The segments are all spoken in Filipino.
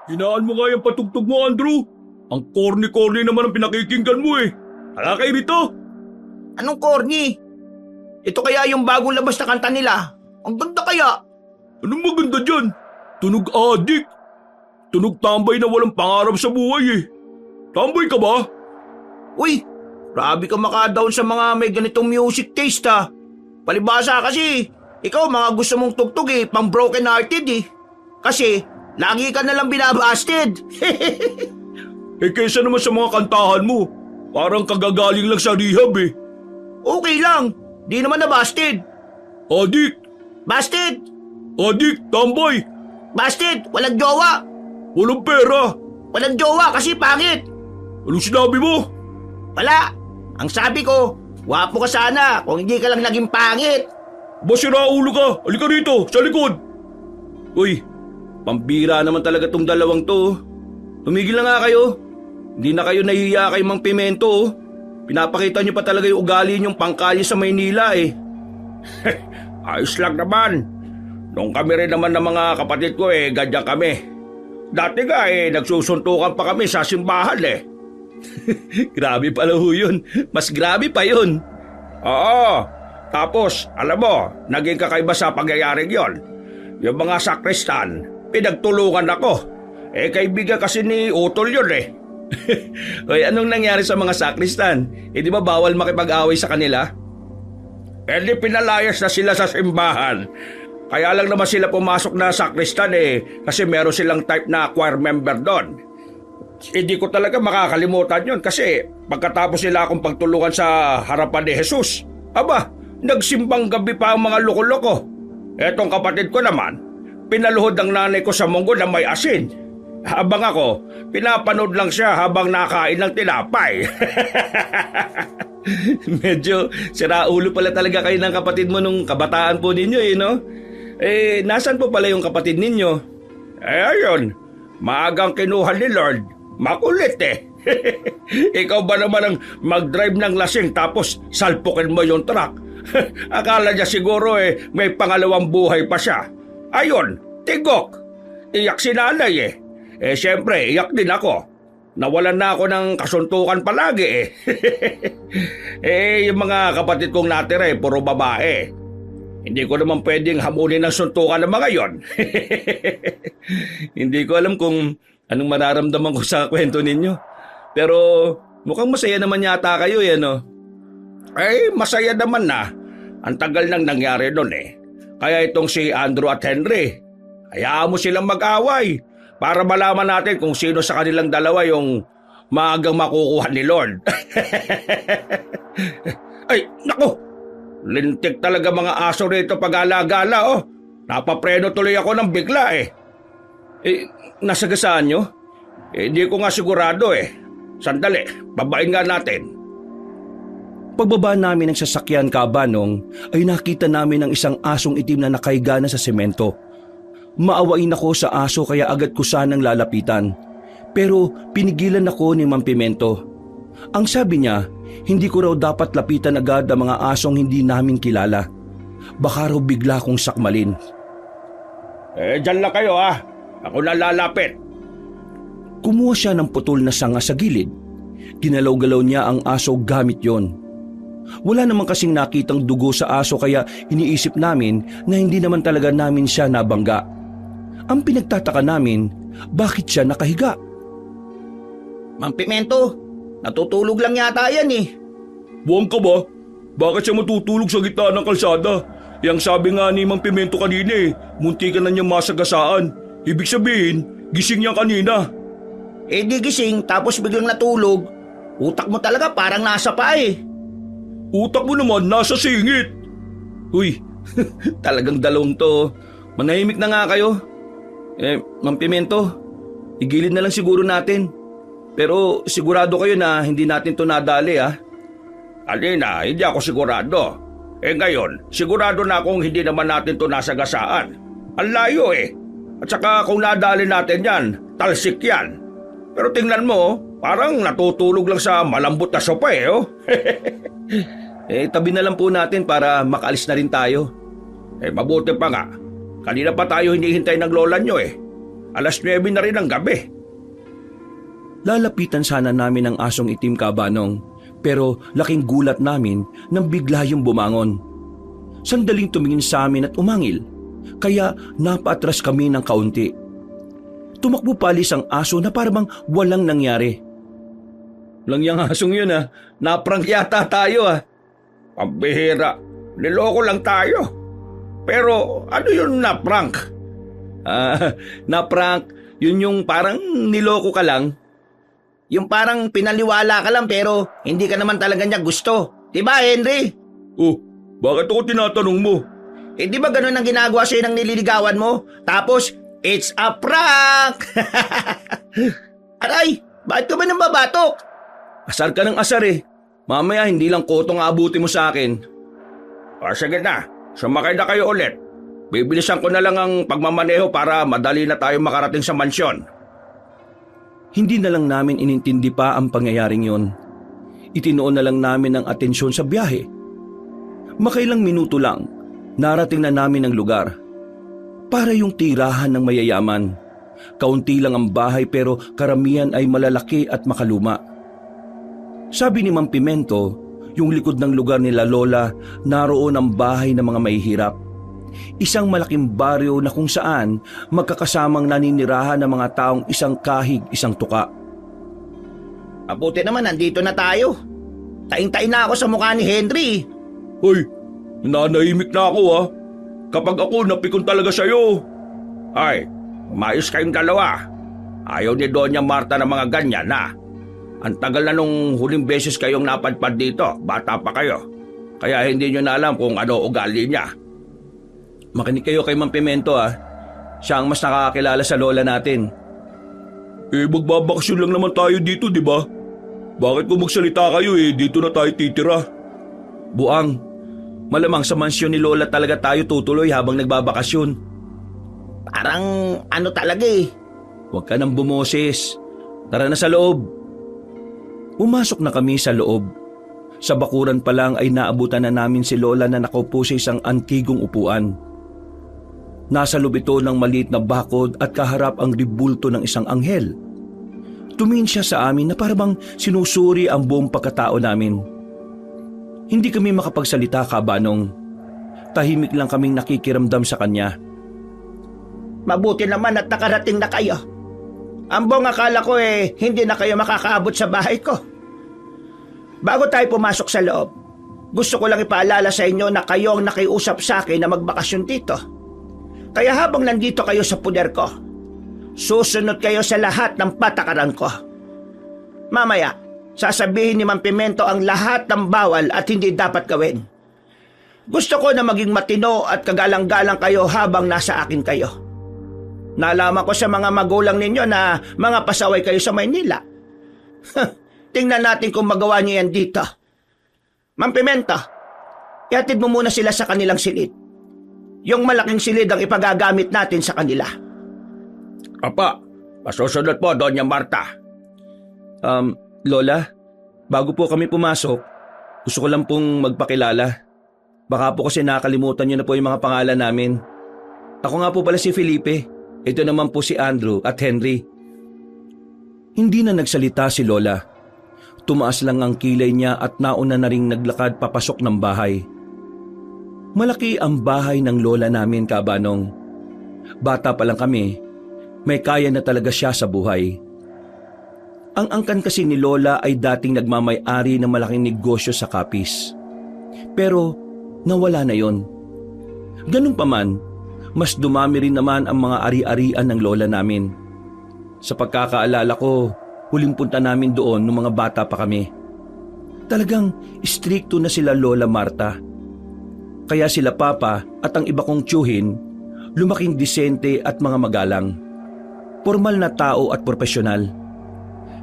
Hinaan mo nga yung patugtog mo, Andrew. Ang corny-corny naman ang pinakikinggan mo eh. Hala kayo rito. Anong corny? Ito kaya yung bagong labas na kanta nila? Ang ganda kaya. Anong maganda dyan? Tunog adik. Tunog tambay na walang pangarap sa buhay eh. Tambay ka ba? Uy, grabe ka maka-down sa mga may ganitong music taste ha. Palibasa kasi, ikaw mga gusto mong tugtog eh, pang broken hearted eh. Kasi, lagi ka nalang binabasted. Eh kaysa naman sa mga kantahan mo, parang kagagaling lang sa rehab eh. Okay lang, di naman nabasted. Adik! Busted! Adik! Tambay! Busted! Walang jowa! Walang pera! Walang jowa kasi pangit! Anong sinabi mo? Wala! Ang sabi ko, wapo ka sana kung hindi ka lang naging pangit! Basira ulo ka! Halika rito! Sa likod! Uy, pambira naman talaga tong dalawang to. Tumigil na nga kayo. Hindi na kayo nahihiya kay Mang Pimento. Pinapakita niyo pa talaga yung ugali niyong pangkalye sa Maynila eh. Ayos lang naman. Nung kami rin naman ng mga kapatid ko eh, ganyan kami. Dati nga eh, nagsusuntukan pa kami sa simbahan eh. Grabe pala ho yun. Mas grabe pa yun. Oo. Tapos, alam mo, naging kakaiba sa pangyayaring yon. Yung mga sakristan, pinagtulungan ako. Eh, kaibigan kasi ni Utol yun eh. Hoy, anong nangyari sa mga sakristan? Eh, di ba bawal makipag-away sa kanila? Eh, di pinalayas na sila sa simbahan. Kaya lang naman sila pumasok na sakristan eh, kasi meron silang type na choir member doon. Hindi ko talaga makakalimutan yun kasi pagkatapos nila akong pagtulungan sa harapan ni Jesus, aba, nagsimbang gabi pa ang mga loko-loko. Etong kapatid ko naman, pinaluhod ng nanay ko sa munggo na may asin. Habang ako, pinapanood lang siya habang nakain ng tinapay. Medyo siraulo pala talaga kayo ng kapatid mo nung kabataan po ninyo eh, no? Eh, nasan po pala yung kapatid ninyo? Eh, ayun. Maagang kinuha ni Lord. Makulit eh. Ikaw ba naman ang mag-drive ng lasing tapos salpukin mo yung truck? Akala niya siguro eh may pangalawang buhay pa siya. Ayun, tigok. Iyak si nanay eh. Eh syempre, iyak din ako. Nawalan na ako ng kasuntukan palagi eh. Eh, yung mga kapatid kong natira eh, puro babae. Hindi ko naman pwedeng hamunin ng suntukan ng mga yon. Hindi ko alam kung anong mararamdaman ko sa kwento ninyo. Pero mukhang masaya naman yata kayo eh, no? Eh, masaya naman na. Ang tagal nang nangyari doon eh. Kaya itong si Andrew at Henry, hayaan mo silang mag-away para malaman natin kung sino sa kanilang dalawa yung maagang makukuha ni Lord. Ay, naku! Lintik talaga mga aso rito pag-alagala, oh. Napapreno tuloy ako ng bigla eh. Eh, nasagasaan nyo? Eh, hindi ko nga sigurado eh. Sandali, babain nga natin. Pagbaba namin ng sasakyan kabanong ay nakita namin ang isang asong itim na nakahiga na sa semento. Maawain ako sa aso kaya agad ko sanang lalapitan. Pero pinigilan ako ni Mang Pimento. Ang sabi niya, hindi ko raw dapat lapitan agad ang mga asong hindi namin kilala. Baka raw bigla kong sakmalin. Eh, dyan lang kayo ah. Ako na lalapit. Kumuha siya ng putol na sanga sa gilid. Ginalaw-galaw niya ang aso gamit yon. Wala naman kasing nakitang dugo sa aso kaya iniisip namin na hindi naman talaga namin siya nabangga. Ang pinagtataka namin, bakit siya nakahiga? Mang Pimento, natutulog lang yata yan eh. Buwang ka ba? Bakit siya matutulog sa gitna ng kalsada? Yang sabi nga ni Mang Pimento kanina eh, munti ka na niyang masagasaan. Ibig sabihin, gising niya kanina. Eh di gising tapos biglang natulog. Utak mo talaga parang nasa pa eh. Utak mo naman nasa singit. Uy, talagang dalawang to. Manahimik na nga kayo. Eh, Mang Pimento, igilid na lang siguro natin. Pero sigurado kayo na hindi natin to nadali ah. Alina, hindi ako sigurado. Eh ngayon, sigurado na akong hindi naman natin to nasagasaan. Ang layo eh. At saka kung nadali natin yan, talsik yan. Pero tingnan mo, parang natutulog lang sa malambot na sopa eh oh. Eh, tabi na lang po natin para makaalis na rin tayo. Eh mabuti pa nga. Kanina pa tayo hinihintay ng lola nyo eh. Alas 9 na rin ng gabi. Lalapitan sana namin ang asong itim, Kabanong, pero laking gulat namin nang bigla yung bumangon. Sandaling tumingin sa amin at umangil, kaya napaatras kami ng kaunti. Tumakbo palis ang aso na parang walang nangyari. Lang yung asong yun naprank yata tayo Pambihira, niloko lang tayo. Pero ano yun naprank? Na-prank, yun yung parang niloko ka lang. Yung parang pinaliwala ka lang pero hindi ka naman talaga niya gusto. Diba, Henry? Oh, bakit ako tinatanong mo? Eh di ba ganun ang ginagawa sa'yo ng nililigawan mo? Tapos, it's a prank! Aray, bakit ka ba nang babatok? Asar ka ng asar Mamaya hindi lang kotong aabuti mo sa akin. Sige na, sumakay na kayo ulit. Bibilisan ko na lang ang pagmamaneho para madali na tayo makarating sa mansyon. Hindi na lang namin inintindi pa ang pangyayaring yon. Itinoon na lang namin ang atensyon sa biyahe. Makailang minuto lang, narating na namin ang lugar. Para yung tirahan ng mayayaman. Kaunti lang ang bahay pero karamihan ay malalaki at makaluma. Sabi ni Mang Pimento, yung likod ng lugar nila Lola, naroon ang bahay ng mga mahihirap. Isang malaking baryo na kung saan magkakasamang naninirahan ng mga taong isang kahig, isang tuka. Mabuti naman, nandito na tayo. Tain-tain na ako sa mukha ni Henry. Hoy, nanahimik na ako Kapag ako napikon talaga sa'yo. Ay, umayos kayong dalawa. Ayaw ni Doña Marta ng mga ganyan Ang tagal na nung huling beses kayong napadpad dito, bata pa kayo. Kaya hindi nyo na alam kung ano ugali niya. Makinig kayo kay Mang Pimento Siya ang mas nakakakilala sa lola natin. Magbabakasyon lang naman tayo dito, di ba? Bakit kung magsalita kayo dito na tayo titira? Buang, malamang sa mansyon ni Lola talaga tayo tutuloy habang nagbabakasyon. Parang ano talaga Huwag ka nang bumoses. Tara na sa loob. Umasok na kami sa loob. Sa bakuran pa lang ay naabutan na namin si Lola na nakaupo sa isang antigong upuan. Nasa loob ito ng maliit na bakod at kaharap ang ribulto ng isang anghel. Tumingin siya sa amin na parang sinusuri ang buong pagkatao namin. Hindi kami makapagsalita, Kabanong. Tahimik lang kaming nakikiramdam sa kanya. Mabuti naman at nakarating na kayo. Ang buong akala ko hindi na kayo makakaabot sa bahay ko. Bago tayo pumasok sa loob, gusto ko lang ipaalala sa inyo na kayo ang nakiusap sa akin na magbakasyon dito. Kaya habang nandito kayo sa puder ko, susunod kayo sa lahat ng patakaran ko. Mamaya, sasabihin ni Mang Pimento ang lahat ng bawal at hindi dapat gawin. Gusto ko na maging matino at kagalang-galang kayo habang nasa akin kayo. Nalaman ko sa mga magulang ninyo na mga pasaway kayo sa Maynila. Tingnan natin kung magawa niyo yan dito. Mang Pimento, ihatid mo muna sila sa kanilang silid. Yung malaking silid ang ipagagamit natin sa kanila. Apa, masusunod po, Doña Marta. Lola, bago po kami pumasok, gusto ko lang pong magpakilala. Baka po kasi nakalimutan niyo na po yung mga pangalan namin. Ako nga po pala si Felipe. Ito naman po si Andrew at Henry. Hindi na nagsalita si Lola. Tumaas lang ang kilay niya at nauna na ring naglakad papasok ng bahay. Malaki ang bahay ng lola namin, Kabanong. Bata pa lang kami, may kaya na talaga siya sa buhay. Ang angkan kasi ni Lola ay dating nagmamay-ari ng malaking negosyo sa Capiz. Pero nawala na yon. Ganun pa man, mas dumami rin naman ang mga ari-arian ng lola namin. Sa pagkakaalala ko, huling punta namin doon nung mga bata pa kami. Talagang istrikto na sila Lola Marta. Kaya sila Papa at ang iba kong tiyuhin, lumaking disente at mga magalang. Formal na tao at profesional.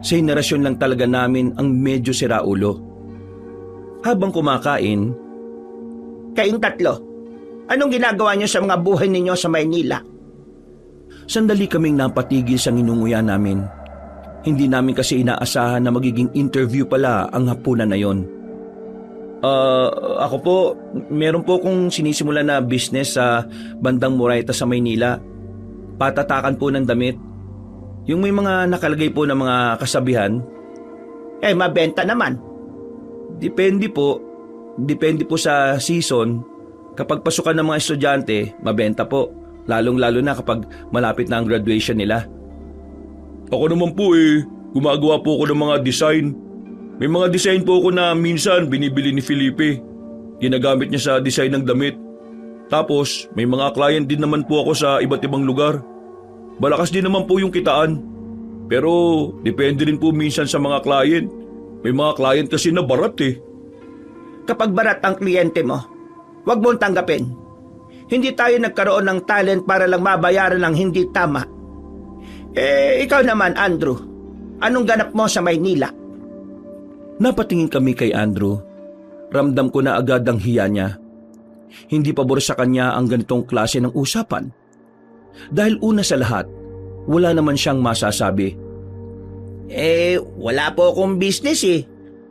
Sa henerasyon lang talaga namin ang medyo siraulo. Habang kumakain, Kayong tatlo, anong ginagawa niyo sa mga buhay ninyo sa Maynila? sandali kaming napatigil sa nginunguya namin. Hindi namin kasi inaasahan na magiging interview pala ang hapunan na yon. Ako po, meron po kong sinisimula na business sa bandang Moraita sa Maynila. patatakan po ng damit. Yung may mga nakalagay po ng mga kasabihan. Mabenta naman. Depende po. Depende po sa season. Kapag pasukan ng mga estudyante, mabenta po. Lalong-lalo na kapag malapit na ang graduation nila. Ako naman po gumagawa po ako ng mga design. May mga design po ako na minsan binibili ni Felipe. Ginagamit niya sa design ng damit. Tapos may mga client din naman po ako sa iba't ibang lugar. Malakas din naman po yung kitaan. Pero depende rin po minsan sa mga client. May mga client kasi na barat Kapag barat ang kliyente mo, huwag mong tanggapin. Hindi tayo nagkaroon ng talent para lang mabayaran ng hindi tama. Ikaw naman, Andrew. Anong ganap mo sa Maynila? Napatingin kami kay Andrew. Ramdam ko na agad ang hiya niya. Hindi pabor sa kanya ang ganitong klase ng usapan. Dahil una sa lahat, wala naman siyang masasabi. Wala po akong business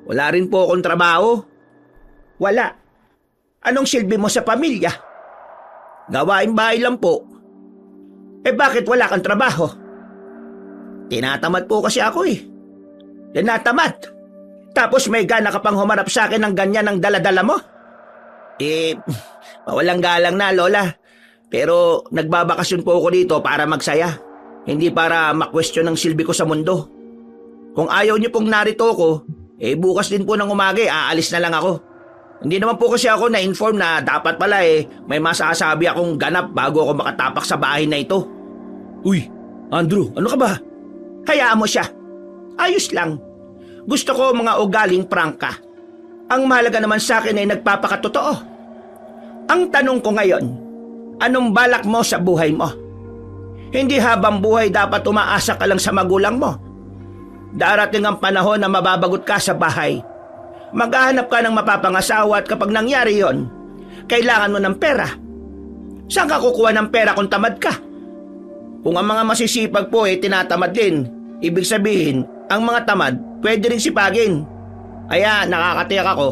Wala rin po akong trabaho. Wala. Anong silbi mo sa pamilya? Gawaing bahay lang po. Bakit wala kang trabaho? Tinatamad po kasi ako Tinatamad. Tapos may gana ka pang humarap sa akin ng ganyan ang daladala mo? Mawalang galang na, Lola. Pero nagbabakasyon po ako dito para magsaya. Hindi para makwestiyon ang silbi ko sa mundo. Kung ayaw niyo pong narito ako, bukas din po ng umaga aalis na lang ako. Hindi naman po kasi ako na-inform na dapat pala may masasabi akong ganap bago ako makatapak sa bahay na ito. Uy, Andrew, ano ka ba? Hayaan mo siya. Ayos lang. Gusto ko mga ugaling prangka. Ang mahalaga naman sa akin ay nagpapakatotoo. Ang tanong ko ngayon, anong balak mo sa buhay mo? Hindi habang buhay dapat umaasa ka lang sa magulang mo. Darating ang panahon na mababagot ka sa bahay. Maghahanap ka ng mapapangasawa at kapag nangyari yon, kailangan mo ng pera. Saan ka kukuha ng pera kung tamad ka? Kung ang mga masisipag po tinatamad din, ibig sabihin, ang mga tamad pwede rin sipagin. Kaya nakakatiyak ako,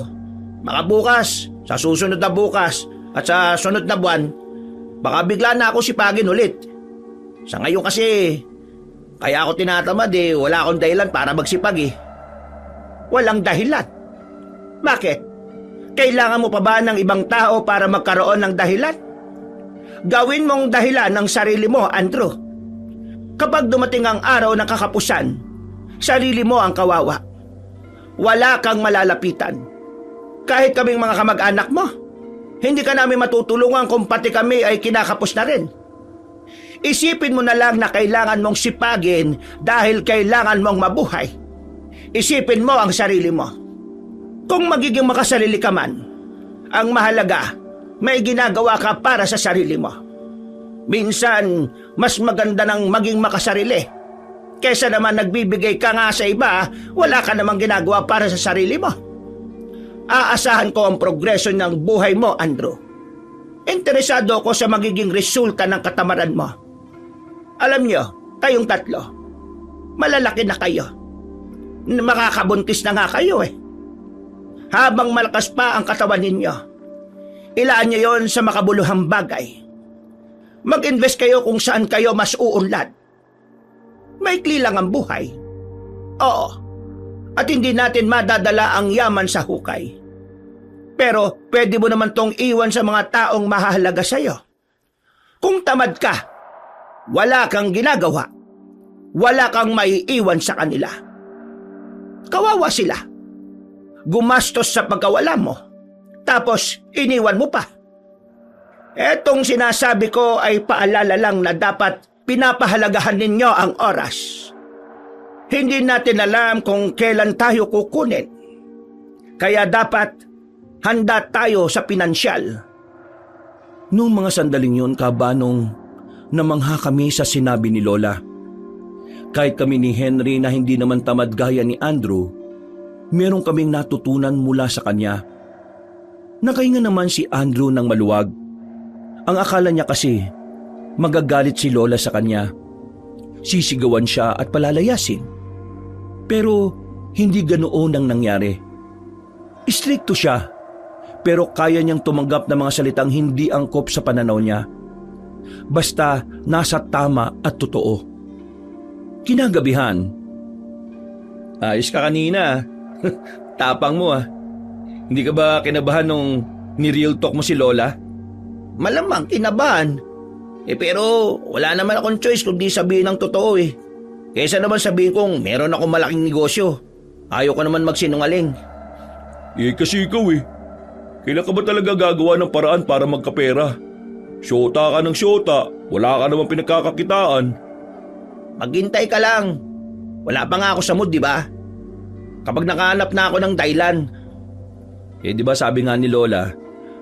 baka bukas, sa susunod na bukas at sa sunod na buwan, baka bigla na ako sipagin ulit. Sa ngayon kasi, kaya ako tinatamad wala akong dahilan para magsipag Walang dahilan. Bakit? Kailangan mo pa ba ng ibang tao para magkaroon ng dahilan? Gawin mong dahilan ng sarili mo, Andrew. Kapag dumating ang araw ng kakapusan, sarili mo ang kawawa. Wala kang malalapitan. Kahit kaming mga kamag-anak mo, hindi ka namin matutulungan kung pati kami ay kinakapos na rin. Isipin mo na lang na kailangan mong sipagin dahil kailangan mong mabuhay. Isipin mo ang sarili mo. Kung magiging makasarili ka man, ang mahalaga, may ginagawa ka para sa sarili mo. Minsan, mas maganda nang maging makasarili. Kesa naman nagbibigay ka nga sa iba, wala ka namang ginagawa para sa sarili mo. Aasahan ko ang progresyo ng buhay mo, Andrew. Interesado ako sa magiging resulta ng katamaran mo. Alam niyo, kayong tatlo, malalaki na kayo. Makakabuntis na nga kayo Habang malakas pa ang katawan ninyo, ilaan niyo yon sa makabuluhang bagay. Mag-invest kayo kung saan kayo mas uunlad. Maikli lang ang buhay. Oo, at hindi natin madadala ang yaman sa hukay. Pero pwede mo naman tong iwan sa mga taong mahalaga sa'yo. Kung tamad ka, wala kang ginagawa. Wala kang maiiwan sa kanila. Kawawa sila. Gumastos sa pagkawala mo. Tapos iniwan mo pa. Etong sinasabi ko ay paalala lang na dapat pinapahalagahan ninyo ang oras. Hindi natin alam kung kailan tayo kukunin. Kaya dapat handa tayo sa pinansyal. Noong mga sandaling yun, Kabanong, namangha kami sa sinabi ni Lola. Kahit kami ni Henry na hindi naman tamad gaya ni Andrew, meron kaming natutunan mula sa kanya. Nakahinga naman si Andrew ng maluwag. Ang akala niya kasi, magagalit si Lola sa kanya. Sisigawan siya at palalayasin. Pero hindi ganoon ang nangyari. Istrikto siya, pero kaya niyang tumanggap ng mga salitang hindi angkop sa pananaw niya. Basta nasa tama at totoo. Kinagabihan, ayos ka kanina. Tapang mo ah. Hindi ka ba kinabahan nung ni-real talk mo si Lola? Malamang kinabahan. Pero wala naman akong choice kundi sabihin ng totoo eh. Kaysa naman sabihin kong meron akong malaking negosyo. Ayaw ko naman magsinungaling. Kasi ikaw kailan ka ba talaga gagawa ng paraan para magkapera? Syota ka ng syota, wala ka naman pinagkakakitaan. Maghintay ka lang. Wala pa nga ako sa mood, di ba? Kapag nakahanap na ako ng dahilan. Di ba sabi nga ni Lola,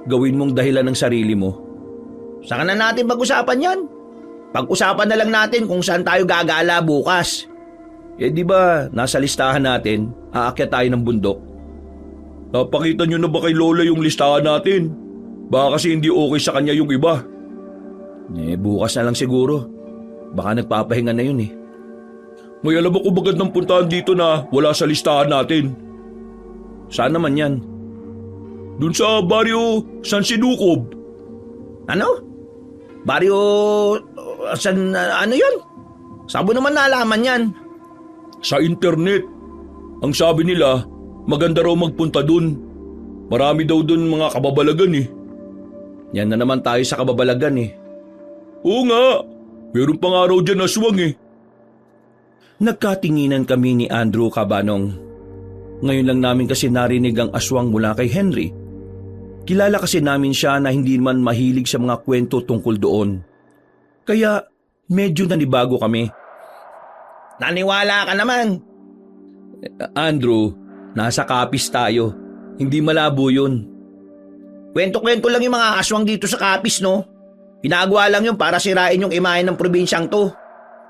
gawin mong dahilan ng sarili mo. Saka na natin pag-usapan yan. Pag-usapan na lang natin kung saan tayo gagala bukas. Di ba nasa listahan natin, aakyat tayo ng bundok? Napakita nyo na ba kay Lola yung listahan natin? Baka kasi hindi okay sa kanya yung iba. Bukas na lang siguro. Baka nagpapahinga na yun. May alam ako magandang puntahan dito na wala sa listahan natin. Saan naman yan? Dun sa baryo San Sinukob. Ano? Baryo... ano yun? Sabo naman nalaman yan. Sa internet. Ang sabi nila, maganda raw magpunta dun. Marami daw dun mga kababalagan Yan na naman tayo sa kababalagan Oo nga. Meron pa nga raw dyan aswang Nagkatinginan kami ni Andrew Cabanong. Ngayon lang namin kasi narinig ang aswang mula kay Henry. Kilala kasi namin siya na hindi man mahilig sa mga kwento tungkol doon. Kaya medyo nanibago kami. Naniwala ka naman. Andrew, nasa Capiz tayo. Hindi malabo yun. Kwento-kwento lang yung mga aswang dito sa Capiz, no? Ginagawa lang yun para sirain yung imahe ng probinsyang to.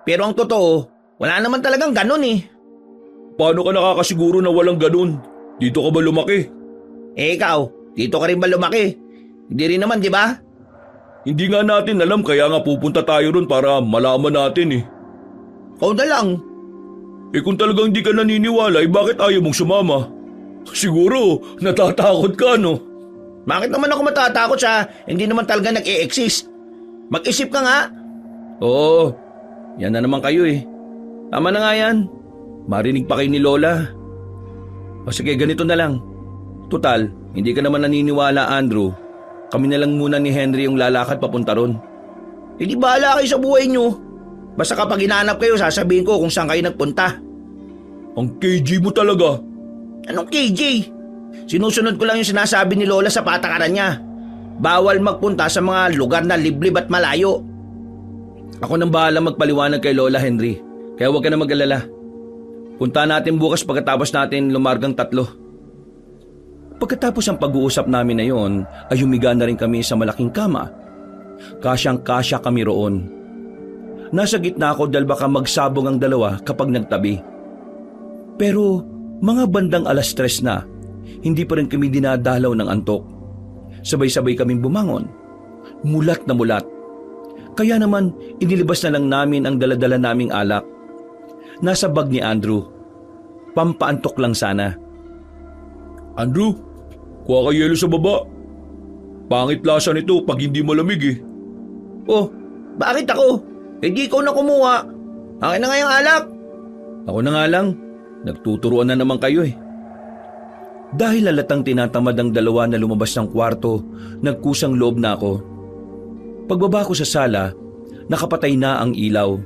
Pero ang totoo, wala naman talagang ganun Paano ka nakakasiguro na walang ganun? Dito ka ba lumaki? Ikaw, dito ka rin ba lumaki? Hindi rin naman, di ba? Hindi nga natin alam kaya nga pupunta tayo ron para malaman natin Ikaw na lang. Kung talagang di ka naniniwala, bakit ayaw mong sumama? Siguro, natatakot ka Bakit naman ako matatakot sa hindi naman talaga nag-e-exist? Mag-isip ka nga. Oo, yan na naman kayo Tama na nga yan. Marinig pa kayo ni Lola. O sige, ganito na lang. Tutal, hindi ka naman naniniwala, Andrew. Kami na lang muna ni Henry yung lalakad papunta ron. Di bahala kayo sa buhay nyo. Basta kapag hinanap kayo, sasabihin ko kung saan kayo nagpunta. Ang KG mo talaga. Anong KJ? Sinusunod ko lang yung sinasabi ni Lola sa patakaran niya. Bawal magpunta sa mga lugar na liblib at malayo. Ako nang bahala magpaliwanag kay Lola, Henry. Kaya huwag ka na mag-alala. Punta natin bukas pagkatapos natin lumargang 3. Pagkatapos ang pag-uusap namin na yon, ay humiga na rin kami sa malaking kama. Kasyang-kasya kami roon. Nasa gitna ako dahil baka magsabong ang dalawa kapag nagtabi. Pero mga bandang 3:00 na, hindi pa rin kami dinadalaw ng antok. Sabay-sabay kaming bumangon. Mulat na mulat. Kaya naman inilabas na lang namin ang daladala naming alak. Nasa bag ni Andrew. Pampaantok lang sana. Andrew, kuha ka yelo sa baba. Pangit lasa nito pag hindi malamig Oh, bakit ako? Di ikaw na kumuha. Akin na nga yung alak. Ako na nga lang. Nagtuturuan na naman kayo Dahil halatang tinatamad ang dalawa na lumabas ng kwarto, nagkusang loob na ako. Pagbaba ko sa sala, nakapatay na ang ilaw.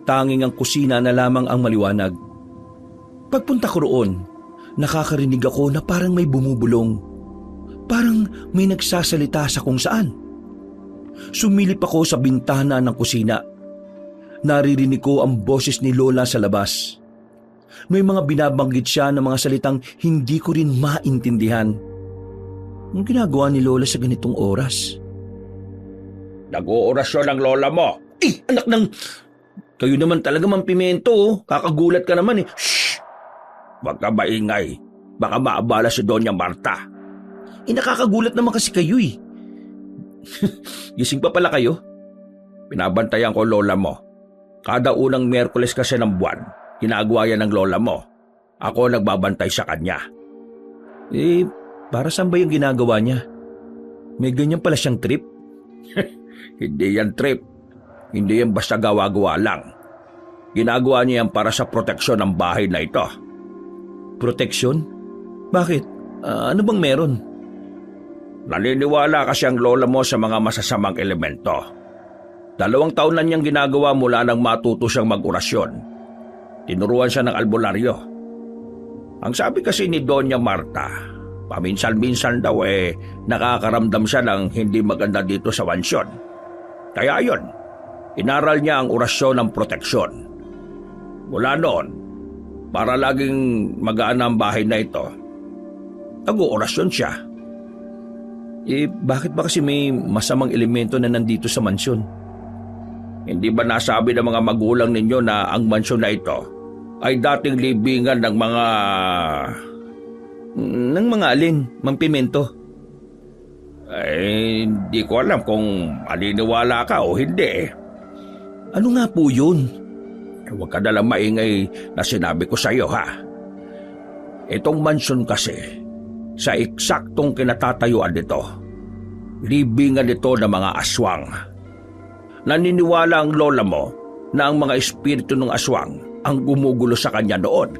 Tanging ang kusina na lamang ang maliwanag. Pagpunta ko roon, nakakarinig ako na parang may bumubulong. Parang may nagsasalita sa kung saan. Sumilip ako sa bintana ng kusina. Naririnig ko ang boses ni Lola sa labas. May mga binabanggit siya ng mga salitang hindi ko rin maintindihan. Ang ginagawa ni Lola sa ganitong oras? Nag-oorasyon ang lola mo. Anak ng... Kayo naman talaga Pimento. Kakagulat ka naman Shh! Huwag ka maingay. Baka maabala si Doña Marta. Nakakagulat naman kasi kayo Gising pa pala kayo? Binabantayan ko lola mo. Kada unang Miyerkules kasi ng buwan, ginagawa yan ng lola mo. Ako nagbabantay sa kanya. Para saan ba yung ginagawa niya? May ganyan pala siyang trip? Hindi yan trip. Hindi yan basta gawa-gawa lang. Ginagawa niya yan para sa proteksyon ng bahay na ito. Proteksyon? Bakit? Ano bang meron? Naniniwala kasi ang lola mo sa mga masasamang elemento. 2 taon na niyang ginagawa mula nang matuto siyang mag-orasyon. Tinuruan siya ng albularyo. Ang sabi kasi ni Doña Marta, paminsan-minsan daw nakakaramdam siya ng hindi maganda dito sa mansyon. Kaya yon, inaral niya ang orasyon ng proteksyon. Mula noon, para laging magaan ang bahay na ito, nag-oorasyon siya. Bakit ba kasi may masamang elemento na nandito sa mansyon? Hindi ba nasabi ng mga magulang ninyo na ang mansyon na ito ay dating libingan ng mga... Ng mga alin, Mang Pimento? Hindi ko alam kung maniniwala ka o hindi. Ano nga po yun? Huwag ka nalang maingay na sinabi ko sa iyo, ha? Itong mansyon kasi, sa eksaktong kinatatayuan nito, libingan ito ng mga aswang. Naniniwala ang lola mo na ang mga espiritu ng aswang ang gumugulo sa kanya noon.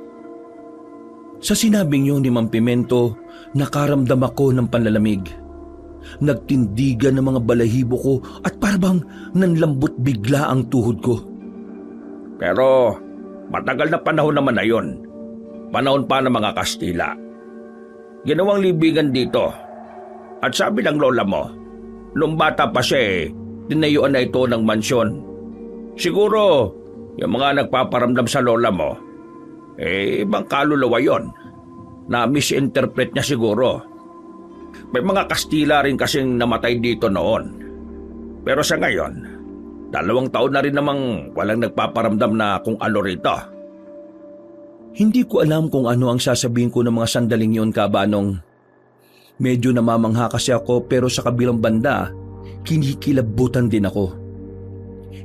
Sa sinabing yun ni Mang Pimento, nakaramdam ako ng panlalamig. Nagtindigan ng mga balahibo ko at parang nanlambot bigla ang tuhod ko. Pero matagal na panahon naman na yun. Panahon pa ng mga Kastila. Ginawang libingan dito. At sabi ng lola mo, nung bata pa siya tinayuan na ito ng mansyon. Siguro, yung mga nagpaparamdam sa lola mo, ibang kaluluwa yon. Na-misinterpret niya siguro. May mga Kastila rin kasing namatay dito noon. Pero sa ngayon, 2 taon na rin namang walang nagpaparamdam na kung ano rito. Hindi ko alam kung ano ang sasabihin ko ng mga sandaling yun, Kabanong. Medyo namamangha kasi ako pero sa kabilang banda, kinikilabutan din ako.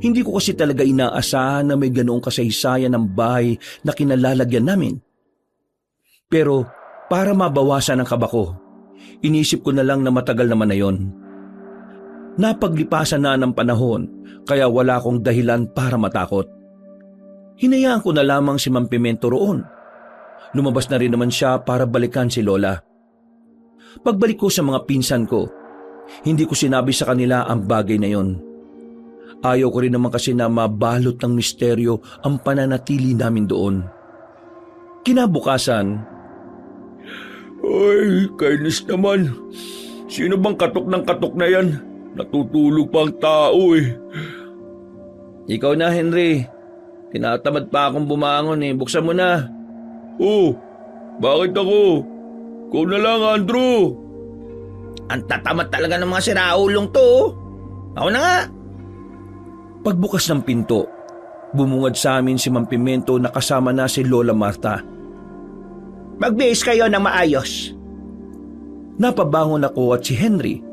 Hindi ko kasi talaga inaasahan na may ganoong kasaysayan ng bahay na kinalalagyan namin. Pero para mabawasan ang kaba ko, inisip ko na lang na matagal naman na yon. Napaglipasan na ng panahon kaya wala akong dahilan para matakot. Hinayaan ko na lamang si Mang Pimento roon. Lumabas na rin naman siya para balikan si Lola. Pagbalik ko sa mga pinsan ko, hindi ko sinabi sa kanila ang bagay na yon. Ayaw ko rin naman kasi na mabalot ng misteryo ang pananatili namin doon. Kinabukasan, Ay, kainis naman. Sino bang katok ng katok na yan? Natutulog pa ang tao Ikaw na, Henry. Tinatamad pa akong bumangon Buksan mo na. Oh, bakit ako? Ikaw na lang, Andrew. Ang tatamad talaga ng mga siraulong to. Ako na nga. Pagbukas ng pinto, bumungad sa amin si Mang Pimento na kasama na si Lola Marta. Magbihis kayo ng maayos. Napabangon ako at si Henry.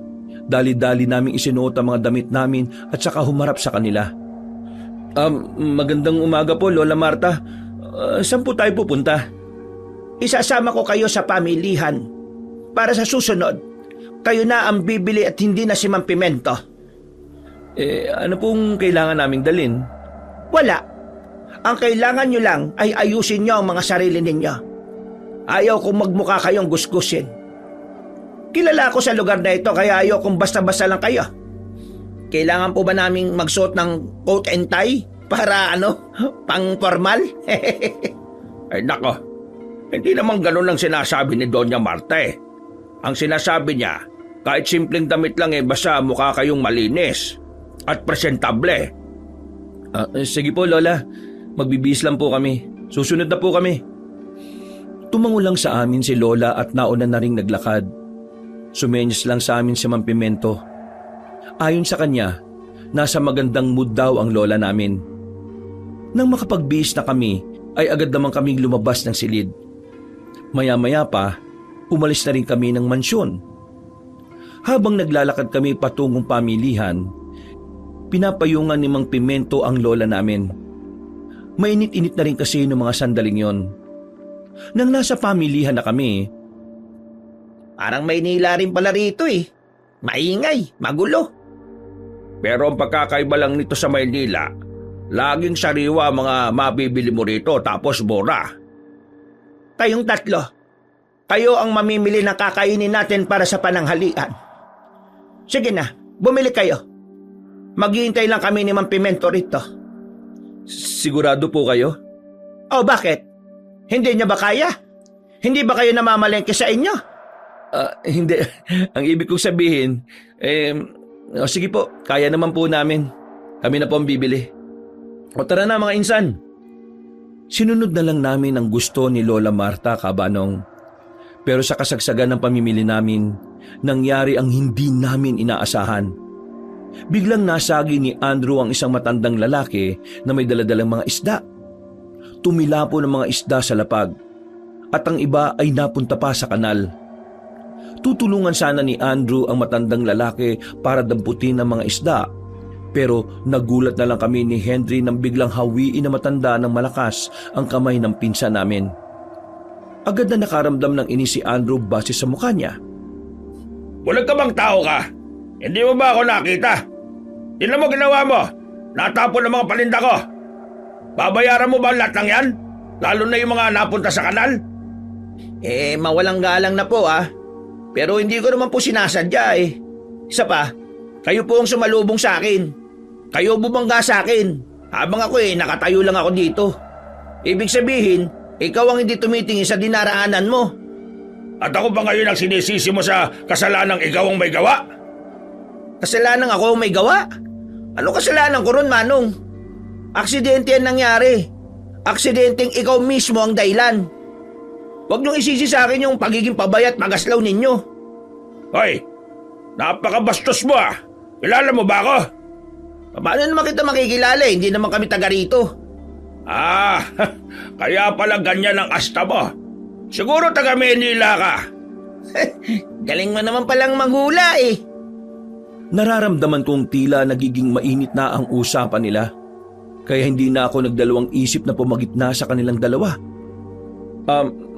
Dali-dali naming isinuot ang mga damit namin at saka humarap sa kanila. Magandang umaga po, Lola Marta. Saan po tayo pupunta? Isasama ko kayo sa pamilihan. Para sa susunod, kayo na ang bibili at hindi na si Mang Pimento. Ano pong kailangan naming dalin? Wala. Ang kailangan nyo lang ay ayusin nyo ang mga sarili ninyo. Ayaw kong magmukha kayong gusgusin. Kilala ako sa lugar na ito kaya ayaw kong basta-basta lang kayo. Kailangan po ba naming magsuot ng coat and tie para pang formal? Ay nako, hindi naman ganun lang sinasabi ni Doña Marta Ang sinasabi niya, kahit simpleng damit lang basta mukha kayong malinis at presentable. Sige po, Lola. Magbibihis lang po kami. Susunod na po kami. Tumango lang sa amin si Lola at nauna na ring naglakad. Sumenyas lang sa amin si Mang Pimento. Ayon sa kanya, nasa magandang mood daw ang lola namin. Nang makapagbihis na kami, ay agad naman kaming lumabas ng silid. Maya-maya pa, umalis na rin kami ng mansyon. Habang naglalakad kami patungong pamilihan, pinapayungan ni Mang Pimento ang lola namin. Mainit-init na rin kasi ng mga sandaling yon. Nang nasa pamilihan na kami, Parang may nila rin pala rito Maingay, magulo. Pero ang pagkakaiba lang nito sa Maynila, laging sariwa ang mga mabibili mo rito tapos mura. Kayong tatlo, kayo ang mamimili ng kakainin natin para sa pananghalian. Sige na, bumili kayo. Maghihintay lang kami ni Mang Pimento rito. Sigurado po kayo? Oh, bakit? Hindi niya ba kaya? Hindi ba kayo namamalengke sa inyo? Hindi. Ang ibig kong sabihin, sige po, kaya naman po namin. Kami na po ang bibili. O tara na mga insan. Sinunod na lang namin ang gusto ni Lola Marta, Kabanong. Pero sa kasagsagan ng pamimili namin, nangyari ang hindi namin inaasahan. Biglang nasagi ni Andrew ang isang matandang lalaki na may daladalang mga isda. Tumilapo ng mga isda sa lapag at ang iba ay napunta pa sa kanal. Tutulungan sana ni Andrew ang matandang lalaki para damputin ang mga isda. Pero nagulat na lang kami ni Henry nang biglang hawiin na matanda ng malakas ang kamay ng pinsan namin. Agad na nakaramdam ng inis si Andrew base sa mukha niya. Bulag ka bang tao ka? Hindi mo ba ako nakita? Tignan mo ginawa mo. Natapon ang mga palinda ko. Babayaran mo ba lahat ng yan? Lalo na yung mga napunta sa kanal? Mawalang galang na po Pero hindi ko naman po sinasadya Isa pa, kayo po ang sumalubong sa akin. Kayo bumangga sa akin. Habang ako nakatayo lang ako dito. Ibig sabihin, ikaw ang hindi tumitingin sa dinaraanan mo. At ako ba ngayon ang sinisisi mo sa kasalanang ikaw ang may gawa? Kasalanan ako ang may gawa? Ano kasalanan ko ron, Manong? Aksidente yan nangyari. Aksidenteng ikaw mismo ang dahilan. Huwag niyong isisi sa akin yung pagiging pabayat magaslaw ninyo. Hoy, napakabastos mo Kilala mo ba ako? Paano naman kita makikilala Hindi naman kami taga rito. Kaya pala ganyan ang asta mo. Siguro taga Manila ka. Galing mo naman palang manghula Nararamdaman kong tila nagiging mainit na ang usapan nila. Kaya hindi na ako nagdalawang isip na pumagitna sa kanilang dalawa.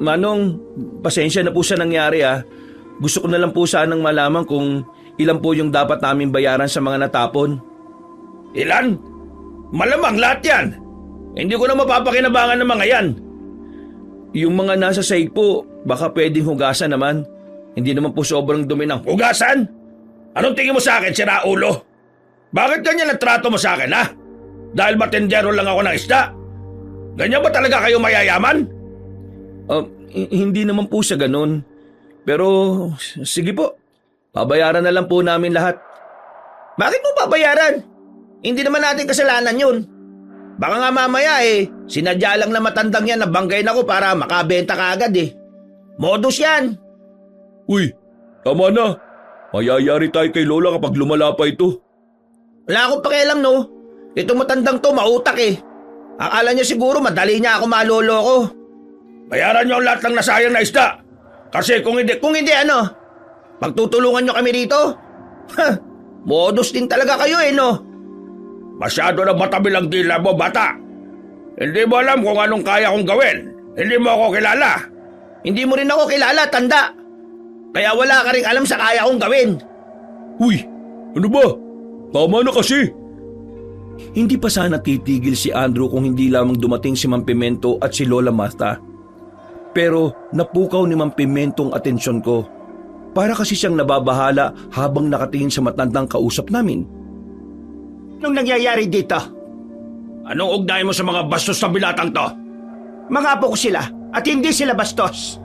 Manong, pasensya na po sa nangyari Gusto ko na lang po sanang malaman kung ilan po yung dapat namin bayaran sa mga natapon. Ilan? Malamang lahat yan. Hindi ko na mapapakinabangan ng mga yan. Yung mga nasa sahig po, baka pwedeng hugasan naman. Hindi naman po sobrang dumi ng... Hugasan? Anong tingin mo sa akin, sira ulo? Bakit ganyan ang trato mo sa akin, Dahil matendero lang ako ng isda? Ganyan ba talaga kayo mayayaman? Hindi naman po sa ganun. Pero, sige po. Babayaran na lang po namin lahat. Bakit mo babayaran? Hindi naman natin kasalanan yun. Baka nga mamaya sinadya lang na matandang yan na banggain ako para makabenta ka agad Modus yan. Uy, tama na. Mayayari tayo kay Lola kapag lumala pa ito. Wala akong pakialam no. Itong matandang to mautak Akala niya siguro madali niya ako maloloko. Bayaran niyo ang lahat ng nasayang na isda. Kasi kung hindi ano? Pagtutulungan niyo kami rito? Modus din talaga kayo no? Masyado na matabil ang dila mo, bata. Hindi mo alam kung anong kaya kong gawin. Hindi mo ako kilala. Hindi mo rin ako kilala, tanda. Kaya wala ka rin alam sa kaya kong gawin. Uy, ano ba? Tama na kasi. Hindi pa sana titigil si Andrew kung hindi lamang dumating si Mang Pimento at si Lola Marta. Pero napukaw ni Mang Pimento ang atensyon ko. Para kasi siyang nababahala habang nakatingin sa matandang kausap namin. Anong nangyayari dito? Anong ugnayan mo sa mga bastos na binatang to? Mga apo ko sila at hindi sila bastos.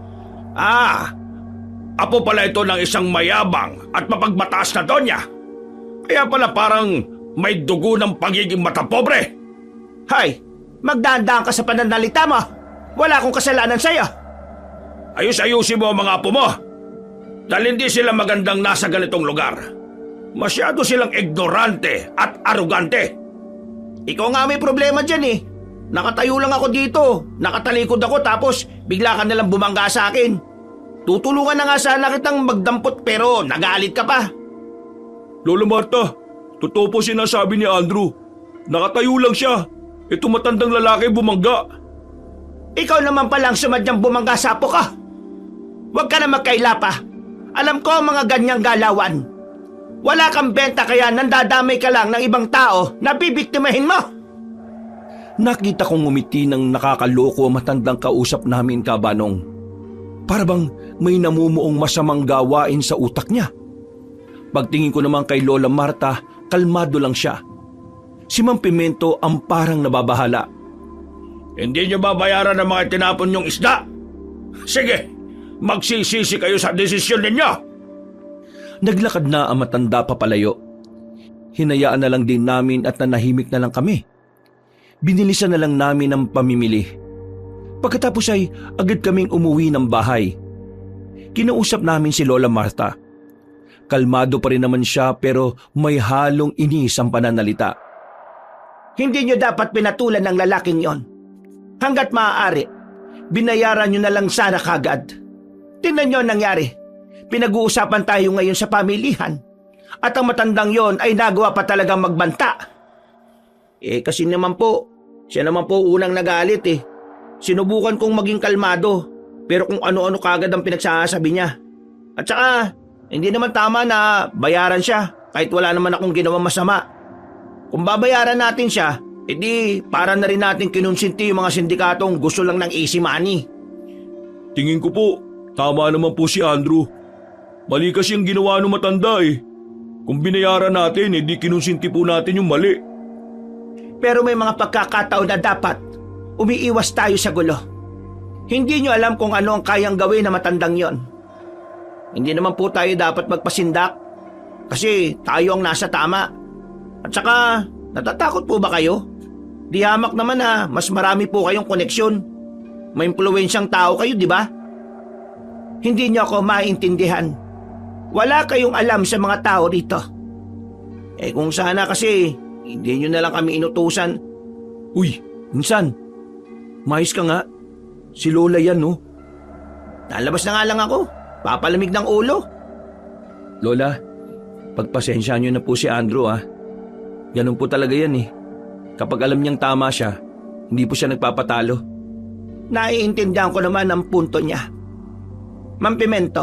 Apo pala ito ng isang mayabang at mapagmataas na donya. Kaya pala parang may dugo ng pagiging matapobre. Hay, magdandaan ka sa pananalita mo. Wala akong kasalanan sa'yo. Ayus-ayusin mo ang mga apo mo. Dahil hindi sila magandang nasa ganitong lugar. Masyado silang ignorante at arugante. Ikaw nga may problema dyan Nakatayo lang ako dito. Nakatalikod ako tapos bigla ka nalang bumangga sa akin. Tutulungan na nga sana kitang magdampot pero nagalit ka pa. Lola Marta, totoo po sinasabi ni Andrew. Nakatayo lang siya. Itong matandang lalaki bumangga. Ikaw naman palang sumadyang bumangga sa apo ka. Huwag ka na magkaila pa. Alam ko ang mga ganyang galawan. Wala kang benta kaya nandadamay ka lang ng ibang tao na bibiktimahin mo. Nakita kong ngumiti ng nakakaloko ang matandang kausap namin, Kabanong. Para bang may namumuong masamang gawain sa utak niya. Pagtingin ko naman kay Lola Marta, kalmado lang siya. Si Mang Pimento ang parang nababahala. Hindi nyo babayaran ng mga tinapon nyong isda? Sige, magsisisi kayo sa desisyon ninyo. Naglakad na ang matanda papalayo. Hinayaan na lang din namin at nanahimik na lang kami. Binilisan na lang namin ang pamimili. Pagkatapos ay agad kaming umuwi ng bahay. Kinausap namin si Lola Marta. Kalmado pa rin naman siya pero may halong inis ang pananalita. Hindi nyo dapat pinatulan ng lalaking yon. Hanggat maaari, binayaran nyo na lang sana kagad. Tingnan nyo ang nangyari. Pinag-uusapan tayo ngayon sa pamilihan. At ang matandang yon ay nagawa pa talagang magbanta. Kasi naman po, siya naman po unang nagalit eh. Sinubukan kong maging kalmado, pero kung ano-ano kagad ang pinagsasabi niya. At saka, hindi naman tama na bayaran siya kahit wala naman akong ginawang masama. Kung babayaran natin siya, edi para na rin natin kinonsinti yung mga sindikatong gusto lang ng easy money. Tingin ko po, tama naman po si Andrew. Mali kasi ang ginawa ng matanda eh. Kung binayaran natin, edi kinonsinti po natin yung mali. Pero may mga pagkakataon na dapat umiiwas tayo sa gulo. Hindi nyo alam kung ano ang kayang gawin na matandang yon. Hindi naman po tayo dapat magpasindak kasi tayo ang nasa tama. At saka, natatakot po ba kayo? Di hamak naman na mas marami po kayong koneksyon. May impluwensyang tao kayo, di ba? Hindi nyo ako maintindihan. Wala kayong alam sa mga tao rito. Kung sana kasi, hindi nyo na lang kami inutusan. Uy, minsan, mais ka nga. Si Lola yan, no? Nalabas na nga lang ako. Papalamig ng ulo. Lola, pagpasensya niyo na po si Andrew, ha? Ganun po talaga yan, eh. Kapag alam niyang tama siya, hindi po siya nagpapatalo. Naiintindihan ko naman ang punto niya. Ma'am Pimento,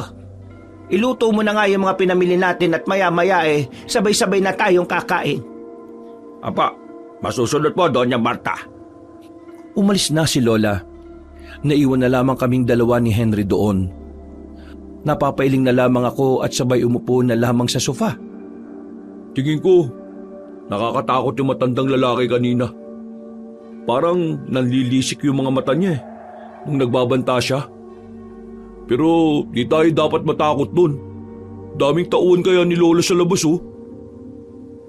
iluto mo na nga yung mga pinamili natin at maya-maya sabay-sabay na tayong kakain. Apa, masusunod po, Doña Marta. Umalis na si Lola. Naiwan na lamang kaming dalawa ni Henry doon. Napapailing na lamang ako at sabay umupo na lamang sa sofa. Tingin ko, nakakatakot yung matandang lalaki kanina. Parang nanlilisik yung mga mata niya nung nagbabanta siya. Pero di tayo dapat matakot dun. Daming tauhan kaya ni Lola sa labas oh.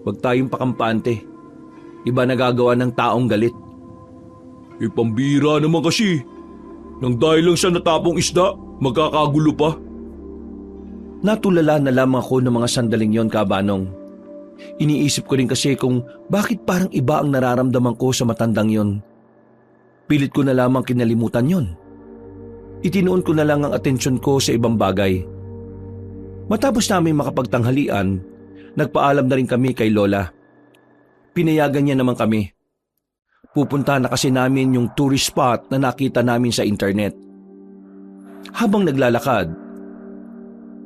Huwag tayong pakampante. Iba nagagawa ng taong galit. Pambira naman kasi. Nang dahil lang sa natapong isda, magkakagulo pa. Natulala na lamang ako ng mga sandaling yon, Kabanong. Iniisip ko rin kasi kung bakit parang iba ang nararamdaman ko sa matandang yon. Pilit ko na lamang kinalimutan yon. Itinoon ko na lang ang atensyon ko sa ibang bagay. Matapos namin makapagtanghalian, nagpaalam na rin kami kay Lola. Pinayagan niya naman kami. Pupunta na kasi namin yung tourist spot na nakita namin sa internet. Habang naglalakad,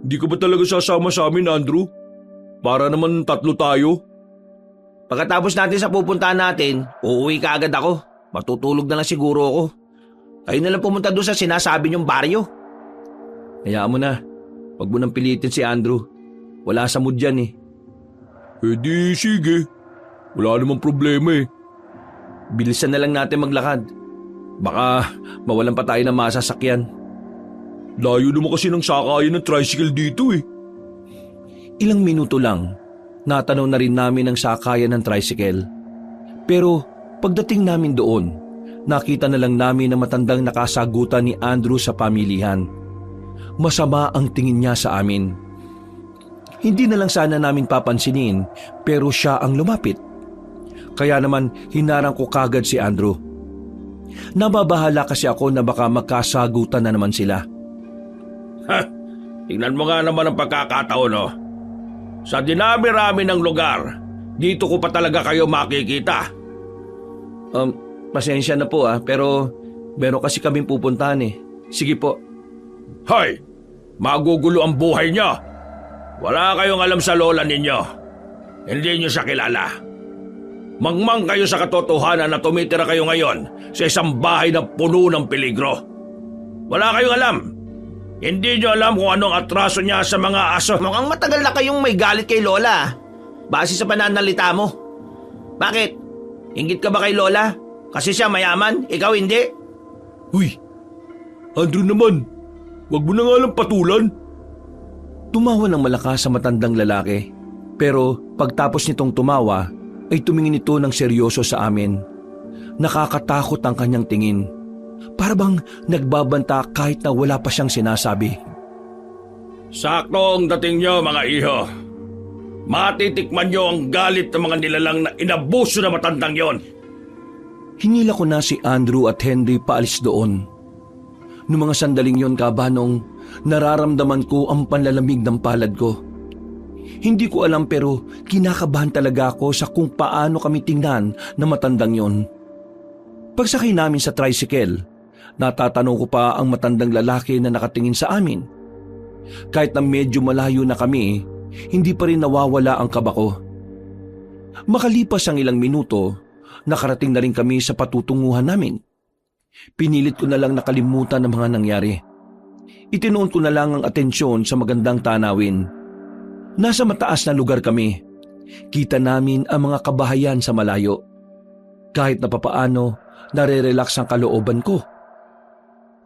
Di ka ba talaga sasama sa amin, Andrew? Para naman 3 tayo. Pagkatapos natin sa pupuntahan natin, uuwi ka agad ako. Matutulog na lang siguro ako. Kayo na lang pumunta doon sa sinasabi niyong baryo. hayaan mo na. Huwag mo nang pilitin si Andrew. Wala sa mood yan eh. Di sige. Wala namang problema eh. Bilisan na lang natin maglakad. Baka mawalan pa tayo ng masasakyan. Layo naman kasi ng sakayan ng tricycle dito eh. Ilang minuto lang, natanaw na rin namin ang sakayan ng tricycle. Pero pagdating namin doon, nakita na lang namin na matandang nakasagutan ni Andrew sa pamilihan. Masama ang tingin niya sa amin. Hindi na lang sana namin papansinin pero siya ang lumapit. Kaya naman hinarang ko kagad si Andrew. Nababahala kasi ako na baka magkasagutan na naman sila. Tingnan mo nga naman ang pagkakataon oh. Sa dinami-rami ng lugar, dito ko pa talaga kayo makikita. Pasensya na po pero meron kasi kaming pupuntahan eh. Sige po. Hoy! Magugulo ang buhay niya. Wala kayong alam sa lola ninyo. Hindi nyo siya kilala. Mangmang kayo sa katotohanan na tumitira kayo ngayon sa isang bahay na puno ng peligro. Wala kayong alam. Hindi nyo alam kung anong atraso niya sa mga aso. Mukhang matagal na kayong may galit kay Lola. Base sa pananalita mo. Bakit? Inggit ka ba kay Lola? Kasi siya mayaman, ikaw hindi? Uy, Andrew naman. Wag mo na nga lang patulan. Tumawa ng malakas sa matandang lalaki. Pero pagtapos nitong tumawa, ay tumingin ito ng seryoso sa amin. Nakakatakot ang kanyang tingin. Para bang nagbabanta kahit na wala pa siyang sinasabi. Saktong dating nyo mga iho. Matitikman nyo ang galit ng mga nilalang na inabuso na matandang yon. Hinila ko na si Andrew at Henry paalis doon. Noong mga sandaling yon, Kabanong, nararamdaman ko ang panlalamig ng palad ko. Hindi ko alam pero kinakabahan talaga ako sa kung paano kami tingnan na matandang yon. Pagsakay namin sa tricycle, natatanong ko pa ang matandang lalaki na nakatingin sa amin. Kahit na medyo malayo na kami, hindi pa rin nawawala ang kaba ko. Makalipas ang ilang minuto, nakarating na rin kami sa patutunguhan namin. Pinilit ko na lang nakalimutan ang mga nangyari. Itinuon ko na lang ang atensyon sa magandang tanawin. Nasa mataas na lugar kami. Kita namin ang mga kabahayan sa malayo. Kahit na papaano, nare-relax ang kalooban ko.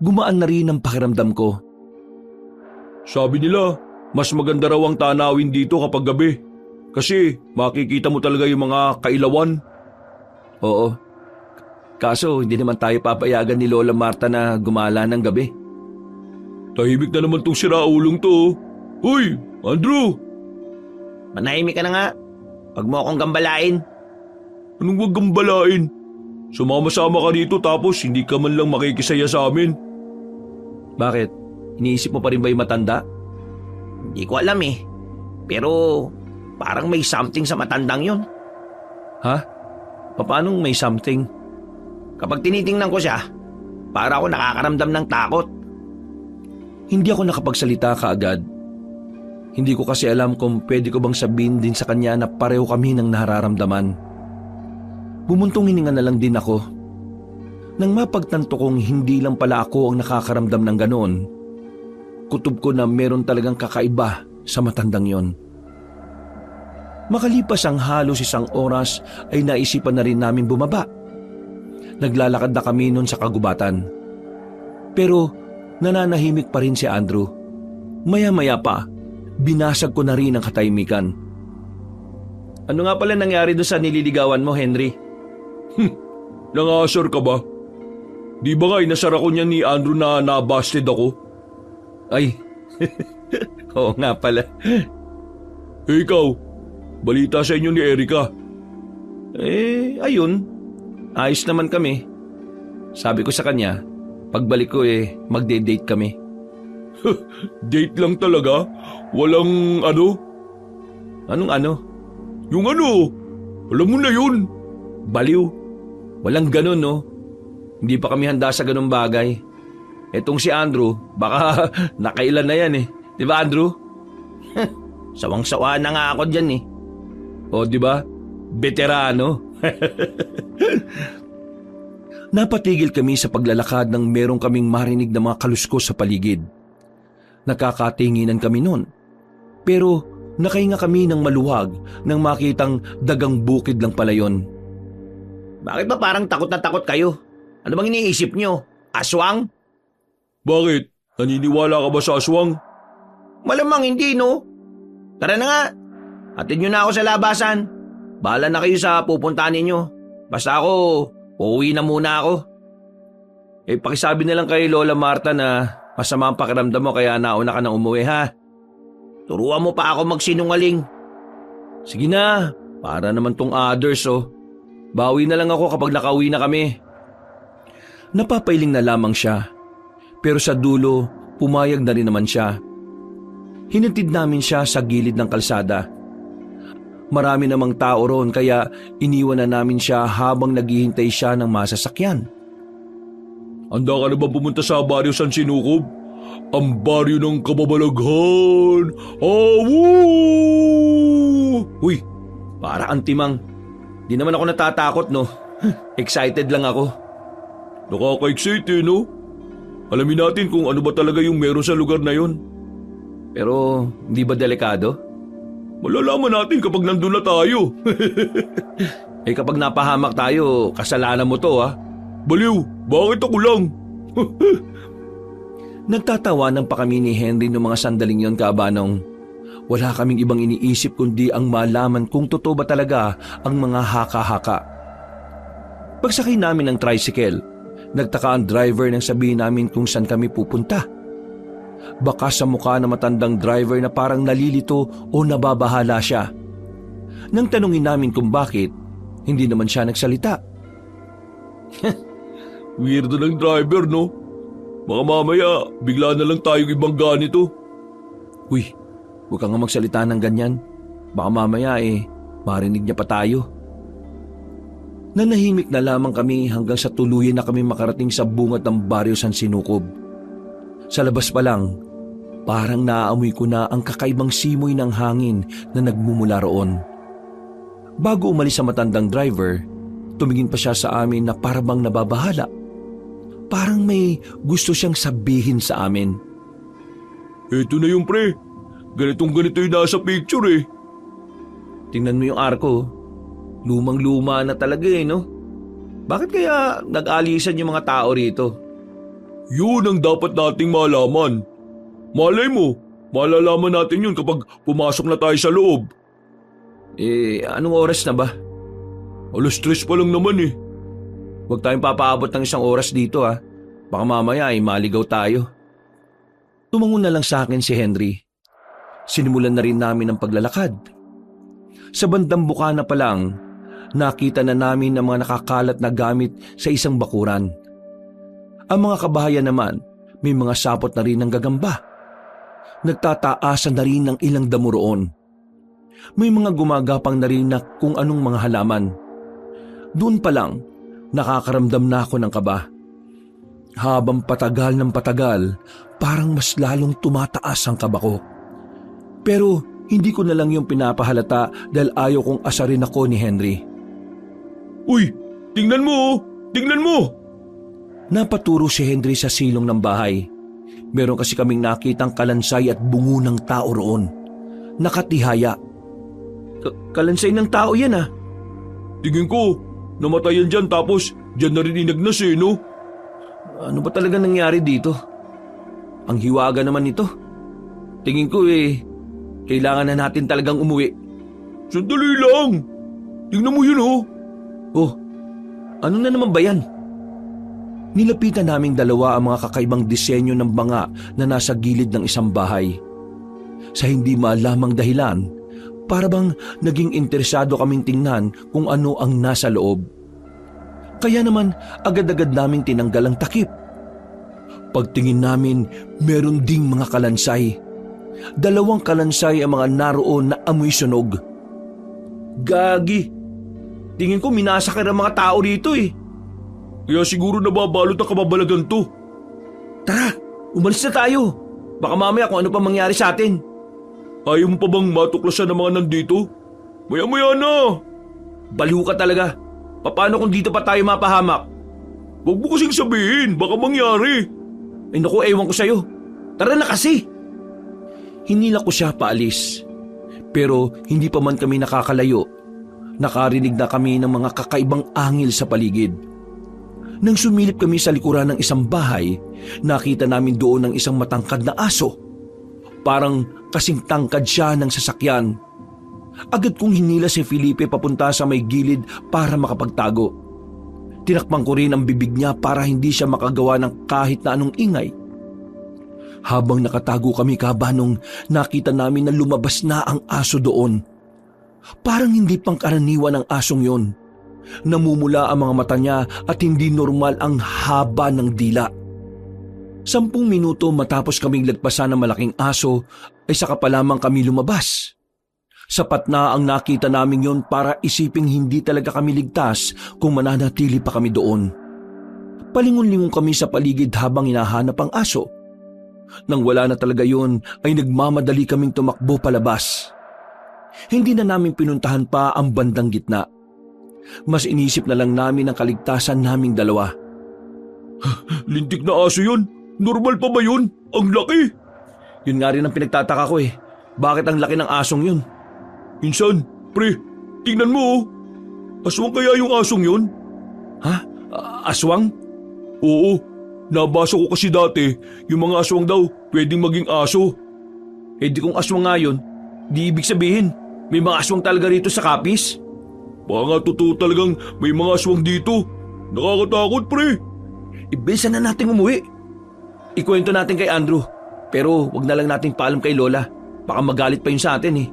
Gumaan na rin ang pakiramdam ko. Sabi nila, mas maganda raw ang tanawin dito kapag gabi. Kasi makikita mo talaga yung mga kailawan. Oo. Kaso hindi naman tayo papayagan ni Lola Marta na gumala ng gabi. Tahimik na naman tong siraulong to. Hoy, Andrew! Manahimik ka na nga. Huwag mo akong gambalain. Anong wag gambalain? Sumama-sama ka dito tapos hindi ka man lang makikisaya sa amin. Bakit? Iniisip mo pa rin ba yung matanda? Hindi ko alam eh. Pero parang may something sa matandang yon. Ha? Paanong may something? Kapag tinitingnan ko siya, para ako nakakaramdam ng takot. Hindi ako nakapagsalita kaagad. Hindi ko kasi alam kung pwede ko bang sabihin din sa kanya na pareho kami ng nararamdaman. Bumuntong hininga na lang din ako. Nang mapagtanto kong hindi lang pala ako ang nakakaramdam ng ganon, kutob ko na meron talagang kakaiba sa matandang yon. Makalipas ang halos isang oras ay naisipan na rin namin bumaba. Naglalakad na kami noon sa kagubatan. Pero nananahimik pa rin si Andrew. Maya-maya pa, binasag ko na rin ang katahimikan. Ano nga pala nangyari doon sa nililigawan mo, Henry? Nangasar ka ba? Di ba nga inasar ako niya ni Andrew na nabasted ako? Ay, oo nga pala. Ikaw, balita sa inyo ni Erica. Ayun. Ayos naman kami. Sabi ko sa kanya, pagbalik ko magde-date kami. Date lang talaga? Walang ano? Anong ano? Yung ano? Alam mo na yun. Baliw. Walang ganun, no? Hindi pa kami handa sa ganung bagay. Etong si Andrew, baka nakailan na yan eh. Di ba, Andrew? Sawang-sawa na nga ako dyan eh. O, di ba? Veterano. Napatigil kami sa paglalakad nang merong kaming marinig na mga kaluskos sa paligid. Nakakatinginan kami noon. Pero nakahinga kami ng maluwag nang makitang dagang bukid lang pala yon. Bakit ba parang takot na takot kayo? Ano bang iniisip nyo? Aswang? Bakit? Naniniwala ka ba sa aswang? Malamang hindi, no? Tara na nga. Hatid nyo na ako sa labasan. Bahala na kayo sa pupuntahan ninyo. Basta ako, uuwi na muna ako. Pakisabi na lang kay Lola Marta na masama ang pakiramdam mo kaya nauna ka nang umuwi, ha? Turuan mo pa ako magsinungaling. Sige na, para naman tong others, oh. Bawi na lang ako kapag nakauwi na kami. Napapailing na lamang siya. Pero sa dulo, pumayag na rin naman siya. Hinatid namin siya sa gilid ng kalsada. Marami namang tao roon kaya iniwan na namin siya habang naghihintay siya ng masasakyan. Handa ka na ba pumunta sa Barrio San Sinukob? Ang baryo ng kababalaghan! Awu! Uy, para ang timang. Di naman ako natatakot, no? Excited lang ako. Nakaka-excite no? Alamin natin kung ano ba talaga yung meron sa lugar na yon. Pero hindi ba delikado? Malalaman natin kapag nandun na tayo. Kapag napahamak tayo, kasalanan mo to, ha? Baliw, bakit ako lang? Nagtatawanan pa kami ni Henry noong mga sandaling yon, Kabanong. Wala kaming ibang iniisip kundi ang malaman kung totoo ba talaga ang mga haka-haka. Pagsakay namin ng tricycle, nagtaka ang driver nang sabihin namin kung saan kami pupunta. Baka sa mukha ng matandang driver na parang nalilito o nababahala siya. Nang tanungin namin kung bakit, hindi naman siya nagsalita. Weirdo ng driver, no? Baka mamaya, bigla na lang tayong ibang ganito. Uy, huwag kang nga magsalita ng ganyan. Baka mamaya marinig niya pa tayo. Nanahimik na lamang kami hanggang sa tuluyan na kami makarating sa bungad ng baryo San Sinukob. Sa labas pa lang, parang naaamoy ko na ang kakaibang simoy ng hangin na nagmumula roon. Bago umalis sa matandang driver, tumingin pa siya sa amin na parabang nababahala. Parang may gusto siyang sabihin sa amin. Eto na yung pre. Ganito yung nasa picture eh. Tingnan mo yung arko. Lumang-luma na talaga no? Bakit kaya nag-alisan yung mga tao rito? Yun ang dapat nating malaman. Malay mo, malalaman natin yun kapag pumasok na tayo sa loob. Anong oras na ba? 3:00 pa lang naman eh. Huwag tayong papaabot ng 1 oras dito, ha. Baka mamaya maligaw tayo. Tumango na lang sa akin si Henry. Sinimulan na rin namin ang paglalakad. Sa bandang bukana pa lang, nakita na namin ang mga nakakalat na gamit sa isang bakuran. Ang mga kabahayan naman, may mga sapot na rin ng gagamba. Nagtataasan na rin ng ilang damo roon. May mga gumagapang na rin na kung anong mga halaman. Doon pa lang, nakakaramdam na ako ng kaba. Habang patagal ng patagal, parang mas lalong tumataas ang kaba ko. Pero hindi ko na lang yung pinapahalata dahil ayaw kong asarin ako ni Henry. Uy, tingnan mo oh! Tingnan mo! Napaturo si Henry sa silong ng bahay. Meron kasi kaming nakitang kalansay at bungo ng tao roon. Nakatihaya. Kalansay ng tao yan ah. Tingin ko, namatayan dyan tapos dyan na rin inagnas no? Ano ba talaga nangyari dito? Ang hiwaga naman ito. Tingin ko kailangan na natin talagang umuwi. Sandali lang! Tingnan mo yun Oh, ano na naman ba yan? Nilapitan naming dalawa ang mga kakaibang disenyo ng banga na nasa gilid ng isang bahay. Sa hindi malamang dahilan, para bang naging interesado kaming tingnan kung ano ang nasa loob. Kaya naman agad-agad naming tinanggal ang takip. Pagtingin namin, meron ding mga kalansay. 2 kalansay ang mga naroon na amoy sunog. Gagi! Tingin ko minasakir ang mga tao dito Kaya siguro nababalot ang kababalagan to. Tara, umalis na tayo. Baka mamaya kung ano pa mangyari sa atin. Ayaw mo pa bang matuklasan ng mga nandito? Maya-maya na! Baliw ka talaga. Paano kung dito pa tayo mapahamak? Huwag mo kasing sabihin, baka mangyari. Naku, ewan ko sa'yo. Tara na kasi! Hinila ko siya paalis. Pero hindi pa man kami nakakalayo. Nakarinig na kami ng mga kakaibang angil sa paligid. Nang sumilip kami sa likuran ng isang bahay, nakita namin doon ang isang matangkad na aso. Parang kasing tangkad siya ng sasakyan. Agad kong hinila si Felipe papunta sa may gilid para makapagtago. Tinakpan ko rin ang bibig niya para hindi siya makagawa ng kahit na anong ingay. Habang nakatago kami, Kabanong, nakita namin na lumabas na ang aso doon. Parang hindi pangkaraniwan ang asong yon. Namumula ang mga mata niya at hindi normal ang haba ng dila. 10 minuto matapos kaming lagpasan ng malaking aso ay saka pa lamang kami lumabas. Sapat na ang nakita namin yon para isiping hindi talaga kami ligtas kung mananatili pa kami doon. Palingon-lingon kami sa paligid habang hinahanap ang aso. Nang wala na talaga yun, ay nagmamadali kaming tumakbo palabas. Hindi na namin pinuntahan pa ang bandang gitna. Mas inisip na lang namin ang kaligtasan naming dalawa. Lintik na aso yun. Normal pa ba yun? Ang laki. Yun nga rin ang pinagtataka ko eh. Bakit ang laki ng asong yun? Insan, pre, tingnan mo oh. Aswang kaya yung asong yun? Ha? Aswang? Oo, nabasa ko kasi dati, yung mga aswang daw pwedeng maging aso. Eh di kung aswang nga yun, di ibig sabihin, may mga aswang talaga rito sa Capiz? Baka nga totoo talagang may mga aswang dito. Nakakatakot pre. Ibilisan na natin umuwi. Ikwento natin kay Andrew, pero wag na lang natin paalam kay Lola. Baka magalit pa yun sa atin eh.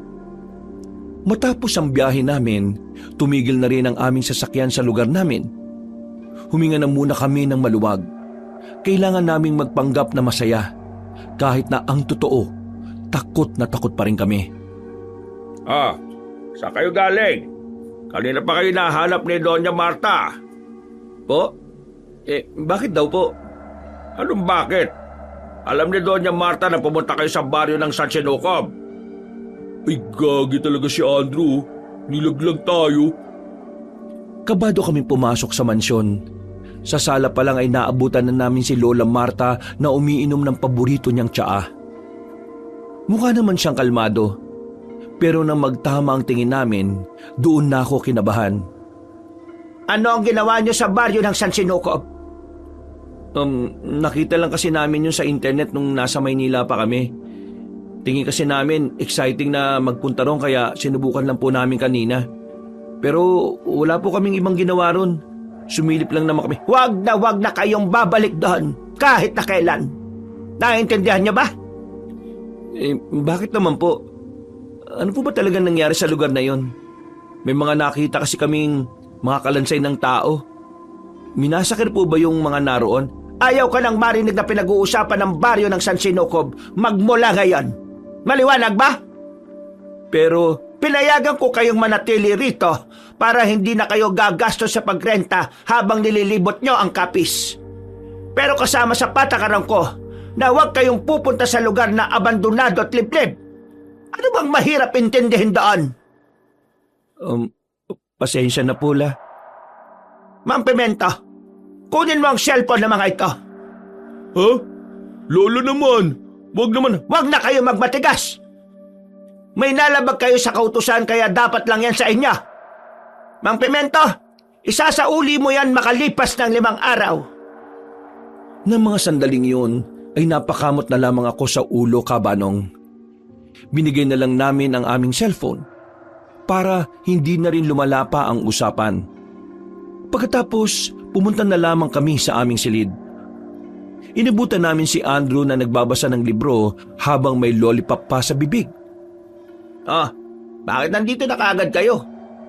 Matapos ang biyahe namin, tumigil na rin ang aming sasakyan sa lugar namin. Huminga na muna kami ng maluwag. Kailangan naming magpanggap na masaya. Kahit na ang totoo, takot na takot pa rin kami. Saan kayo galing? Kanina pa kayo nahanap ni Doña Marta. Po? Bakit daw po? Anong bakit? Alam ni Doña Marta na pumunta kayo sa baryo ng San Sinukob. Ay gagi talaga si Andrew. Nilaglag tayo. Kabado kaming pumasok sa mansyon. Sa sala pa lang ay naabutan na namin si Lola Marta na umiinom ng paborito niyang tsaa. Mukha naman siyang kalmado. Pero nang magtama ang tingin namin, doon na ako kinabahan. Ano ang ginawa niyo sa baryo ng San Sinukob? Nakita lang kasi namin yun sa internet nung nasa Maynila pa kami. Tingin kasi namin exciting na magpunta ron kaya sinubukan lang po namin kanina. Pero wala po kaming ibang ginawa ron. Sumilip lang naman kami. Wag na kayong babalik doon kahit na kailan. Naiintindihan niyo ba? Bakit naman po? Ano po ba talaga nangyari sa lugar na yon? May mga nakita kasi kaming mga kalansay ng tao. Minasakir po ba yung mga naroon? Ayaw ka nang marinig na pinag-uusapan ng baryo ng San Sinukob magmula ngayon. Maliwanag ba? Pero pinayagan ko kayong manatili rito para hindi na kayo gagastos sa pagrenta habang nililibot nyo ang Capiz. Pero kasama sa patakaran ko na huwag kayong pupunta sa lugar na abandonado at liblib. Ano bang mahirap intindihin doon? Pasensya na po la. Ma'am Pimento, kunin mo ang cellphone ng mga ito. Ha? Lolo naman. Wag naman. Huwag na kayo magmatigas. May nalabag kayo sa kautusan kaya dapat lang yan sa inyo. Mang Pimento, isasauli mo yan makalipas ng 5 araw. Nang mga sandaling yun, ay napakamot na lamang ako sa ulo, Kabanong. Binigay na lang namin ang aming cellphone para hindi na rin lumala pa ang usapan. Pagkatapos, pumunta na lamang kami sa aming silid. Inabutan namin si Andrew na nagbabasa ng libro habang may lollipop pa sa bibig. Bakit nandito na kaagad kayo?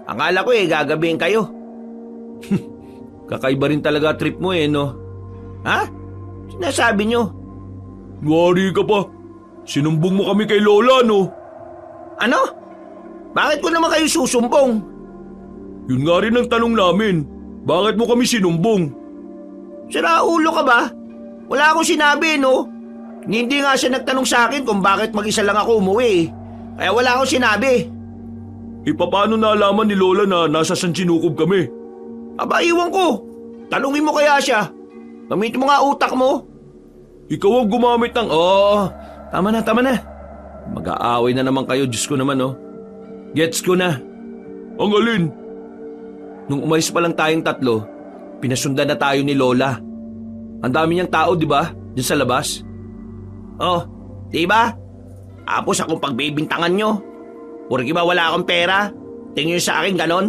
Akala ko gagabihin kayo. Kakaiba rin talaga trip mo no? Ha? Sinasabi nyo? Wari ka pa. Sinumbong mo kami kay Lola, no? Ano? Bakit ko naman kayo susumbong? Yun nga rin ang tanong namin. Bakit mo kami sinumbong? Sira ulo ka ba? Wala akong sinabi, no? Hindi nga siya nagtanong sa akin kung bakit mag-isa lang ako umuwi. Kaya wala akong sinabi. Paano nalaman ni Lola na nasa San Sinukob kami? Aba, iwan ko. Tanungin mo kaya siya. Gamitin mo nga utak mo. Ikaw ang gumamit ng... Tama na. Mag-aaway na naman kayo, Diyos ko naman, Gets ko na. Ang alin? Nung umalis pa lang tayong 3, pinasundan na tayo ni Lola. Ang dami niyang tao, di ba? Diyan sa labas. Di ba? Tapos akong pagbibintangan nyo. Porque ba wala akong pera? Tingin nyo sa akin ganon?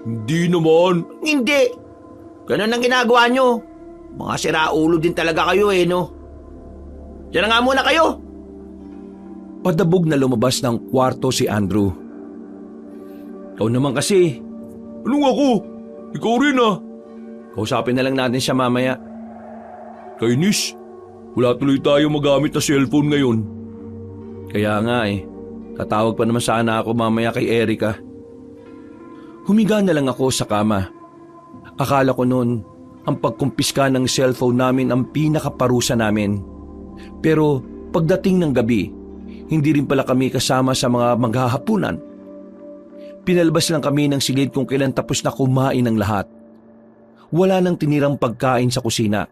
Hindi naman. Hindi. Ganon ang ginagawa nyo. Mga siraulo din talaga kayo no? Diyan na nga muna kayo. Padabog na lumabas ng kwarto si Andrew. Ikaw naman kasi. Anong ako? Ikaw rin Kausapin na lang natin siya mamaya. Kainis, wala tuloy tayo magamit na cellphone ngayon. Kaya nga tatawag pa naman sana ako mamaya kay Erica. Humiga na lang ako sa kama. Akala ko noon, ang pagkumpiska ng cellphone namin ang pinakaparusa namin. Pero pagdating ng gabi, hindi rin pala kami kasama sa mga maghahapunan. Pinalabas lang kami ng silid kung kailan tapos na kumain ng lahat. Wala nang tinirang pagkain sa kusina.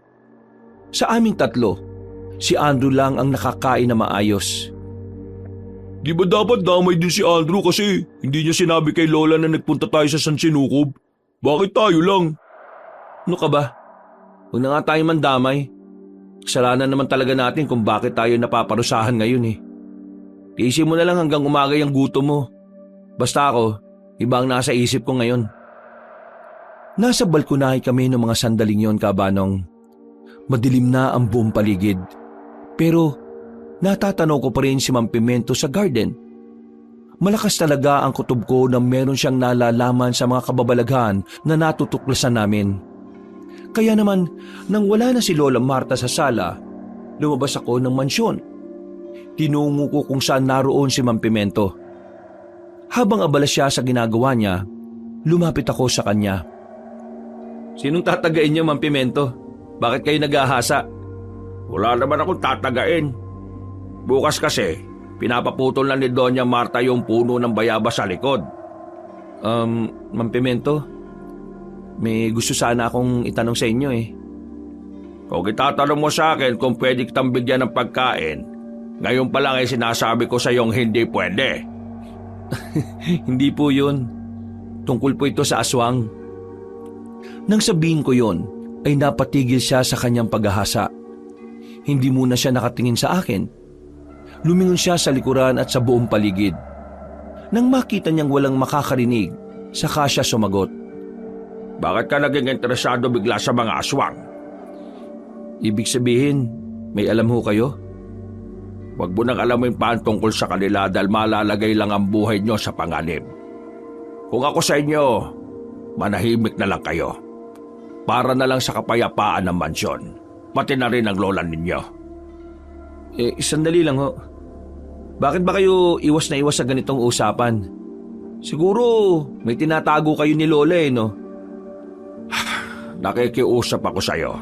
Sa aming tatlo, si Andrew lang ang nakakain na maayos. Di ba dapat damay din si Andrew kasi hindi niya sinabi kay Lola na nagpunta tayo sa San Sinukob? Bakit tayo lang? Ano ka ba? Huwag na nga tayo mandamay. Kasalanan naman talaga natin kung bakit tayo napaparusahan ngayon eh. Tiisin mo na lang hanggang umaga yung gutom mo. Basta ako, iba ang nasa isip ko ngayon. Nasa balkonahe kami ng mga sandaling yon, Kabanong. Madilim na ang buong paligid. Pero natatanaw ko pa rin si Mang Pimento sa garden. Malakas talaga ang kutob ko na meron siyang nalalaman sa mga kababalaghan na natutuklasan namin. Kaya naman, nang wala na si Lola Marta sa sala, lumabas ako ng mansyon. Tinungo ko kung saan naroon si Mang Pimento. Habang abala siya sa ginagawa niya, lumapit ako sa kanya. Sinong tatagain niyo, Mang Pimento? Bakit kayo nag-ahasa? Wala naman akong tatagain. Bukas kasi, pinapaputol na ni Doña Marta yung puno ng bayabas sa likod. Mang Pimento, may gusto sana akong itanong sa inyo eh. Kung itatanong mo sa akin kung pwede kitang bigyan ng pagkain, ngayon pa lang ay sinasabi ko sa iyong hindi pwede. Hindi po yun. Tungkol po ito sa aswang. Nang sabihin ko yon, ay napatigil siya sa kanyang paghahasa. Hindi muna siya nakatingin sa akin. Lumingon siya sa likuran at sa buong paligid. Nang makita niyang walang makakarinig, saka siya sumagot. Bakit ka naging interesado bigla sa mga aswang? Ibig sabihin, may alam ho kayo? Huwag mo nang alamin pa ang tungkol sa kanila dahil malalagay lang ang buhay niyo sa panganib. Kung ako sa inyo, manahimik na lang kayo. Para na lang sa kapayapaan ng mansyon, pati na rin ang lola ninyo. Sandali lang ho. Bakit ba kayo iwas na iwas sa ganitong usapan? Siguro may tinatago kayo ni Lola no? Nakikiusap ako sa iyo.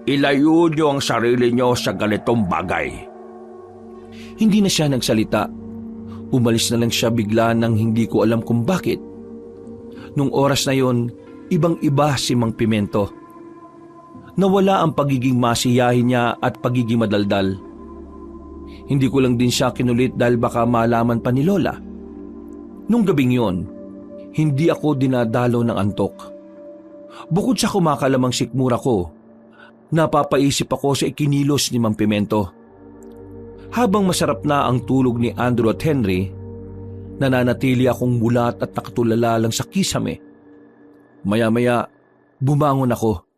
Ilayo niyo ang sarili niyo sa ganitong bagay. Hindi na siya nagsalita. Umalis na lang siya bigla nang hindi ko alam kung bakit. Nung oras na yon, ibang-iba si Mang Pimento. Nawala ang pagiging masiyahin niya at pagiging madaldal. Hindi ko lang din siya kinulit dahil baka malaman pa ni Lola. Nung gabing yon, hindi ako dinadalaw ng antok. Bukod sa kumakalamang sikmura ko, napapaisip ako sa ikinilos ni Mang Pimento. Habang masarap na ang tulog ni Andrew at Henry, nananatili akong mulat at nakatulala lang sa kisame. Maya-maya, bumangon ako.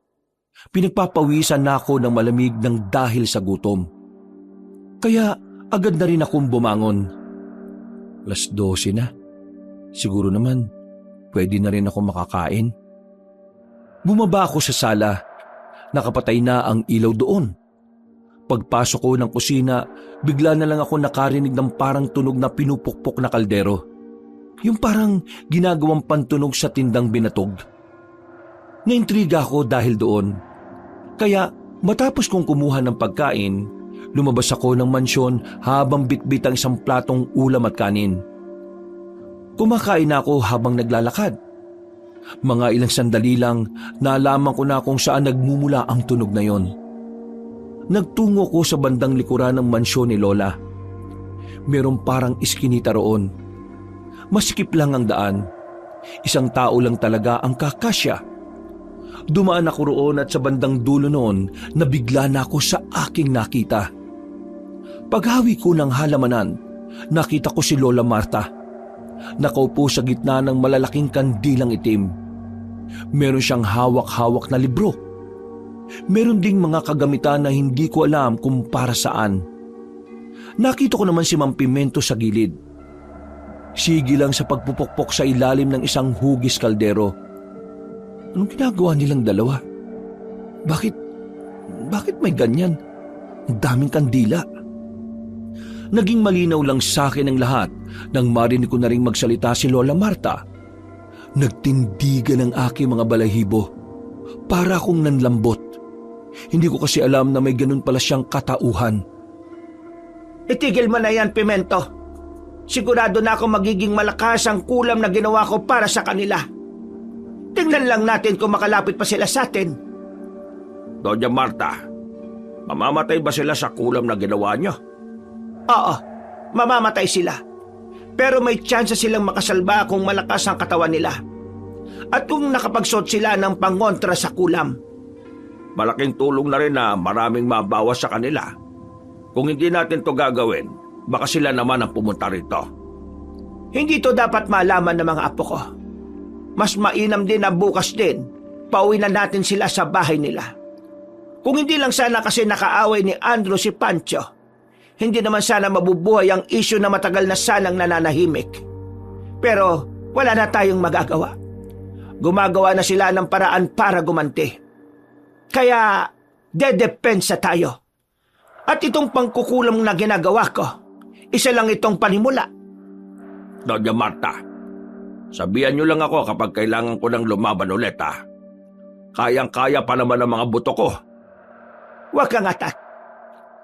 Pinagpapawisan na ako ng malamig ng dahil sa gutom. Kaya agad na rin akong bumangon. 12:00 na. Siguro naman, pwede na rin ako makakain. Bumaba ako sa sala. Nakapatay na ang ilaw doon. Pagpasok ko ng kusina, bigla na lang ako nakarinig ng parang tunog na pinupukpok na kaldero. Yung parang ginagawang pantunog sa tindang binatog. Naintriga ako dahil doon. Kaya matapos kong kumuha ng pagkain, lumabas ako ng mansyon habang bitbit ang isang platong ulam at kanin. Kumakain ako habang naglalakad. Mga ilang sandali lang, nalaman ko na kung saan nagmumula ang tunog na yon. Nagtungo ko sa bandang likuran ng mansyon ni Lola. Merong parang iskinita roon. Masikip lang ang daan. Isang tao lang talaga ang kakasya. Dumaan ako roon at sa bandang dulo noon, nabigla na ako sa aking nakita. Paghawi ko ng halamanan, nakita ko si Lola Marta. Nakaupo sa gitna ng malalaking kandilang itim. Meron siyang hawak-hawak na libro. Meron ding mga kagamitan na hindi ko alam kung para saan. Nakita ko naman si Mang Pimento sa gilid. Sige lang sa pagpupukpok sa ilalim ng isang hugis kaldero. Anong ginagawa nilang dalawa? Bakit may ganyan? Ang daming kandila. Naging malinaw lang sa akin ang lahat nang marinig ko na ring magsalita si Lola Marta. Nagtindigan ang aking mga balahibo. Para akong nanlambot. Hindi ko kasi alam na may ganun pala siyang katauhan. Itigil mo na yan, Pimento. Sigurado na ako magiging malakas ang kulam na ginawa ko para sa kanila. Tingnan lang natin kung makalapit pa sila sa atin. Doña Marta, mamamatay ba sila sa kulam na ginawa niyo? Oo, mamamatay sila. Pero may tsansa silang makasalba kung malakas ang katawan nila. At kung nakapagsuot sila ng pangontra sa kulam. Malaking tulong na rin na maraming mabawas sa kanila. Kung hindi natin to gagawin, baka sila naman ang pumunta rito. Hindi to dapat malaman ng mga apo ko. Mas mainam din na bukas din, pauwi na natin sila sa bahay nila. Kung hindi lang sana kasi nakaaway ni Andrew si Pancho, hindi naman sana mabubuhay ang isyu na matagal na sanang nananahimik. Pero wala na tayong magagawa. Gumagawa na sila ng paraan para gumanti. Kaya dedepensa tayo. At itong pangkukulam na ginagawa ko, isa lang itong panimula. Doña Marta, sabihan niyo lang ako kapag kailangan ko ng lumaban ulit, ha? Kayang-kaya pa naman ang mga buto ko. Huwag kang atat.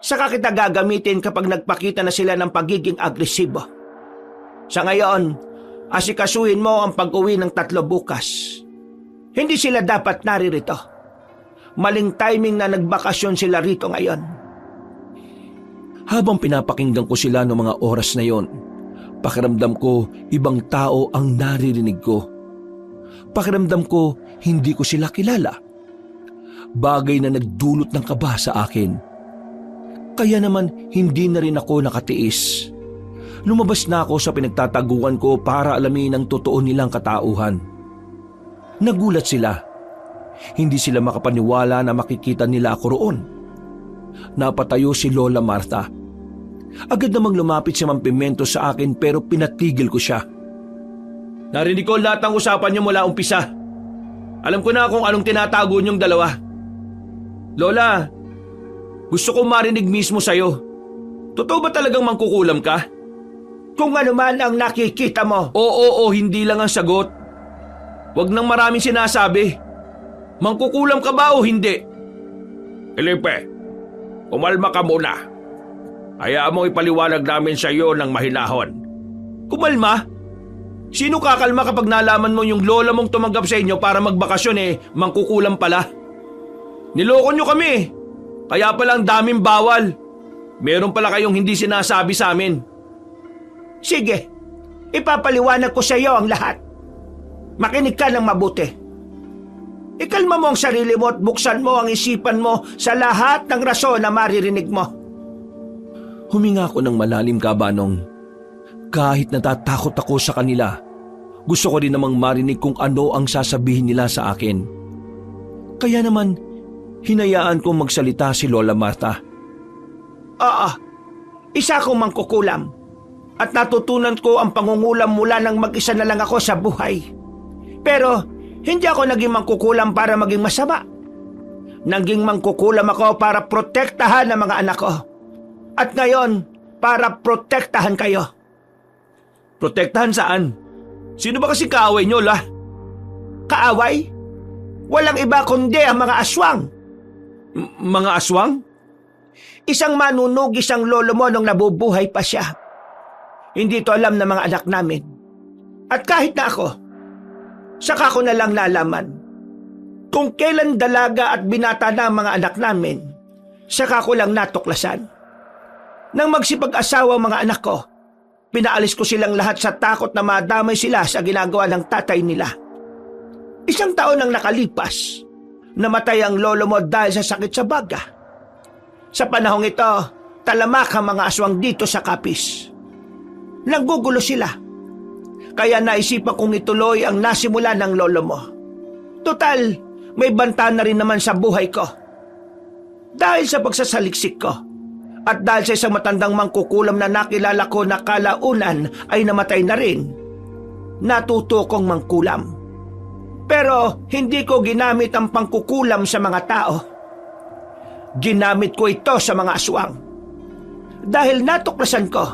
Saka kita gagamitin kapag nagpakita na sila ng pagiging agresibo. Sa ngayon, asikasuhin mo ang pag-uwi ng 3 bukas. Hindi sila dapat naririto. Maling timing na nagbakasyon sila rito ngayon. Habang pinapakinggan ko sila noong mga oras na yon, pakiramdam ko ibang tao ang naririnig ko. Pakiramdam ko hindi ko sila kilala. Bagay na nagdulot ng kaba sa akin. Kaya naman hindi na rin ako nakatiis. Lumabas na ako sa pinagtataguan ko para alamin ang totoo nilang katauhan. Nagulat sila. Hindi sila makapaniwala na makikita nila ako roon. Napatayo si Lola Marta. Agad namang lumapit si Mang Pimento sa akin pero pinatigil ko siya. Narinig ko lahat ng usapan niyo mula umpisa. Alam ko na kung anong tinatago niyong dalawa. Lola, gusto kong marinig mismo sa'yo. Totoo ba talagang mangkukulam ka? Kung ano man ang nakikita mo. Oo, hindi lang ang sagot. Huwag nang maraming sinasabi. Mangkukulam ka ba o hindi? Felipe, umalma ka muna. Hayaan mo ipaliwanag namin sa iyo ng mahinahon. Kumalma? Sino kakalma kapag nalaman mo yung lola mong tumanggap sa inyo para magbakasyon mangkukulam pala? Niloko nyo kami. Kaya pala ang daming bawal. Meron pala kayong hindi sinasabi sa amin. Sige, ipapaliwanag ko sa iyo ang lahat. Makinig ka ng mabuti. Ikalma mo ang sarili mo at buksan mo ang isipan mo sa lahat ng rason na maririnig mo. Huminga ako ng malalim, Kabanong. Kahit natatakot ako sa kanila, gusto ko rin namang marinig kung ano ang sasabihin nila sa akin. Kaya naman, hinayaan kong magsalita si Lola Marta. Oo, isa akong mangkukulam. At natutunan ko ang pangungulam mula nang mag-isa na lang ako sa buhay. Pero hindi ako naging mangkukulam para maging masama. Naging mangkukulam ako para protektahan ang mga anak ko. At ngayon, para protektahan kayo. Protektahan saan? Sino ba kasi kaaway nyo, La? Kaaway? Walang iba kundi ang mga aswang. Mga aswang? Isang manunugis ang lolo mo nung nabubuhay pa siya. Hindi to alam ng mga anak namin. At kahit na ako, saka ko na lang nalaman. Kung kailan dalaga at binata na ang mga anak namin, saka ko lang natuklasan. Nang magsipag-asawa ang mga anak ko, pinaalis ko silang lahat sa takot na madamay sila sa ginagawa ng tatay nila. 1 taon ang nakalipas, namatay ang lolo mo dahil sa sakit sa baga. Sa panahong ito, talamak ang mga aswang dito sa Capiz. Nanggugulo sila. Kaya naisipan kong ituloy ang nasimula ng lolo mo. Total, may banta na rin naman sa buhay ko. Dahil sa pagsasaliksik ko, at dahil sa isang matandang mangkukulam na nakilala ko na kalaunan ay namatay na rin, natuto kong mangkulam. Pero hindi ko ginamit ang pangkukulam sa mga tao. Ginamit ko ito sa mga aswang. Dahil natuklasan ko,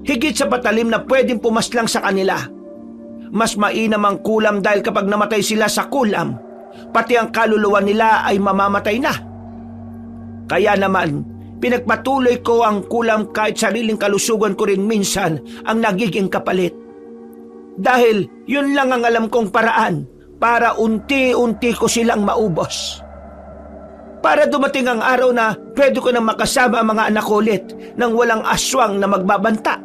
higit sa patalim na pwedeng pumaslang sa kanila, mas mainam ang kulam dahil kapag namatay sila sa kulam, pati ang kaluluwa nila ay mamamatay na. Kaya naman, pinagpatuloy ko ang kulam kahit sariling kalusugan ko rin minsan ang nagiging kapalit. Dahil yun lang ang alam kong paraan para unti-unti ko silang maubos. Para dumating ang araw na pwede ko nang makasama ang mga anak ko ulit nang walang aswang na magbabanta.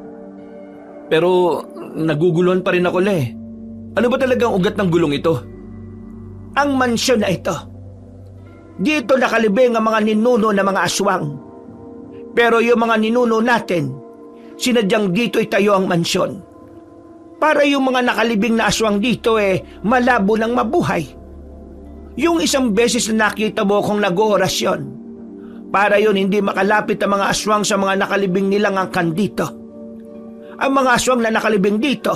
Pero naguguluhan pa rin ako, Le. Ano ba talagang ugat ng gulong ito? Ang mansyon na ito. Dito nakalibing ang mga ninuno na mga aswang. Pero yung mga ninuno natin, sinadyang dito itayo ang mansyon. Para yung mga nakalibing na aswang dito malabo ng mabuhay. Yung isang beses na nakita mo kong nag-oorasyon, para yun hindi makalapit ang mga aswang sa mga nakalibing nilang angkan dito. Ang mga aswang na nakalibing dito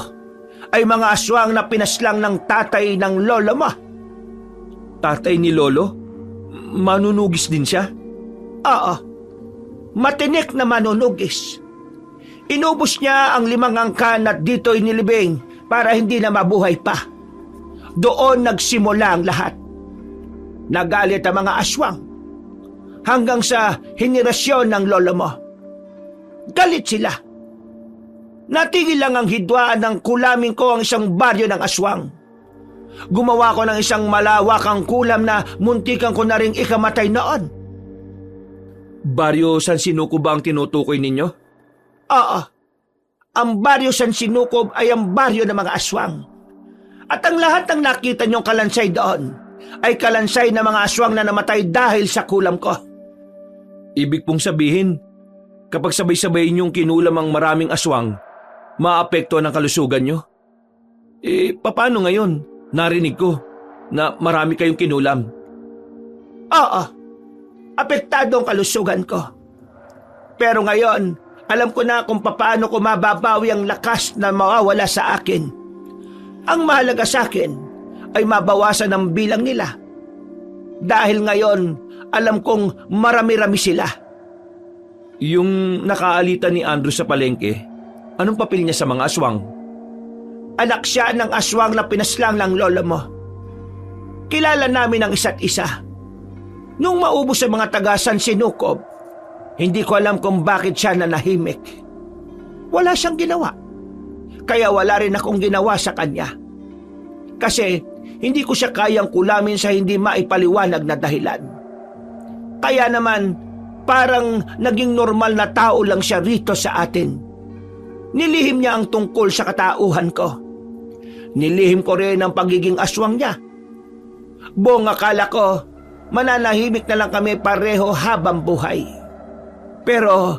ay mga aswang na pinaslang ng tatay ng lolo mo. Tatay ni Lolo? Manunugis din siya? Oo, matinik na manunugis. Inubos niya ang 5 angkan at dito'y nilibing para hindi na mabuhay pa. Doon nagsimula ang lahat. Nagalit ang mga aswang hanggang sa henerasyon ng lolo mo. Galit sila. Natigil lang ang hidwaan ng kulamin ko ang isang baryo ng aswang. Gumawa ko ng isang malawakang kulam na muntikan ko na ring ikamatay noon. Baryo San Sinuko ba ang tinutukoy ninyo? Oo. Ang baryo San Sinukob ay ang baryo ng mga aswang. At ang lahat ng nakita niyong kalansay doon ay kalansay ng mga aswang na namatay dahil sa kulam ko. Ibig pong sabihin, kapag sabay-sabay niyong kinulam ang maraming aswang, maapektuhan ang kalusugan niyo? Paano ngayon? Narinig ko na marami kayong kinulam. Oo. Apektado ang kalusugan ko. Pero ngayon, alam ko na kung paano ko mababawi ang lakas na mawawala sa akin. Ang mahalaga sa akin ay mabawasan ang bilang nila. Dahil ngayon, alam kong marami-rami sila. Yung nakaalita ni Andrew sa palengke, anong papel niya sa mga aswang? Anak siya ng aswang na pinaslang ng lolo mo. Kilala namin ang isa't isa. Nung maubos ang mga taga San Sinukob, hindi ko alam kung bakit siya nanahimik. Wala siyang ginawa. Kaya wala rin akong ginawa sa kanya. Kasi hindi ko siya kayang kulamin sa hindi maipaliwanag na dahilan. Kaya naman, parang naging normal na tao lang siya rito sa atin. Nilihim niya ang tungkol sa katauhan ko. Nilihim ko rin ang pagiging aswang niya. Buong akala ko, mananahimik na lang kami pareho habang buhay. Pero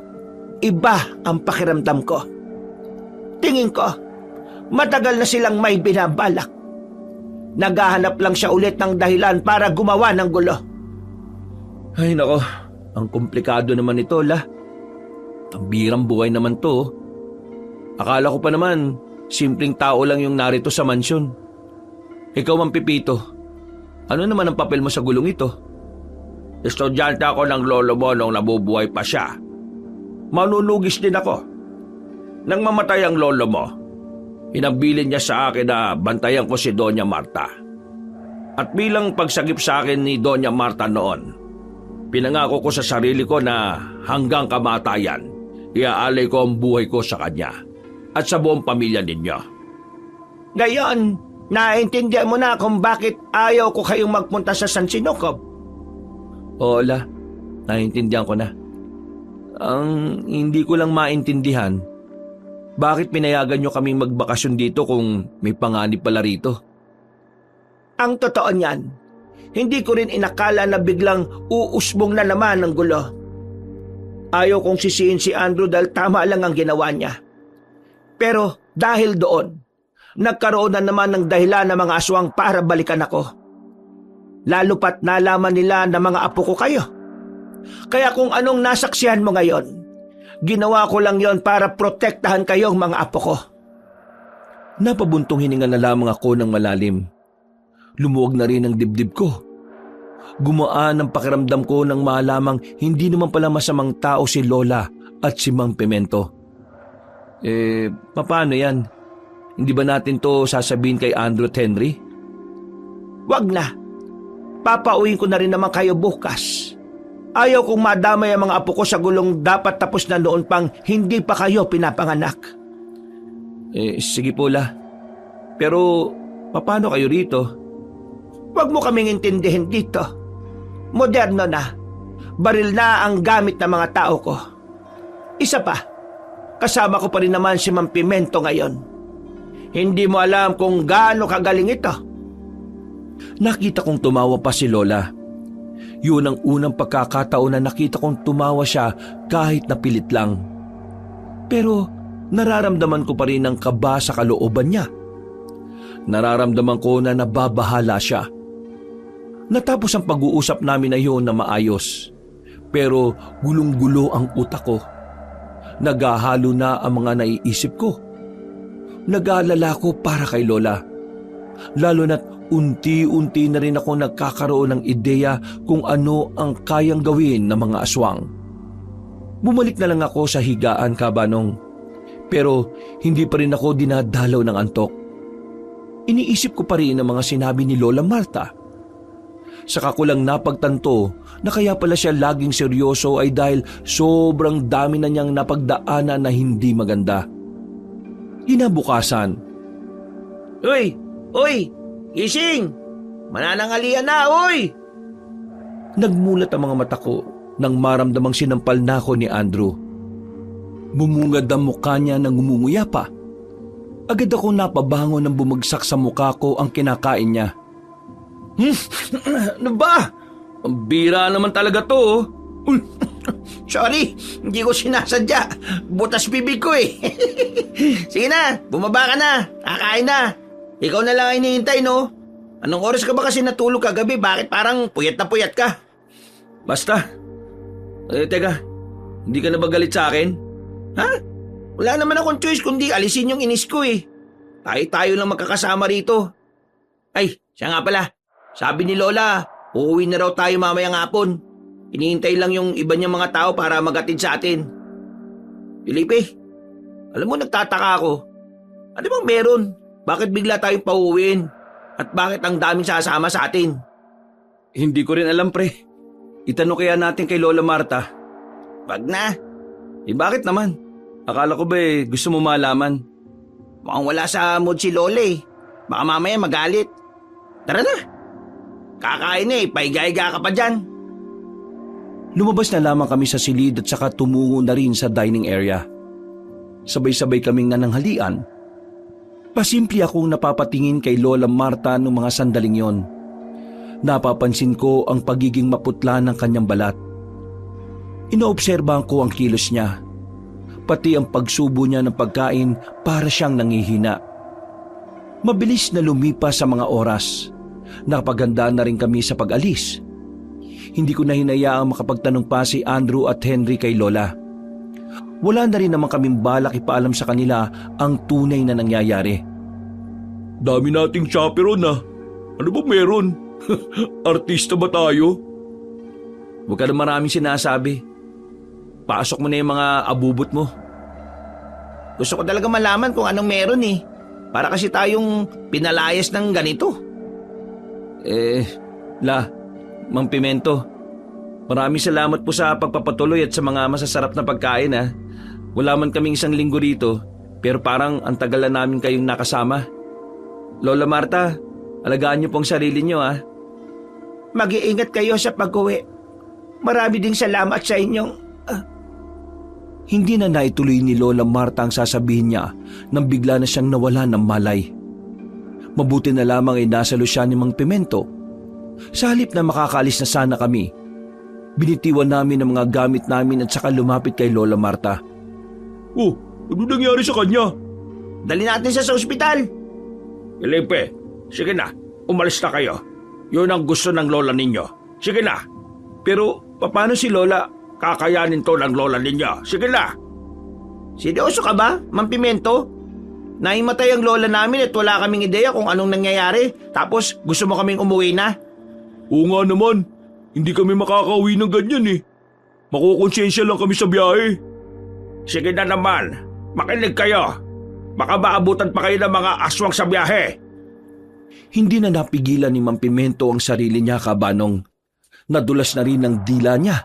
iba ang pakiramdam ko. Tingin ko, matagal na silang may binabalak. Naghahanap lang siya ulit ng dahilan para gumawa ng gulo. Ay nako, ang komplikado naman ito, La. Tambirang buhay naman to. Akala ko pa naman, simpleng tao lang yung narito sa mansyon. Ikaw ang Pipito. Ano naman ang papel mo sa gulong ito? Estudyante ako ng lolo mo nung nabubuhay pa siya. Manunugis din ako. Nang mamatay ang lolo mo, inabilin niya sa akin na bantayan ko si Doña Marta. At bilang pagsagip sa akin ni Doña Marta noon, pinangako ko sa sarili ko na hanggang kamatayan, iaalay ko ang buhay ko sa kanya at sa buong pamilya ninyo. Ngayon, naintindihan mo na kung bakit ayaw ko kayong magpunta sa San Sinukob. Oo, La. Naintindihan ko na. Ang hindi ko lang maintindihan, bakit pinayagan nyo kaming magbakasyon dito kung may panganib pala rito? Ang totoo niyan, hindi ko rin inakala na biglang uusbong na naman ng gulo. Ayaw kong sisihin si Andrew dahil tama lang ang ginawa niya. Pero dahil doon, nagkaroon na naman ng dahilan ng mga aswang para balikan ako. Lalo pat nalaman nila na mga apo ko kayo. Kaya kung anong nasaksihan mo ngayon, ginawa ko lang yon para protektahan kayong mga apo ko. Napabuntong hininga na lamang ako ng malalim. Lumuwag na rin ang dibdib ko. Gumaan ang pakiramdam ko nang malamang hindi naman pala masamang tao si Lola at si Mang Pimento. Paano yan? Hindi ba natin to sasabihin kay Andrew at Henry? Wag na. papauwiin ko na rin naman kayo bukas. Ayaw kong madamay ang mga apo ko sa gulong dapat tapos na noon pang hindi pa kayo pinapanganak. Sige po, La. Pero, paano kayo rito? Huwag mo kaming intindihin dito. Moderno na. Baril na ang gamit ng mga tao ko. Isa pa, kasama ko pa rin naman si Mang Pimento ngayon. Hindi mo alam kung gaano kagaling ito. Nakita kong tumawa pa si Lola. Yun ang unang pagkakataon na nakita kong tumawa siya kahit napilit lang. Pero nararamdaman ko pa rin ang kaba sa kalooban niya. Nararamdaman ko na nababahala siya. Natapos ang pag-uusap namin na yun na maayos. Pero gulong-gulo ang utak ko. Naghahalo na ang mga naiisip ko. Nag-aalala ko para kay Lola. Lalo na't unti-unti na rin ako nagkakaroon ng ideya kung ano ang kayang gawin ng mga aswang. Bumalik na lang ako sa higaan, Kabanong. Pero hindi pa rin ako dinadalaw ng antok. Iniisip ko pa rin ang mga sinabi ni Lola Marta. Saka ko lang napagtanto na kaya pala siya laging seryoso ay dahil sobrang dami na niyang napagdaanan na hindi maganda. Kinabukasan. Uy! Uy! Gising! Mananangalian na, uy! Nagmulat ang mga mata ko nang maramdamang sinampal na ako ni Andrew. Bumungad ang mukha niya nang ngumunguya pa. Agad akong napabangon nang bumagsak sa mukha ko ang kinakain niya. Ano ba? Ang bira naman talaga to. Sorry, hindi ko sinasadya. Butas bibig ko eh. Sige na, bumaba ka na. Kakain na. Ikaw na lang ang hinihintay, no? Anong oras ka ba kasi natulog kagabi? Bakit parang puyat na puyat ka? Basta. Teka, hindi ka na ba galit sa akin? Ha? Wala naman akong choice kundi alisin yung inis ko eh. Tayo lang magkakasama rito. Ay, siya nga pala. Sabi ni Lola, uuwi na raw tayo mamayang hapon. Hinihintay lang yung iba niyang mga tao para magatid sa atin. Felipe, alam mo nagtataka ako. Ano bang meron? Bakit bigla tayong pauwiin? At bakit ang daming sasama sa atin? Hindi ko rin alam, pre. Itanong kaya natin kay Lola Marta. Wag na. Bakit naman? Akala ko ba gusto mo malaman? Mukhang wala sa mood si Lola eh. Baka mamaya magalit. Tara na. Kakain eh, paiga-iga ka pa dyan. Lumabas na lamang kami sa silid at saka tumungo na rin sa dining area. Sabay-sabay kaming nananghalian. Pasimple akong napapatingin kay Lola Marta noong mga sandaling yon. Napapansin ko ang pagiging maputla ng kanyang balat. Inoobserbahan ko ang kilos niya. Pati ang pagsubo niya ng pagkain para siyang nangihina. Mabilis na lumipas sa mga oras. Napaganda na rin kami sa pag-alis. Hindi ko na hinayaang makapagtanong pa si Andrew at Henry kay Lola. Wala na rin naman kaming balak ipaalam sa kanila ang tunay na nangyayari. Dami nating chaperon ah. Ano ba meron? Artista ba tayo? Huwag ka na maraming sinasabi. Pasok mo na yung mga abubot mo. Gusto ko talaga malaman kung anong meron eh. Para kasi tayong pinalayas ng ganito. Mang Pimento, maraming salamat po sa pagpapatuloy at sa mga masasarap na pagkain ha. Wala man kaming isang linggo rito, pero parang ang tagal na namin kayong nakasama. Lola Marta, alagaan niyo pong sarili niyo ha. Mag-iingat kayo sa pag-uwi. Marami ding salamat sa inyong... Hindi na naituloy ni Lola Marta ang sasabihin niya nang bigla na siyang nawala ng malay. Mabuti na lamang ay nasalo siya ni Mang Pimento. Sa halip na makakaalis na sana kami, binitiwan namin ang mga gamit namin at saka lumapit kay Lola Marta. Oh, ano nangyari sa kanya? Dali natin siya sa ospital. Felipe, sige na, umalis na kayo. Yun ang gusto ng lola ninyo. Sige na. Pero paano si Lola? Kakayanin to ng lola ninyo. Sige na. Seryoso ka ba, Mang Pimento? Naimatay ang lola namin at wala kaming ideya kung anong nangyayari. Tapos gusto mo kaming umuwi na? Oo nga naman. Hindi kami makakauwi ng ganyan eh. Makukonsensya lang kami sa biyahe. Sige na naman. Makinig kayo. Baka maabutan pa kayo ng mga aswang sa biyahe. Hindi na napigilan ni Mang Pimento ang sarili niya, Kabanong. Nadulas na rin ang dila niya.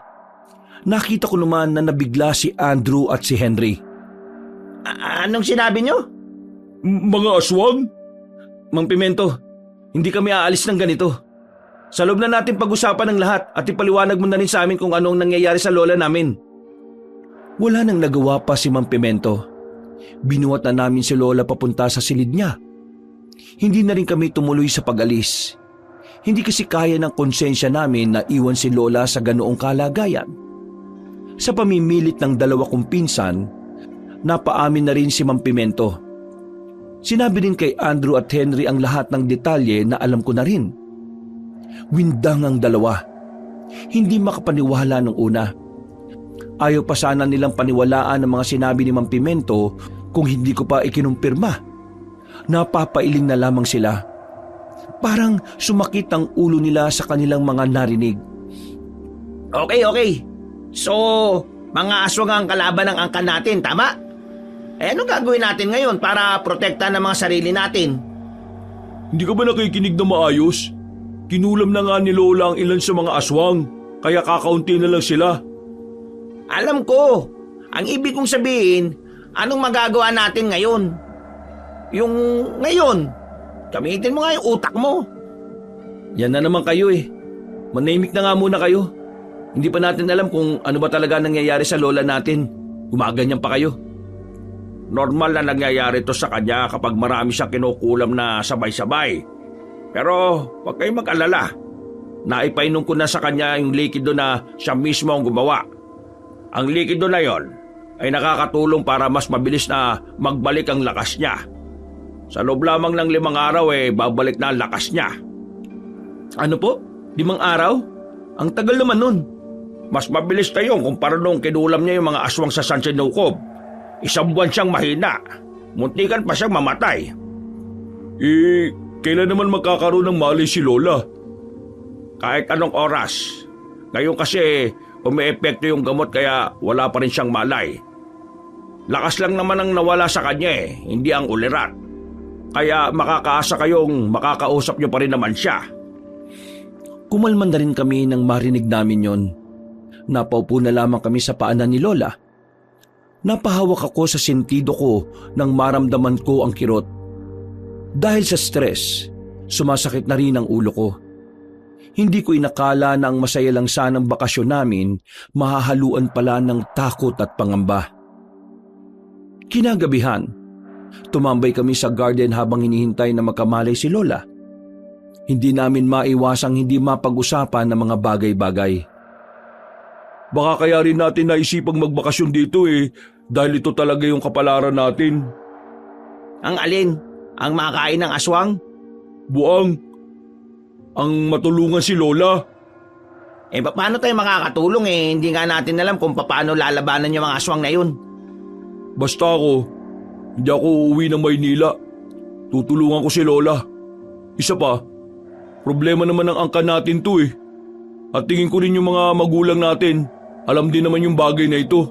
Nakita ko naman na nabigla si Andrew at si Henry. Anong sinabi nyo? Mga aswang? Mang Pimento, hindi kami aalis ng ganito. Sa loob na natin pag-usapan ng lahat at ipaliwanag mo na rin sa amin kung anong nangyayari sa lola namin. Wala nang nagawa pa si Mang Pimento. Binuhat na namin si lola papunta sa silid niya. Hindi na rin kami tumuloy sa pag-alis. Hindi kasi kaya ng konsensya namin na iwan si lola sa ganoong kalagayan. Sa pamimilit ng dalawa kong pinsan, napaamin na rin si Mang Pimento. Sinabi rin kay Andrew at Henry ang lahat ng detalye na alam ko na rin. Windang ang dalawa. Hindi makapaniwala nung una. Ayaw pa sana nilang paniwalaan ang mga sinabi ni Mang Pimento kung hindi ko pa ikinumpirma. Napapailing na lamang sila. Parang sumakit ang ulo nila sa kanilang mga narinig. Okay. So, mga aswang ang kalaban ng angkan natin, tama? Ano gagawin natin ngayon para protektahan ang mga sarili natin? Hindi ka ba nakikinig na maayos? Kinulam na nga ni Lola ang ilan sa mga aswang, kaya kakaunti na lang sila. Alam ko. Ang ibig kong sabihin, anong magagawa natin ngayon? Yung ngayon, gamitin mo nga yung utak mo. Yan na naman kayo eh. Manahimik na nga muna kayo. Hindi pa natin alam kung ano ba talaga nangyayari sa lola natin. Gumaganyan pa kayo. Normal na nangyayari to sa kanya kapag marami siyang kinukulam na sabay-sabay. Pero huwag kayong mag-alala. Naipainom ko na sa kanya yung likido na siya mismo ang gumawa. Ang likido na yon ay nakakatulong para mas mabilis na magbalik ang lakas niya. Sa loob lamang ng 5 araw babalik na ang lakas niya. Ano po? 5 araw? Ang tagal naman nun. Mas mabilis na yun kumpara nung kinulam niya yung mga aswang sa San Sinukob. 1 buwan siyang mahina. Muntikan pa siyang mamatay. Kailan naman magkakaroon ng malay si Lola? Kahit anong oras. Ngayon kasi umiepekto yung gamot kaya wala pa rin siyang malay. Lakas lang naman ang nawala sa kanya hindi ang ulirat. Kaya makakaasa kayong makakausap niyo pa rin naman siya. Kumalman na rin kami nang marinig namin yon. Napaupo na lamang kami sa paanan ni Lola. Napahawak ako sa sentido ko nang maramdaman ko ang kirot. Dahil sa stress, sumasakit na rin ang ulo ko. Hindi ko inakala na ang masaya lang sanang bakasyon namin mahahaluan pala ng takot at pangamba. Kinagabihan, tumambay kami sa garden habang hinihintay na magkamalay si Lola. Hindi namin maiwasang hindi mapag-usapan ng mga bagay-bagay. Baka kaya rin natin naisipang magbakasyon dito dahil ito talaga yung kapalaran natin. Ang alin? Ang makain ng aswang? Buang. Ang matulungan si Lola. Paano tayo makakatulong Hindi nga natin alam kung paano lalabanan yung mga aswang na yun. Basta hindi ako uuwi ng Maynila. Tutulungan ko si Lola. Isa pa, problema naman ng angkan natin to At tingin ko rin yung mga magulang natin, alam din naman yung bagay na ito.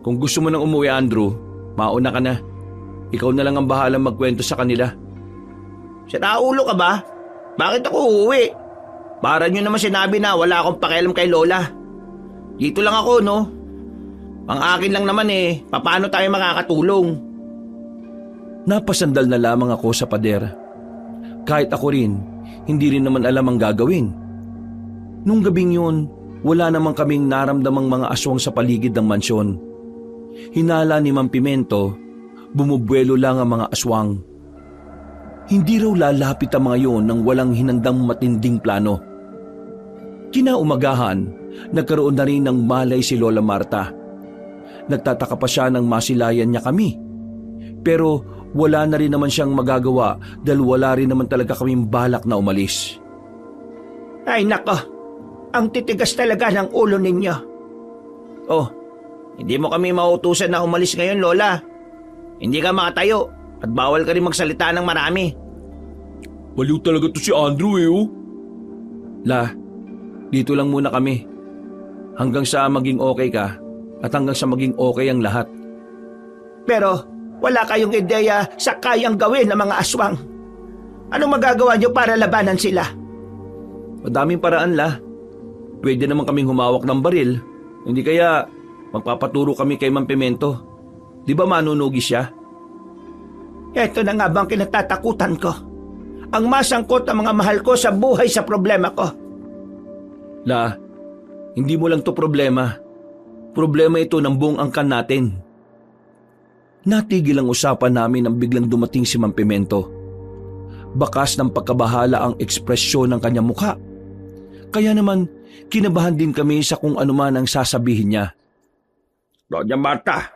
Kung gusto mo nang umuwi, Andrew, mauna ka na. Ikaw na lang ang bahalang magkwento sa kanila. Sa ulo ka ba? Bakit ako uuwi? Para nyo naman sinabi na wala akong pakialam kay Lola. Dito lang ako, no? Ang akin lang naman paano tayo makakatulong? Napasandal na lamang ako sa pader. Kahit ako rin, hindi rin naman alam ang gagawin. Nung gabing yun, wala namang kaming naramdamang mga aswang sa paligid ng mansyon. Hinala ni Mang Pimento, bumubuelo lang ang mga aswang. Hindi raw lalapit ang mga yun nang walang hinandang matinding plano. Kinaumagahan, nagkaroon na rin ng malay si Lola Marta. Nagtataka pa siya nang masilayan niya kami. Pero wala na rin naman siyang magagawa dahil wala rin naman talaga kaming balak na umalis. Ay nako, ang titigas talaga ng ulo ninyo. Oh, hindi mo kami mautusan na umalis ngayon, Lola. Hindi ka makatayo at bawal ka rin magsalita ng marami. Baliw talaga to si Andrew La, dito lang muna kami. Hanggang sa maging okay ka at hanggang sa maging okay ang lahat. Pero wala kayong ideya sa kayang gawin ng mga aswang. Anong magagawa niyo para labanan sila? Madaming paraan la. Pwede naman kaming humawak ng baril. Hindi kaya magpapaturo kami kay Mang Pimento. Di ba manunugi siya? Ito na nga bang kinatatakutan ko? Ang masangkot ang mga mahal ko sa buhay sa problema ko. La, hindi mo lang to problema. Problema ito ng buong angkan natin. Natigil ang usapan namin nang biglang dumating si Mang Pimento. Bakas ng pagkabahala ang ekspresyon ng kanyang mukha. Kaya naman, kinabahan din kami sa kung ano man ang sasabihin niya. Doña Marta,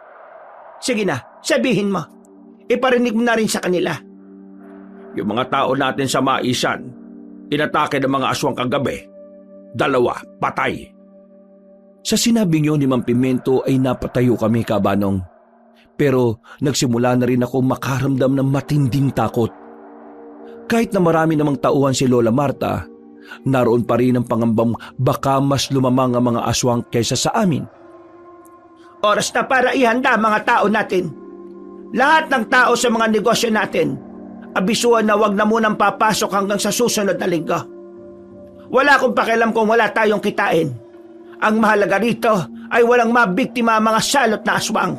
Sige na, sabihin mo. Iparinig mo na rin sa kanila. yung mga tao natin sa Maisan, inatake ng mga aswang kagabi. 2 patay. Sa sinabing yun ni Mang Pimento ay napatayo kami, Kabanong. Pero nagsimula na rin ako makaramdam ng matinding takot. Kahit na marami namang tauhan si Lola Marta, naroon pa rin ang pangambang baka mas lumamang ang mga aswang kaysa sa amin. Oras na para ihanda mga tao natin. Lahat ng tao sa mga negosyo natin, abisuhan na wag na munang papasok hanggang sa susunod na linggo. Wala akong pakialam kung wala tayong kitain. Ang mahalaga rito ay walang mabiktima ang mga salot na aswang.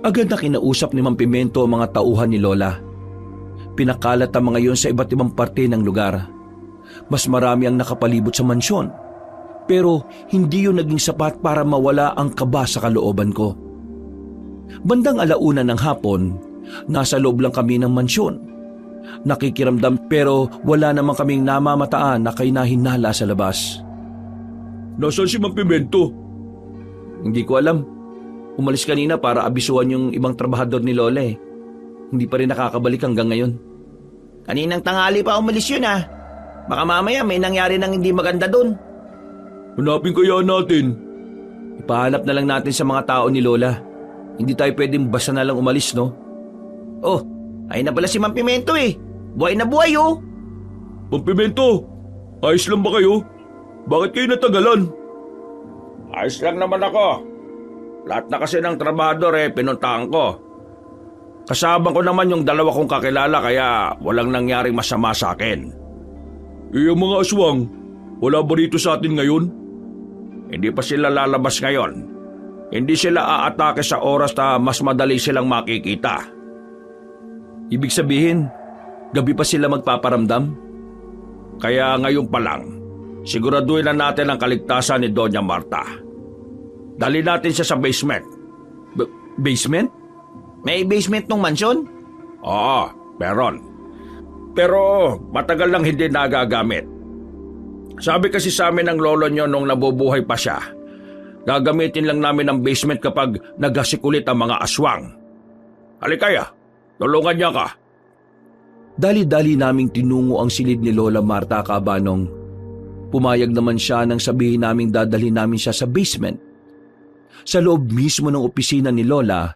Agad na kinausap ni Mang Pimento ang mga tauhan ni Lola. Pinakalat ang mga yon sa iba't ibang parte ng lugar. Mas marami ang nakapalibot sa mansyon. Pero hindi yun naging sapat para mawala ang kaba sa kalooban ko. Bandang 1:00 ng hapon, nasa loob lang kami ng mansyon. Nakikiramdam pero wala namang kaming namamataan na kainahinala sa labas. Nasaan si Mang Pimento? Hindi ko alam. Umalis kanina para abisuhan yung ibang trabahador ni Lola eh. Hindi pa rin nakakabalik hanggang ngayon. Kaninang tanghali pa umalis yun ah. Baka mamaya may nangyari nang hindi maganda dun. Hanapin kaya natin. Ipahanap na lang natin sa mga tao ni Lola. Hindi tayo pwedeng basta na lang umalis, no? Oh, ayun na pala si Mang Pimento eh. Buhay na buhay oh. Mang Pimento, ayos lang ba kayo? Bakit kayo natagalan? Ayos lang naman ako. Lahat na kasi ng trabahador pinuntahan ko. Kasama ko naman yung 2 kong kakilala kaya walang nangyaring masama sa akin. Yung mga aswang, wala ba rito sa atin ngayon? Hindi pa sila lalabas ngayon. Hindi sila aatake sa oras na mas madali silang makikita. Ibig sabihin, gabi pa sila magpaparamdam? Kaya ngayon pa lang, siguraduhin na natin ang kaligtasan ni Doña Marta. Dali natin siya sa basement. Basement? May basement nung mansyon? Oo, meron. Pero matagal lang hindi nagagamit. Sabi kasi sa amin ng lolo nyo nung nabubuhay pa siya, gagamitin lang namin ang basement kapag nagasikulit ang mga aswang. Halikaya, tulungan niya ka. Dali-dali naming tinungo ang silid ni Lola Marta, Kabanong. Pumayag naman siya nang sabihin naming dadalhin namin siya sa basement. Sa loob mismo ng opisina ni Lola,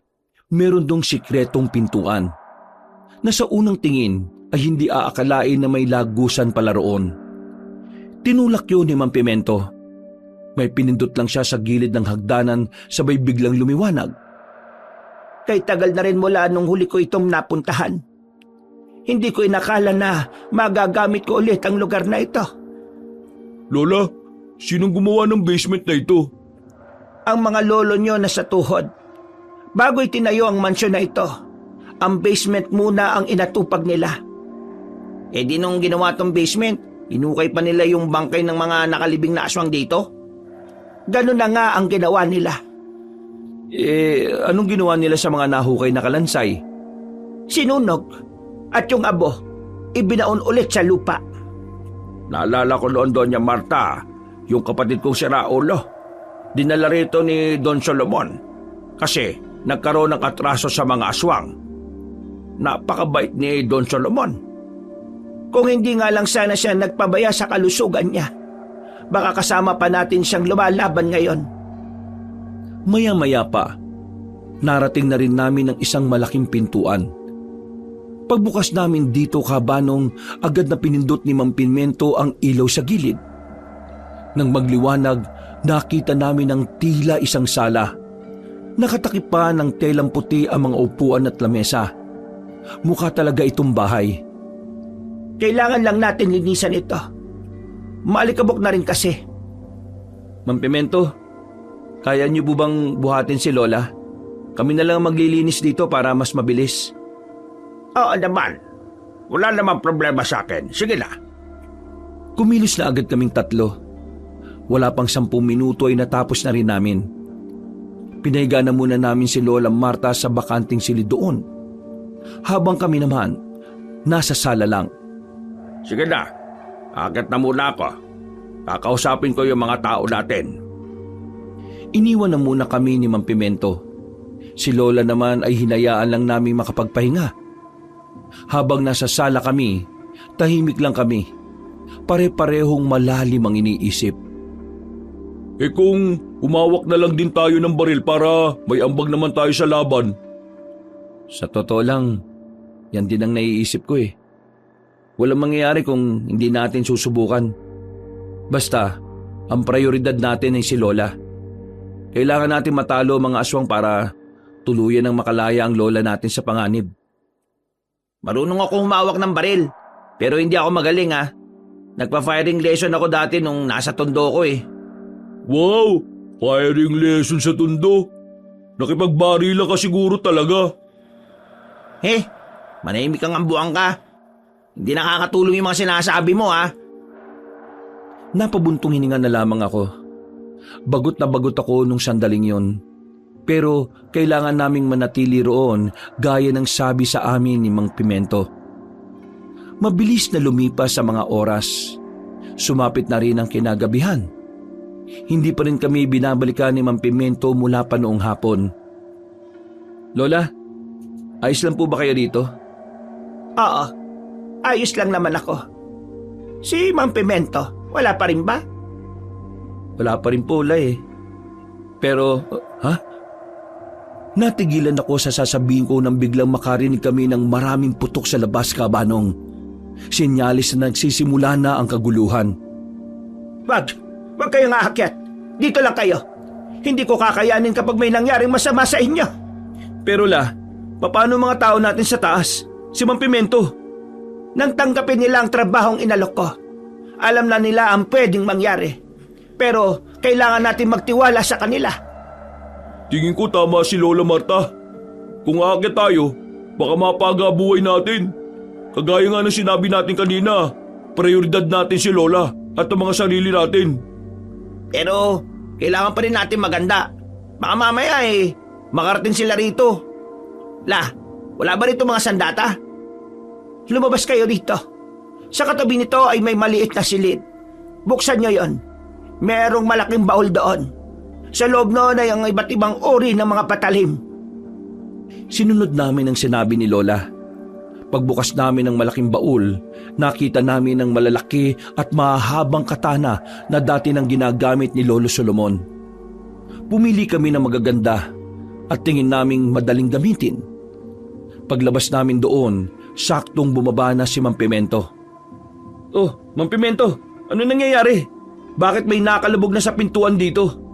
meron dong sikretong pintuan. Na sa unang tingin ay hindi aakalain na may lagusan pala roon. Tinulak yun ni Mang Pimento. May pinindot lang siya sa gilid ng hagdanan sabay biglang lumiwanag. Kay tagal na rin mula nung huli ko itong napuntahan. Hindi ko inakala na magagamit ko ulit ang lugar na ito. Lola, sinong gumawa ng basement na ito? Ang mga lolo nyo na sa tuhod. Bago itinayo ang mansyon na ito, ang basement muna ang inatupag nila. Eh di nung ginawa tong basement, inukay pa nila yung bangkay ng mga nakalibing na aswang dito. Ganun na nga ang ginawa nila. Anong ginawa nila sa mga nahukay na kalansay? Sinunog at yung abo, ibinaon ulit sa lupa. Naalala ko noon, Doña Marta, yung kapatid kong si Raulo. Dinala rito ni Don Solomon kasi nagkaroon ng atraso sa mga aswang. Napakabait ni Don Solomon. Kung hindi nga lang sana siya nagpabaya sa kalusugan niya, baka kasama pa natin siyang lumalaban ngayon. Maya-maya pa, narating na rin namin ang isang malaking pintuan. Pagbukas namin dito, Kabanong, agad na pinindot ni Mang Pimento ang ilaw sa gilid. Nang magliwanag, nakita namin ang tila isang sala. Nakatakip pa ng telang puti ang mga upuan at lamesa. Mukha talaga itong bahay. Kailangan lang natin linisan ito. Maalikabok na rin kasi. Ma'am Pimento, kaya niyo po bang buhatin si Lola? Kami na lang maglilinis dito para mas mabilis. Oo naman. Wala namang problema sa akin. Sige na. Kumilos na agad kaming tatlo. Wala pang 10 minuto ay natapos na rin namin. Pinahiga na muna namin si Lola Marta sa bakanting silid doon. Habang kami naman, nasa sala lang. Sige na. Akit na muna ako. Kakausapin ko yung mga tao natin. Iniwan na muna kami ni Ma'am Pimento. Si Lola naman ay hinayaan lang namin makapagpahinga. Habang nasa sala kami, tahimik lang kami. Pare-parehong malalim ang iniisip. Kung umawak na lang din tayo ng baril para may ambag naman tayo sa laban. Sa totoo lang, yan din ang naiisip ko eh. Walang mangyayari kung hindi natin susubukan. Basta, ang prioridad natin ay si Lola. Kailangan natin matalo ang mga aswang para tuluyan ng makalaya ang lola natin sa panganib. Marunong akong humawak ng baril. Pero hindi ako magaling ha. Nagpa-firing lesson ako dati nung nasa tondo ko eh. Wow! Firing lesson sa tundo. Nakipagbarila ka siguro talaga. Manahimik kang ambuang ka. Hindi nakakatulong yung mga sinasabi mo ha. Napabuntong hininga na lamang ako. Bagot na bagot ako nung sandaling yon. Pero kailangan naming manatili roon gaya ng sabi sa amin ni Mang Pimento. Mabilis na lumipas sa mga oras. Sumapit na rin ang kinagabihan. Hindi pa rin kami binabalikan ni Mang Pimento mula pa noong hapon. Lola, ayos lang po ba kayo dito? Oo, ayos lang naman ako. Si Mang Pimento, wala pa rin ba? Wala pa rin po, Lola eh. Pero, Natigilan ako sa sasabihin ko nang biglang makarinig kami ng maraming putok sa labas, Kabanong. Sinyalis na nagsisimula na ang kaguluhan. Wag kayong aakyat. Dito lang kayo. Hindi ko kakayanin kapag may nangyaring masama sa inyo. Pero paano mga tao natin sa taas? Si Mang Pimento. Nang tanggapin nila ang trabahong inalok ko, alam na nila ang pwedeng mangyari. Pero kailangan natin magtiwala sa kanila. Tingin ko tama si Lola Marta. Kung aakyat tayo, baka mapaga buhay natin. Kagaya nga ng sinabi natin kanina, prioridad natin si Lola at ang mga sarili natin. Pero kailangan pa rin natin maganda. Baka mamaya makarating sila rito. Wala ba rito mga sandata? Lumabas kayo rito. Sa katabi nito ay may maliit na silid. Buksan nyo yon. Merong malaking baul doon. Sa loob noon ay ang iba't ibang uri ng mga patalim. Sinunod namin ang sinabi ni Lola. Pagbukas namin ng malaking baul, nakita namin ang malalaki at mahabang katana na dati nang ginagamit ni Lolo Solomon. Pumili kami ng magaganda at tingin naming madaling gamitin. Paglabas namin doon, saktong bumaba na si Mang Pimento. Oh, Mang Pimento, ano nangyayari? Bakit may nakalubog na sa pintuan dito?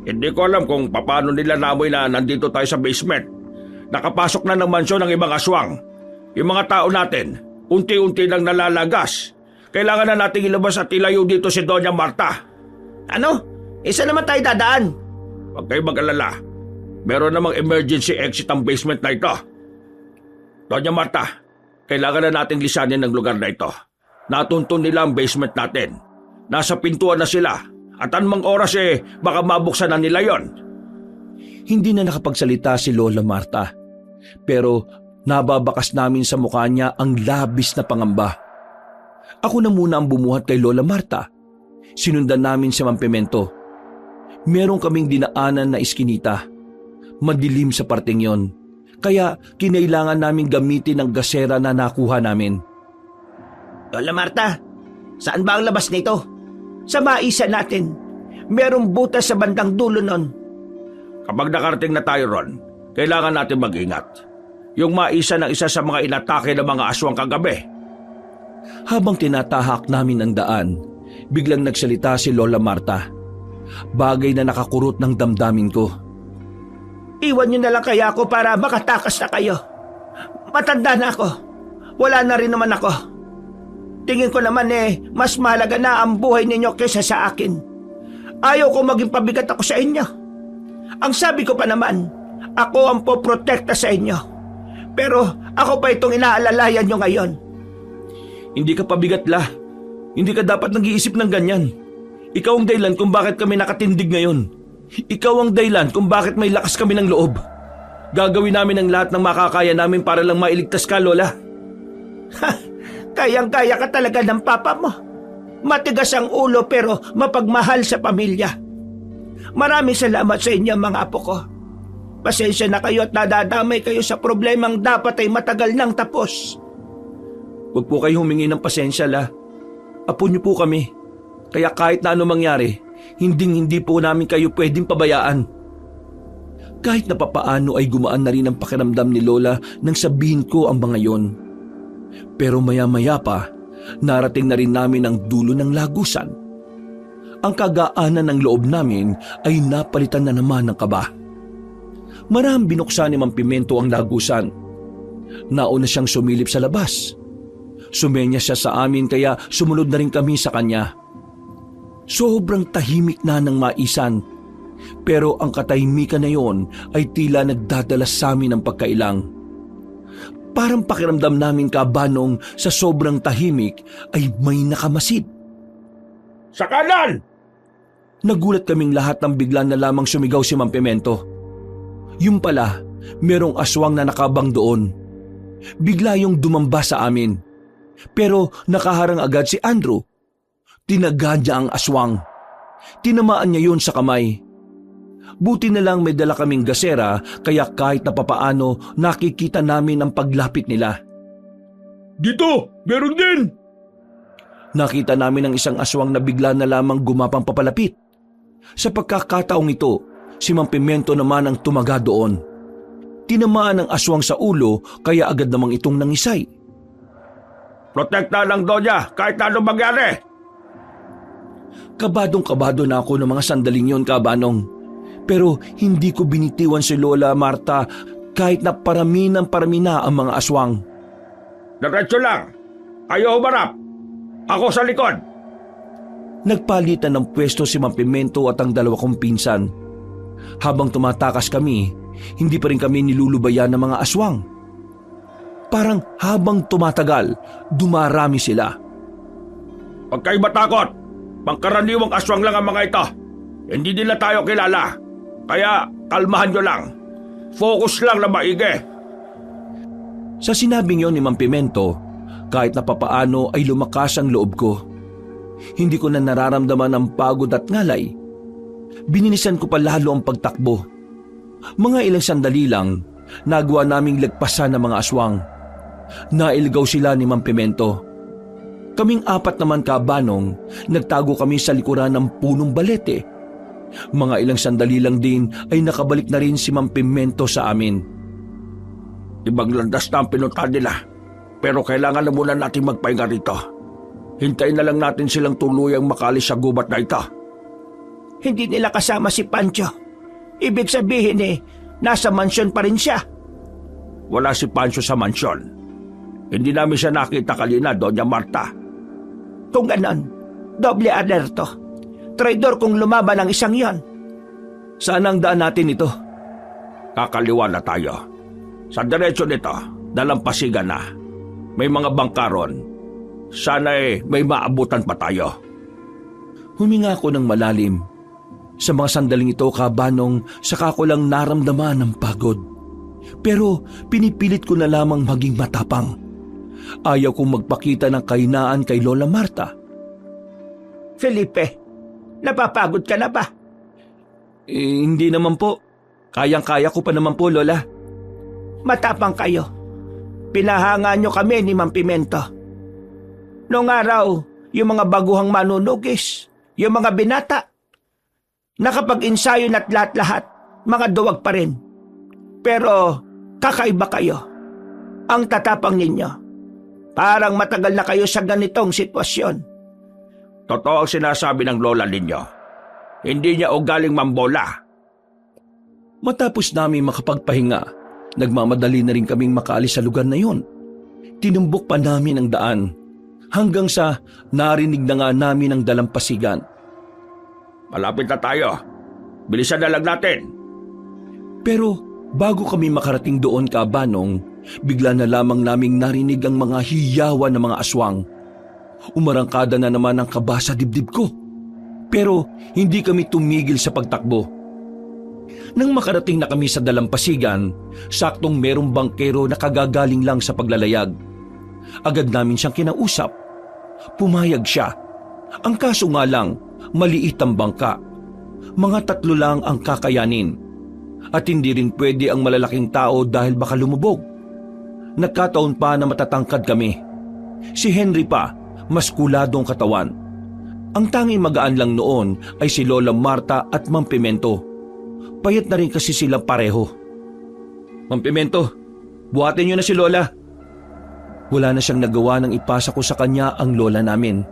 Hindi ko alam kung paano nila namoy na nandito tayo sa basement. Nakapasok na ng mansyon ng ibang aswang. Yung mga tao natin, unti-unti nang nalalagas. Kailangan na nating ilabas at ilayo dito si Doña Marta. Ano? Isa naman tayo dadaan. Huwag kayo mag-alala. Meron namang emergency exit ang basement na ito. Doña Marta, kailangan na nating lisanin ng lugar na ito. Natuntun nila ang basement natin. Nasa pintuan na sila. At anumang oras baka mabuksan na nila yon. Hindi na nakapagsalita si Lola Marta. Pero nababakas namin sa mukha niya ang labis na pangamba. Ako na muna ang bumuhat kay Lola Marta. Sinundan namin si Mang Pimento. Meron kaming dinaanan na iskinita. Madilim sa parteng yon. Kaya kinailangan namin gamitin ang gasera na nakuha namin. Lola Marta, saan ba ang labas nito? Sa maisa natin, merong butas sa bandang dulo nun. Kapag nakarating na tayo ron, kailangan natin mag-ingat. Yung maisa ng isa sa mga inatake ng mga aswang kagabi. Habang tinatahak namin ang daan, biglang nagsalita si Lola Marta. Bagay na nakakurot ng damdamin ko. Iwan niyo na lang kaya ako para makatakas na kayo. Matanda na ako. Wala na rin naman ako. Tingin ko naman mas mahalaga na ang buhay ninyo kaysa sa akin. Ayaw ko maging pabigat ako sa inyo. Ang sabi ko pa naman, ako ang poprotekta sa inyo. Pero ako pa itong inaalalayan nyo ngayon. Hindi ka pabigat, La. Hindi ka dapat nag-iisip ng ganyan. Ikaw ang dahilan kung bakit kami nakatindig ngayon. Ikaw ang dahilan kung bakit may lakas kami ng loob. Gagawin namin ang lahat ng makakaya namin para lang mailigtas ka, Lola. Kayang-kaya ka talaga ng papa mo. Matigas ang ulo pero mapagmahal sa pamilya. Maraming salamat sa inyo mga apo ko. Pasensya na kayo at nadadamay kayo sa problemang dapat ay matagal nang tapos. Huwag po kayo humingi ng pasensya, La. Apo niyo po kami. Kaya kahit na ano mangyari, hindi po namin kayo pwedeng pabayaan. Kahit na papaano ay gumaan na rin ang pakiramdam ni Lola nang sabihin ko ang mga yon. Pero maya-maya pa, narating na rin namin ang dulo ng lagusan. Ang kagaanan ng loob namin ay napalitan na naman ng kaba. Maraming binuksan ni Mang Pimento ang lagusan. Nauna siyang sumilip sa labas. Sumenya siya sa amin kaya sumunod na rin kami sa kanya. Sobrang tahimik na ng maisan. Pero ang katahimikan na yon ay tila nagdadala sa amin ng pagkailang. Parang pakiramdam namin kabanong sa sobrang tahimik ay may nakamasid. Sa kanan! Nagulat kaming lahat nang bigla na lamang sumigaw si Mang Pimento. Yung pala, merong aswang na nakabang doon. Bigla yung dumamba sa amin. Pero nakaharang agad si Andrew. Tinaga niya ang aswang. Tinamaan niya yun sa kamay. Buti na lang may dala kaming gasera kaya kahit na papaano nakikita namin ang paglapit nila. Dito! Meron din! Nakita namin ang isang aswang na bigla na lamang gumapang papalapit. Sa pagkakataong ito, si Mang Pimento naman ang tumaga doon. Tinamaan ang aswang sa ulo kaya agad namang itong nangisay. Protekta lang, Donya, kahit ano mangyari! Kabadong-kabado na ako ng mga sandaling yon, Kabanong. Pero hindi ko binitiwan si Lola Marta kahit na parami na ang mga aswang. Diretso lang! Ayaw humarap! Ako sa likod! Nagpalitan ng pwesto si Mang Pimento at ang dalawa kong pinsan. Habang tumatakas kami, hindi pa rin kami nilulubayan ng mga aswang. Parang habang tumatagal, dumarami sila. Huwag kayo matakot! Pangkaraniwang aswang lang ang mga ito. Hindi nila tayo kilala. Kaya kalmahan nyo lang. Focus lang na maigi. Sa sinabing yon ni Mang Pimento, kahit na papaano ay lumakas ang loob ko. Hindi ko na nararamdaman ang pagod at ngalay. Bininisan ko pa lalo ang pagtakbo. Mga ilang sandali lang, nagawa naming lagpasan ng mga aswang. Nailigaw sila ni Mang Pimento. Kaming apat naman, Kabanong, nagtago kami sa likuran ng punong balete. Mga ilang sandali lang din ay nakabalik na rin si Mang Pimento sa amin. Ibang landas na ang pinuntahan nila. Pero kailangan na muna natin magpahinga rito. Hintayin na lang natin silang tuluyang makalis sa gubat na ito. Hindi nila kasama si Pancho. Ibig sabihin nasa mansyon pa rin siya. Wala si Pancho sa mansyon. Hindi namin siya nakita kanina, Doña Marta. Kung ganon, doble alerto. Traidor kung lumaban ang isang yon. Saan ang daan natin ito? Kakaliwa na tayo. Sa diretso nito, dalampasigan na. May mga bangkaron. Sana may maabutan pa tayo. Huminga ako ng malalim. Sa mga sandaling ito, Kabanong, saka ko lang naramdaman ang pagod. Pero pinipilit ko na lamang maging matapang. Ayaw kong magpakita ng kahinaan kay Lola Marta. Felipe, napapagod ka na ba? Hindi naman po. Kayang-kaya ko pa naman po, Lola. Matapang kayo. Pinahanga nyo kami ni Mang Pimento. Noong araw, yung mga baguhang manunugis, yung mga binata, nakapag-insayo na't lahat-lahat, mga duwag pa rin. Pero kakaiba kayo. Ang tatapang ninyo. Parang matagal na kayo sa ganitong sitwasyon. Totoo ang sinasabi ng lola ninyo. Hindi niya ugaling mambola. Matapos namin makapagpahinga, nagmamadali na rin kaming makaalis sa lugar na yon. Tinumbok pa namin ang daan. Hanggang sa narinig na nga namin ang dalampasigan. Malapit na tayo. Bilisan na lang natin. Pero bago kami makarating doon, Kabanong, bigla na lamang naming narinig ang mga hiyawan ng mga aswang. Umarangkada na naman ang kaba sa dibdib ko. Pero hindi kami tumigil sa pagtakbo. Nang makarating na kami sa dalampasigan, saktong merong bangkero na kagagaling lang sa paglalayag. Agad namin siyang kinausap. Pumayag siya. Ang kaso nga lang, maliit ang bangka. Mga 3 lang ang kakayanin. At hindi rin pwede ang malalaking tao dahil baka lumubog. Nagkataon pa na matatangkad kami. Si Henry pa, mas kuladong katawan. Ang tanging magaan lang noon ay si Lola Marta at Mang Pimento. Payat na rin kasi silang pareho. Mang Pimento, buhatin niyo na si Lola. Wala na siyang nagawa nang ipasa ko sa kanya ang lola namin.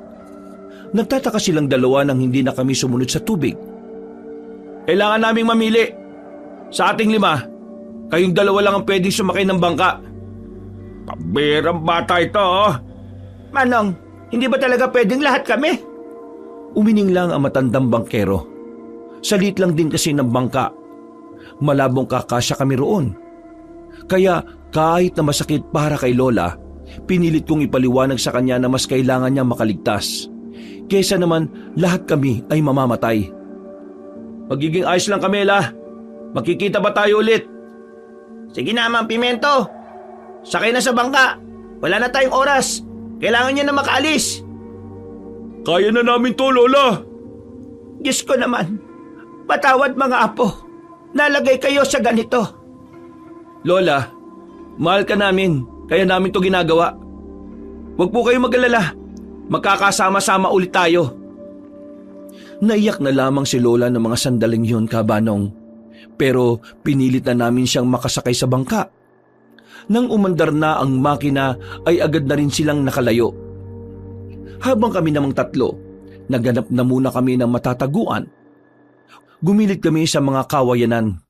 Nagtataka silang dalawa nang hindi na kami sumunod sa tubig. Kailangan naming mamili. Sa ating 5, kayong 2 lang ang pwedeng sumakay ng bangka. Pabirang bata ito, oh. Manong, hindi ba talaga pwedeng lahat kami? Umining lang ang matandang bangkero. Salit lang din kasi ng bangka. Malabong kakasya kami roon. Kaya kahit na masakit para kay Lola, pinilit kong ipaliwanag sa kanya na mas kailangan niya makaligtas. Kesa naman lahat kami ay mamamatay. Magiging ayos lang kami, La. Magkikita ba tayo ulit? Sige na, Mang Pimento. Sakay na sa bangka. Wala na tayong oras. Kailangan niya na makaalis. Kaya na namin to, Lola. Diyos ko naman. Patawad mga apo. Nalagay kayo sa ganito. Lola, mahal ka namin. Kaya namin to ginagawa. Huwag po kayong mag-alala. Magkakasama-sama ulit tayo. Naiyak na lamang si Lola ng mga sandaling yun, Kabanong. Pero pinilit na namin siyang makasakay sa bangka. Nang umandar na ang makina ay agad na rin silang nakalayo. Habang kami namang 3, naghanap na muna kami ng matataguan. Gumilit kami sa mga kawayanan.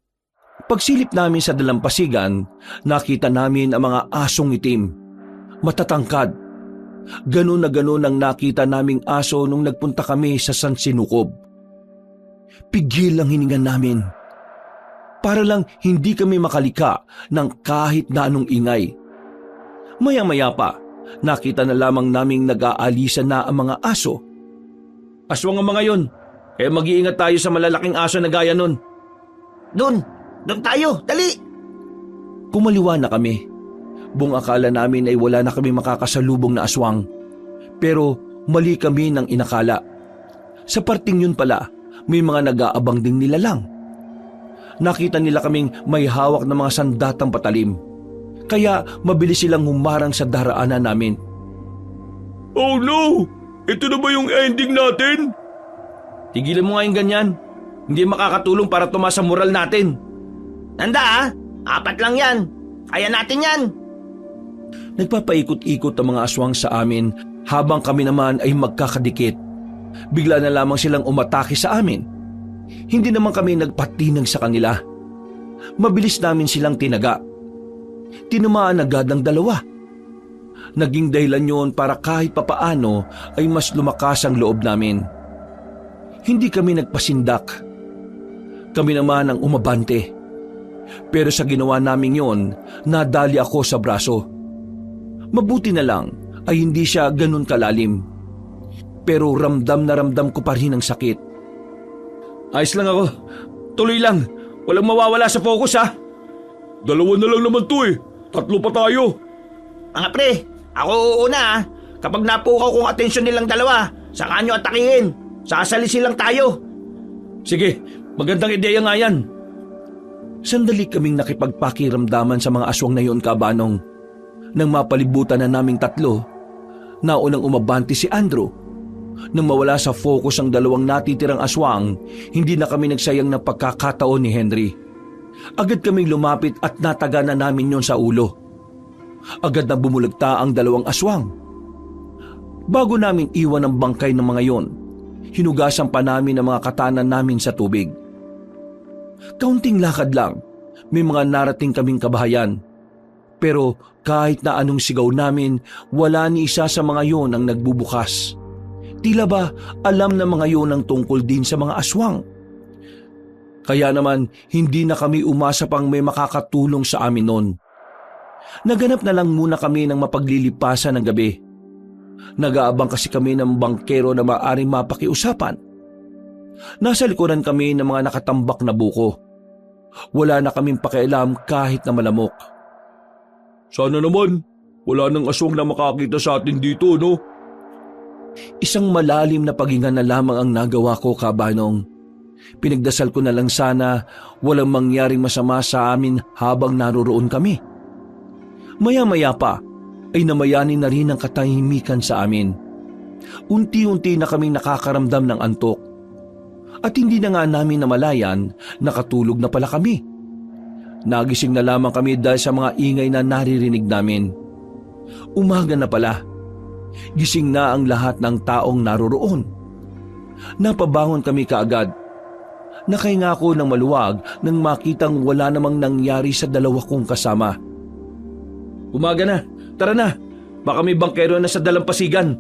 Pagsilip namin sa dalampasigan, nakita namin ang mga asong itim. Matatangkad. Ganun na ganun ang nakita naming aso nung nagpunta kami sa San Sinukob. Pigil ang hininga namin. Para lang hindi kami makalika ng kahit na anong ingay. Maya-maya pa, nakita na lamang naming nag-aalisa na ang mga aso. Aswang ang mga yon, kaya mag-iingat tayo sa malalaking aso na gaya nun. Doon tayo, dali! Kumaliwa na kami. Buong akala namin ay wala na kami makakasalubong na aswang. Pero mali kami ng inakala. Sa parting yun pala, may mga nag-aabang ding nilalang. Nakita nila kaming may hawak na mga sandatang patalim. Kaya mabilis silang humarang sa daraanan namin. Oh no! Ito na ba yung ending natin? Tigilan mo nga yung ganyan. Hindi makakatulong para tumaas sa moral natin. Tanda 4 lang yan. Kaya natin yan. Nagpapaikot-ikot ang mga aswang sa amin habang kami naman ay magkakadikit. Bigla na lamang silang umatake sa amin. Hindi naman kami nagpatinag sa kanila. Mabilis namin silang tinaga. Tinamaan agad ang 2. Naging dahilan yon para kahit papaano ay mas lumakas ang loob namin. Hindi kami nagpasindak. Kami naman ang umabante. Pero sa ginawa namin yon, nadali ako sa braso. Mabuti na lang ay hindi siya ganun kalalim. Pero ramdam na ramdam ko pa rin ang sakit. Ayos lang ako. Tuloy lang. Walang mawawala sa focus, ha? 2 na lang naman to, 3 pa tayo. Mga pre, ako uuna. Kapag napukaw kong atensyon nilang 2, saka nyo atakihin. Sasalisin lang tayo. Sige, magandang ideya nga yan. Sandali kaming nakipagpakiramdaman sa mga aswang na yun, Kabanong. Nang mapalibutan na naming 3, naunang umabante si Andrew. Nang mawala sa focus ang 2 natitirang aswang, hindi na kami nagsayang ng pagkakataon ni Henry. Agad kaming lumapit at nataga na namin yon sa ulo. Agad na bumulagta ang 2 aswang. Bago namin iwan ang bangkay ng mga yon, hinugasan pa namin ang mga katanan namin sa tubig. Kaunting lakad lang, may mga narating kaming kabahayan. Pero kahit na anong sigaw namin, wala ni isa sa mga yon ang nagbubukas. Tila ba alam na mga yon ang tungkol din sa mga aswang? Kaya naman hindi na kami umasa pang may makakatulong sa amin noon. Naganap na lang muna kami ng mapaglilipasan ng gabi. Nag-aabang kasi kami ng bangkero na maaaring mapakiusapan. Nasa likuran kami ng mga nakatambak na buko. Wala na kaming pakialam kahit na malamok. Sana naman, wala nang aswang na makakita sa atin dito, no? Isang malalim na paghinga na lamang ang nagawa ko, Kabanong. Pinagdasal ko na lang sana walang mangyaring masama sa amin habang naroroon kami. Maya-maya pa ay namayanin na rin ang katahimikan sa amin. Unti-unti na kaming nakakaramdam ng antok. At hindi na nga namin namalayan, nakatulog na pala kami. Nagising na lamang kami dahil sa mga ingay na naririnig namin. Umaga na pala. Gising na ang lahat ng taong naroroon. Napabangon kami kaagad. Nakahinga ako ng maluwag nang makitang wala namang nangyari sa dalawa kong kasama. Umaga na, tara na. Baka may bangkero na sa dalampasigan.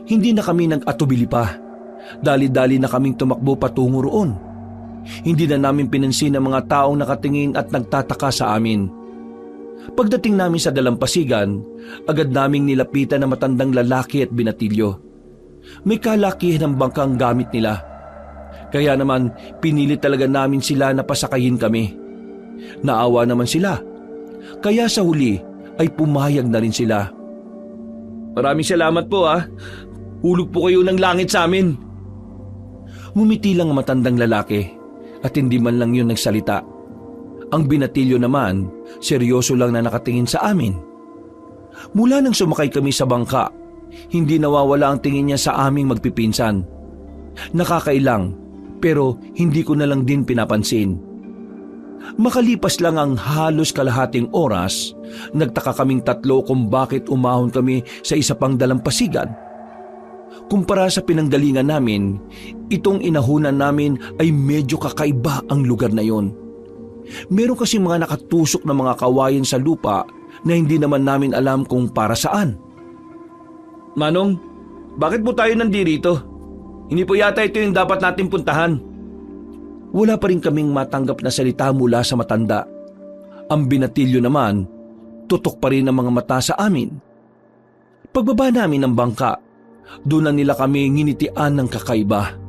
Hindi na kami nag-atubili pa. Dali-dali na kaming tumakbo patungo roon. Hindi na namin pinansin ang mga taong nakatingin at nagtataka sa amin. Pagdating namin sa dalampasigan, agad naming nilapitan ang matandang lalaki at binatilyo. May kalakihan ng bangkang gamit nila. Kaya naman pinili talaga namin sila na pasakayin kami. Naawa naman sila. Kaya sa huli ay pumayag na rin sila. Maraming salamat po Hulog po kayo ng langit sa amin. Ngumiti lang ang matandang lalaki at hindi man lang yun nagsalita. Ang binatilyo naman, seryoso lang na nakatingin sa amin. Mula nang sumakay kami sa bangka, hindi nawawala ang tingin niya sa aming magpipinsan. Nakakailang, pero hindi ko na lang din pinapansin. Makalipas lang ang halos kalahating oras, nagtaka kaming tatlo kung bakit umahon kami sa isa pang dalampasigan. Kumpara sa pinanggalingan namin, itong inahunan namin ay medyo kakaiba ang lugar na yon. Meron kasi mga nakatusok na mga kawayan sa lupa na hindi naman namin alam kung para saan. Manong, bakit po tayo nandito? Hindi po yata ito yung dapat natin puntahan. Wala pa rin kaming matanggap na salita mula sa matanda. Ang binatilyo naman, tutok pa rin ang mga mata sa amin. Pagbaba namin ng bangka, doon na nila kami nginitian ng kakaiba.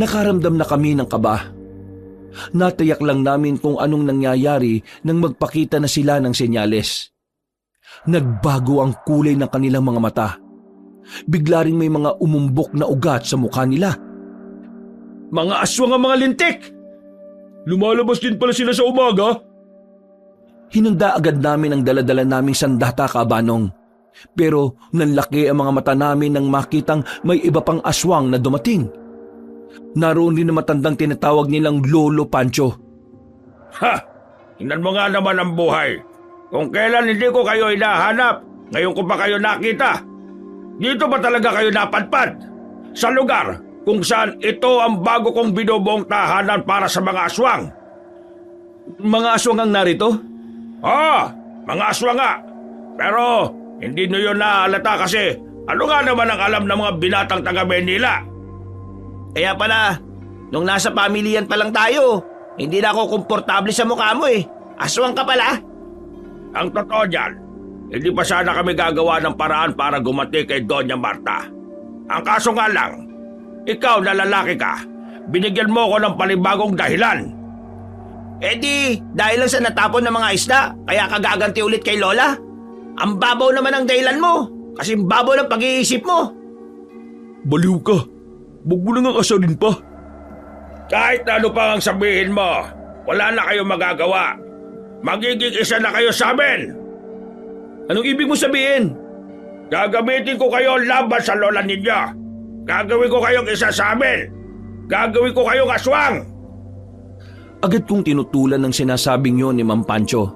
Nakaramdam na kami ng kaba. Natayak lang namin kung anong nangyayari nang magpakita na sila ng senyales. Nagbago ang kulay ng kanilang mga mata. Bigla ring may mga umumbok na ugat sa mukha nila. Mga aswang ang mga lintik! Lumalabas din pala sila sa umaga? Hinanda agad namin ang daladala naming sandata, Kabanong. Pero nanlaki ang mga mata namin nang makitang may iba pang aswang na dumating. Naroon din na matandang tinatawag nilang Lolo Pancho. Ha! Tingnan mo nga naman ang buhay. Kung kailan hindi ko kayo hinahanap, ngayon ko pa kayo nakita. Dito ba talaga kayo napadpad? Sa lugar kung saan ito ang bago kong binubuong tahanan para sa mga aswang. Mga aswang ang narito? Mga aswang nga. Pero hindi nyo yun naaalata kasi ano nga naman ang alam ng mga binatang taga Manila? Kaya pala, nung nasa pamilyan pa lang tayo, hindi na ako komportable sa mukha mo eh. Aswang ka pala. Ang totoo dyan, hindi pa sana kami gagawa ng paraan para gumanti kay Doña Marta. Ang kaso nga lang, ikaw na lalaki ka, binigyan mo ko ng panibagong dahilan. Eh di, dahil lang sa natapon ng mga isda, kaya kagaganti ulit kay Lola? Ang babaw naman ang dahilan mo, kasi babaw ng pag-iisip mo. Baliw ka. Huwag mo nang asarin pa. Kahit ano pa ang sabihin mo, wala na kayong magagawa. Magiging isa na kayo sa amin. Anong ibig mo sabihin? Gagamitin ko kayo laban sa lola ninyo. Gagawin ko kayong isa sa amin. Gagawin ko kayong aswang. Agad kong tinutulan ng sinasabing yon ni Mang Pancho.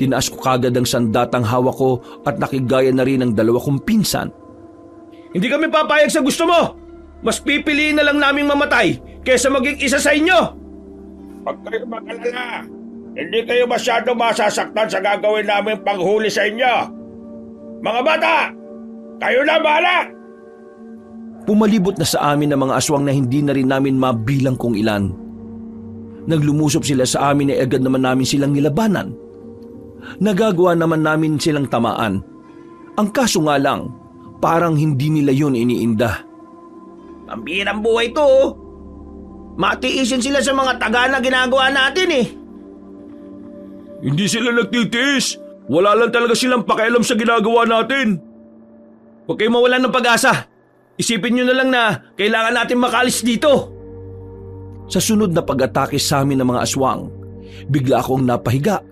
Tinaas ko kagad ang sandatang hawak ko at nakigaya na rin ang dalawa kong pinsan. Hindi kami papayag sa gusto mo. Mas pipiliin na lang naming mamatay kaysa maging isa sa inyo. Huwag kayo mag-alala. Hindi kayo masyado masasaktan sa gagawin namin panghuli sa inyo. Mga bata, kayo na bahala! Pumalibot na sa amin ang mga aswang na hindi na rin namin mabilang kung ilan. Naglumusob sila sa amin ay agad naman namin silang nilabanan. Nagagawa naman namin silang tamaan. Ang kaso nga lang, parang hindi nila yun iniinda. Pambihirang buhay to, oh. Matiisin sila sa mga taga na ginagawa natin eh. Hindi sila nagtitiis. Wala lang talaga silang pakialam sa ginagawa natin. Huwag kayong mawalan ng pag-asa. Isipin nyo na lang na kailangan natin makalis dito. Sa sunod na pag-atake sa amin ng mga aswang, bigla akong napahiga.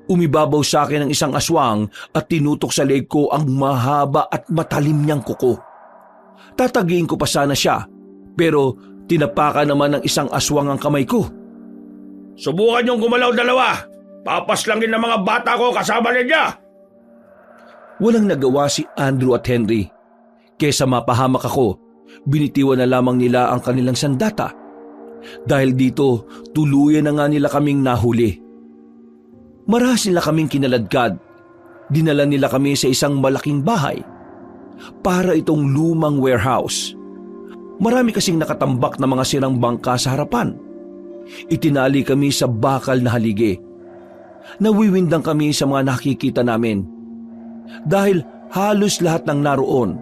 Umibabaw sa akin ang isang aswang at tinutok sa leeg ko ang mahaba at matalim niyang kuko. Tatagiin ko pa sana siya, pero tinapakan naman ng isang aswang ang kamay ko. Subukan niyong gumalaw dalawa. Papaslangin ng mga bata ko kasama ninyo. Walang nagawa si Andrew at Henry. Kesa mapahamak ako, binitiwan na lamang nila ang kanilang sandata. Dahil dito, tuluyan na nga nila kaming nahuli. Marahas nila kaming kinaladkad. Dinala nila kami sa isang malaking bahay. Para itong lumang warehouse. Marami kasing nakatambak na mga sirang bangka sa harapan. Itinali kami sa bakal na haligi. Nawiwindang kami sa mga nakikita namin. Dahil halos lahat ng naroon,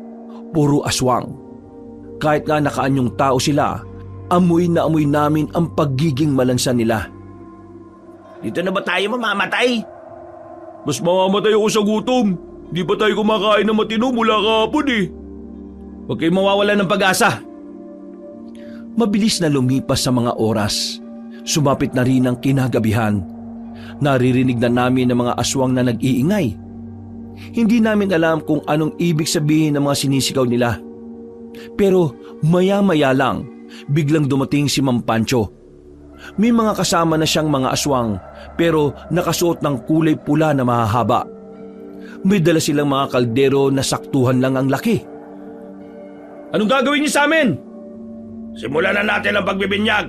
puro aswang. Kahit nga nakaanyong tao sila, amoy na amoy namin ang pagiging malansa nila. Dito na ba tayo mamamatay? Mas mamamatay ako sa gutom. Di pa tayo kumakain ng matino mula kahapon eh. Huwag kayong mawawalan ng pag-asa. Mabilis na lumipas sa mga oras. Sumapit na rin ang kinagabihan. Naririnig na namin ng mga aswang na nag-iingay. Hindi namin alam kung anong ibig sabihin ng mga sinisigaw nila. Pero maya-maya lang, biglang dumating si Mang Pancho. May mga kasama na siyang mga aswang, pero nakasuot ng kulay pula na mahahaba. May dala silang mga kaldero na saktuhan lang ang laki. Anong gagawin niyo sa amin? Simulan na natin ang pagbibinyag.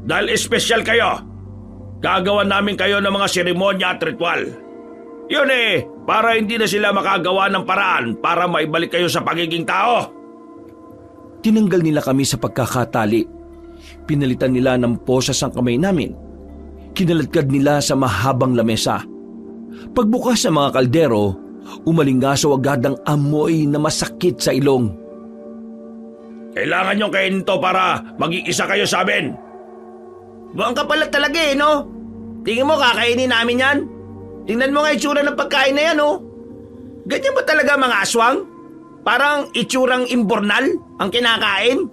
Dahil espesyal kayo, gagawan namin kayo ng mga seremonya at ritual. Yun eh, para hindi na sila makagawa ng paraan para maibalik kayo sa pagiging tao. Tinanggal nila kami sa pagkakatali. Pinalitan nila ng posas ang kamay namin. Kinaladkad nila sa mahabang lamesa. Pagbukas ng mga kaldero, umalingaso agad ang amoy na masakit sa ilong. Kailangan nyo kainin to para maging isa kayo sa amin. Buang ka pala talaga eh, no? Tingin mo kakainin namin yan? Tingnan mo nga itsura ng pagkain na yan, oh. Ganyan ba talaga mga aswang? Parang itsurang imbornal ang kinakain?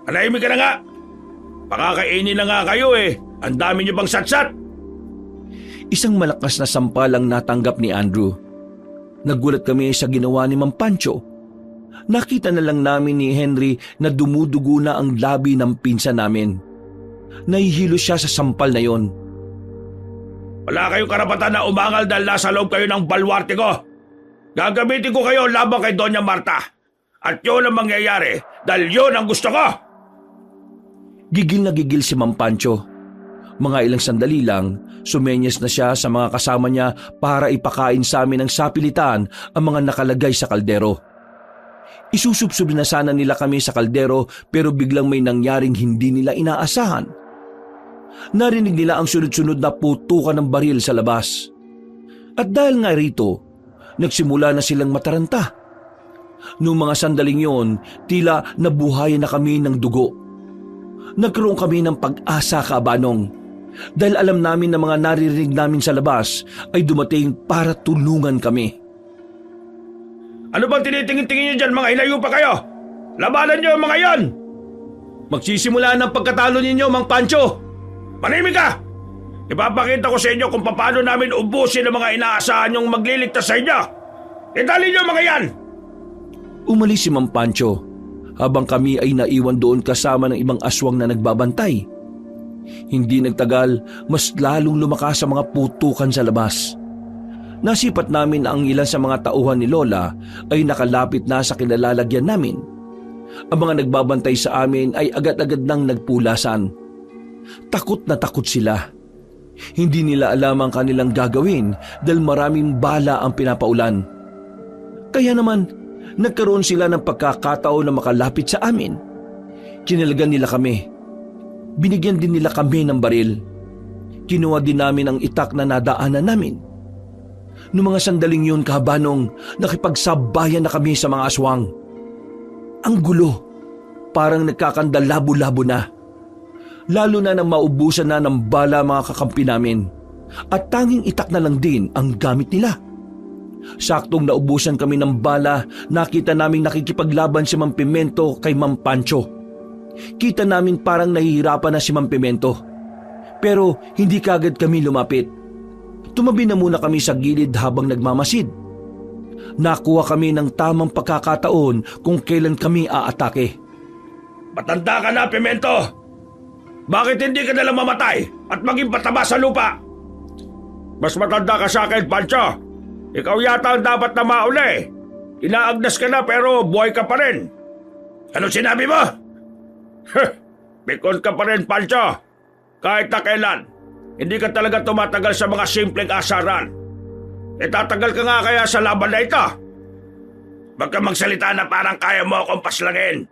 Anahimik ka na nga. Pakakainin na nga kayo eh. Ang dami nyo bang satsat? Isang malakas na sampalang natanggap ni Andrew. Nagulat kami sa ginawa ni Mang Pancho. Nakita na lang namin ni Henry na dumudugo na ang labi ng pinsan namin. Nahihilo siya sa sampal na yon. Wala kayong karapatan na umangal dahil nasa loob kayo ng balwarte ko. Gagamitin ko kayo laban kay Doña Marta. At yun ang mangyayari dahil yun ang gusto ko. Gigil na gigil si Mang Pancho. Mga ilang sandali lang, sumenyas na siya sa mga kasama niya para ipakain sa amin ng sapilitan ang mga nakalagay sa kaldero. Isusubsob na sana nila kami sa kaldero pero biglang may nangyaring hindi nila inaasahan. Narinig nila ang sunod-sunod na putukan ng baril sa labas. At dahil nga rito, nagsimula na silang mataranta. Noong mga sandaling yon, tila nabuhayan na kami ng dugo. Nagkaroon kami ng pag-asa, Kabanong, dahil alam namin na mga naririnig namin sa labas ay dumating para tulungan kami. Ano bang tinitingin-tingin nyo dyan, mga ilayo pa kayo? Labanan nyo mga yan! Magsisimula ng pagkatalo ninyo, Mang Pancho! Manimik ka! Ipapakita ko sa inyo kung paano namin ubusin ang mga inaasahan nyong magliligtas sa inyo! Itali nyo mga yan! Umalis si Mang Pancho habang kami ay naiwan doon kasama ng ibang aswang na nagbabantay. Hindi nagtagal, mas lalong lumakas sa mga putukan sa labas. Nasipat namin na ang ilan sa mga tauhan ni Lola ay nakalapit na sa kinalalagyan namin. Ang mga nagbabantay sa amin ay agad-agad nang nagpulasan. Takot na takot sila. Hindi nila alam ang kanilang gagawin dahil maraming bala ang pinapaulan. Kaya naman, nagkaroon sila ng pagkakataon na makalapit sa amin. Kinalagan nila kami. Binigyan din nila kami ng baril. Kinuha din namin ang itak na nadaanan namin. Noong mga sandaling yun, Kabanong, nakipagsabayan na kami sa mga aswang. Ang gulo, parang nagkakandalabo-labo na. Lalo na nang maubusan na ng bala mga kakampi namin. At tanging itak na lang din ang gamit nila. Saktong naubusan kami ng bala, nakita naming nakikipaglaban si Mang Pimento kay Mang Pancho. Kita namin parang nahihirapan na si Mang Pimento. Pero hindi kagad kami lumapit. Tumabi na muna kami sa gilid habang nagmamasid. Nakuha kami ng tamang pagkakataon kung kailan kami aatake. Matanda ka na, Pimento! Bakit hindi ka nalang mamatay at maging pataba sa lupa? Mas matanda ka sa akin, Pancho. Ikaw yata ang dapat na mauli. Inaagnas ka na pero buhay ka pa rin. Ano sinabi mo? Pikon ka pa rin, Pancho. Kahit na kailan, hindi ka talaga tumatagal sa mga simpleng asaran. Tatagal ka nga kaya sa laban na ito. Huwag ka magsalita na parang kaya mo akong paslangin.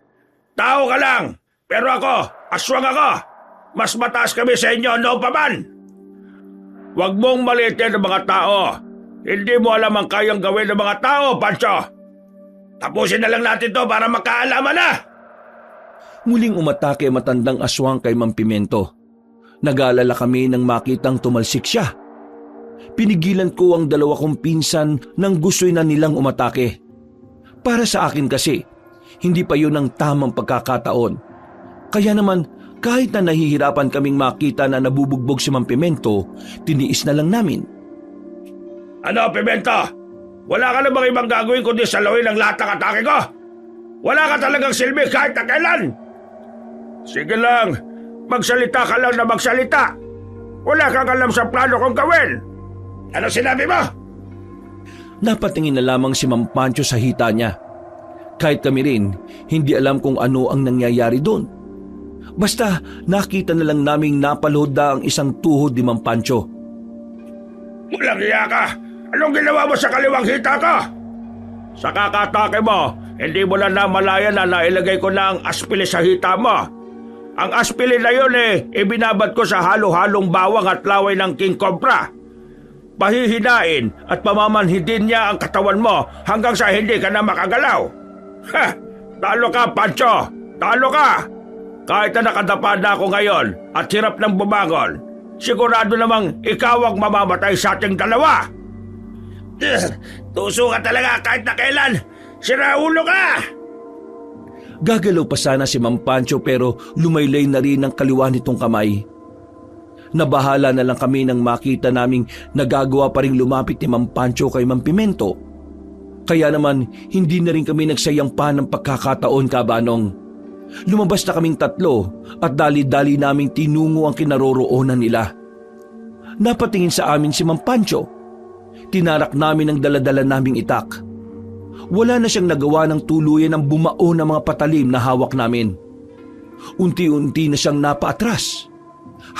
Tao ka lang, pero ako, aswang ako. Mas mataas kami sa inyo, no pa man? Huwag mong maliitin ang mga tao. Hindi mo alam ang kayang gawin ng mga tao, Pancho. Tapusin na lang natin to para magkaalaman na. Muling umatake matandang aswang kay Mang Pimento. Nag-aalala kami nang makitang tumalsik siya. Pinigilan ko ang dalawa kong pinsan nang gusto'y na nilang umatake. Para sa akin kasi, hindi pa yun ang tamang pagkakataon. Kaya naman, kahit na nahihirapan kaming makita na nabubugbog si Mang Pimento, tiniis na lang namin. Ano, Pimento? Wala ka na bang ibang gagawin kundi salawin ang lahat ng atake ko? Wala ka talagang silbi kahit na kailan. Sige lang, magsalita ka lang na magsalita. Wala kang alam sa plano kong gawin. Ano sinabi mo? Napatingin na lamang si Mang Pancho sa hita niya. Kahit kami rin, hindi alam kung ano ang nangyayari doon. Basta nakita na lang naming napalhod na ang isang tuhod ni Mang Pancho. Walang iya ka! Anong ginawa mo sa kaliwang hita ko? Sa kakatake mo, hindi mo lang namalayan na nailagay ko na ang aspili sa hita mo. Ang aspili na yun ibinabad ko sa halo-halong bawang at laway ng King Cobra. Pahihinain at pamamanhidin niya ang katawan mo hanggang sa hindi ka na makagalaw. Ha! Talo ka, Pancho! Talo ka! Kahit na nakadapa na ako ngayon at hirap ng bumangon, sigurado namang ikaw ang mamamatay sa ating dalawa. Tuso ka talaga kahit na kailan. Siraulo ka! Gagalaw pa sana si Mang Pancho pero lumaylay na rin ang kaliwa nitong kamay. Nabahala na lang kami nang makita naming nagagawa pa rin lumapit ni Mang Pancho kay Mang Pimento. Kaya naman hindi na rin kami nagsayang pa ng pagkakataon, Kabanong. Lumabas na kaming tatlo at dali-dali naming tinungo ang kinaroroonan nila. Napatingin sa amin si Mang Pancho. Tinarak namin ang daladala naming itak. Wala na siyang nagawa ng tuluyan ng bumao ng mga patalim na hawak namin. Unti-unti na siyang napaatras.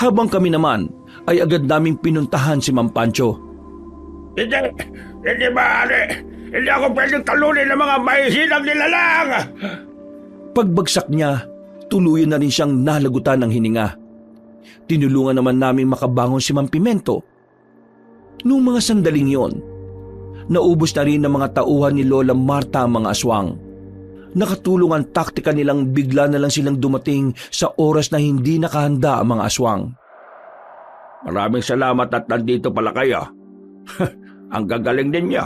Habang kami naman ay agad naming pinuntahan si Mang Pancho. Hindi maaari. Hindi ako pwedeng talunin ng mga mahihinang nilalang. Pagbagsak niya, tuluyan na rin siyang nalagutan ng hininga. Tinulungan naman namin makabangon si Mang Pimento. Noong mga sandaling yon, naubos na rin ng mga tauhan ni Lola Marta ang mga aswang. Nakatulong ang taktika nilang bigla na lang silang dumating sa oras na hindi nakahanda ang mga aswang. Maraming salamat at nandito pala kayo. Ang gagaling ninyo.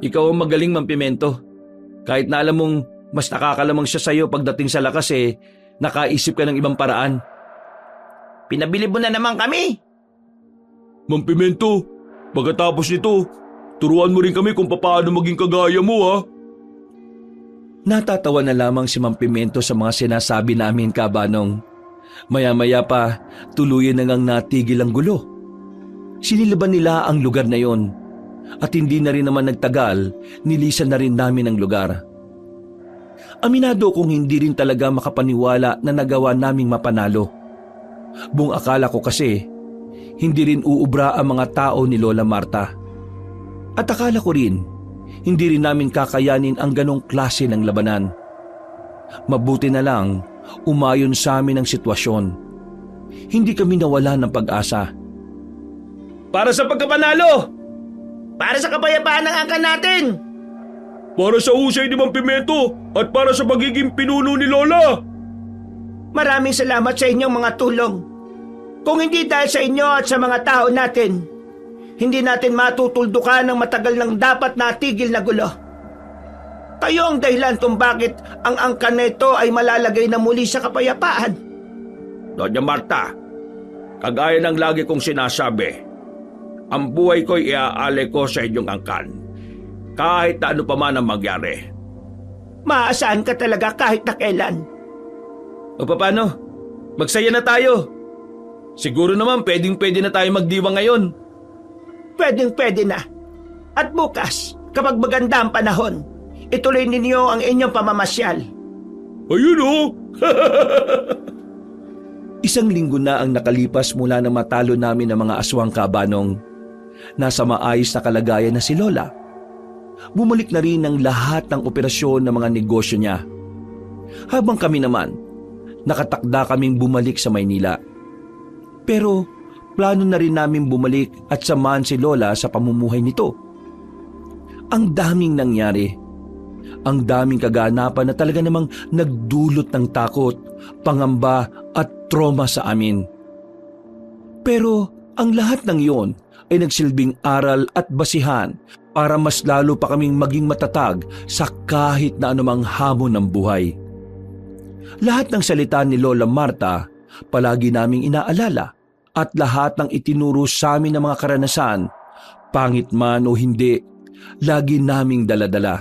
Ikaw ang magaling, Mang Pimento. Kahit na alam mong mas nakakalamang siya sa'yo pagdating sa lakas nakaisip ka ng ibang paraan. Pinabili mo na naman kami. Mang Pimento, pagkatapos nito, turuan mo rin kami kung paano maging kagaya mo, ha? Natatawa na lamang si Mang Pimento sa mga sinasabi namin, Kabanong. Maya-maya pa, tuluyan na ngang natigil ang gulo. Sinilaban nila ang lugar na yon. At hindi na rin naman nagtagal, nilisan na rin namin ang lugar. Aminado kong hindi rin talaga makapaniwala na nagawa naming mapanalo. Buong akala ko kasi, hindi rin uubra ang mga tao ni Lola Marta. At akala ko rin, hindi rin namin kakayanin ang ganong klase ng labanan. Mabuti na lang, umayon sa amin ang sitwasyon. Hindi kami nawala ng pag-asa. Para sa pagkapanalo! Para sa kapayapaan ng angkan natin! Para sa husay ni Mang Pimento at para sa pagiging pinuno ni Lola! Maraming salamat sa inyong mga tulong. Kung hindi dahil sa inyo at sa mga tao natin, hindi natin matutuldukan ang matagal nang dapat natigil na gulo. Kayo ang dahilan kung bakit ang angkan na ito ay malalagay na muli sa kapayapaan. Doña Marta, kagaya ng lagi kong sinasabi, ang buhay ko'y iaalay ko sa inyong angkan. Kahit na ano pa man ang mangyari. Maaasahan ka talaga kahit na kailan. O paano? Magsaya na tayo. Siguro naman pwedeng-pwede na tayo magdiwa ngayon. Pwedeng-pwede na. At bukas, kapag maganda ang panahon, ituloy ninyo ang inyong pamamasyal. Ayun oh! Isang linggo na ang nakalipas mula na matalo namin ang mga aswang kabanong. Nasa maayos na kalagayan na si Lola. Bumalik na rin ang lahat ng operasyon ng mga negosyo niya. Habang kami naman, nakatakda kaming bumalik sa Maynila. Pero plano na rin namin bumalik at samahan si Lola sa pamumuhay nito. Ang daming nangyari. Ang daming kaganapan na talaga namang nagdulot ng takot, pangamba at trauma sa amin. Pero ang lahat ng iyon ay nagsilbing aral at basihan para mas lalo pa kaming maging matatag sa kahit na anumang hamon ng buhay. Lahat ng salita ni Lola Marta palagi naming inaalala at lahat ng itinuro sa amin ng mga karanasan, pangit man o hindi, lagi naming daladala.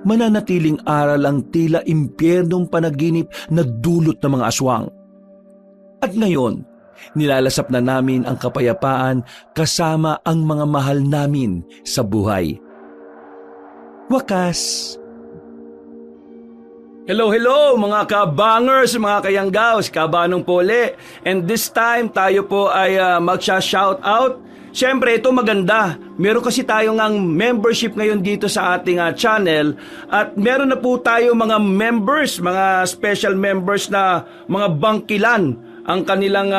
Mananatiling aral ang tila impyernong panaginip na dulot ng mga aswang. At ngayon, nilalasap na namin ang kapayapaan kasama ang mga mahal namin sa buhay. Wakas! Hello mga kabangers, mga kayanggaws, kabanong pole. And this time tayo po ay magsha-shoutout. Siyempre ito maganda. Meron kasi tayo ngang membership ngayon dito sa ating channel. At meron na po tayo mga members, mga special members na mga bangkilan ang kanilang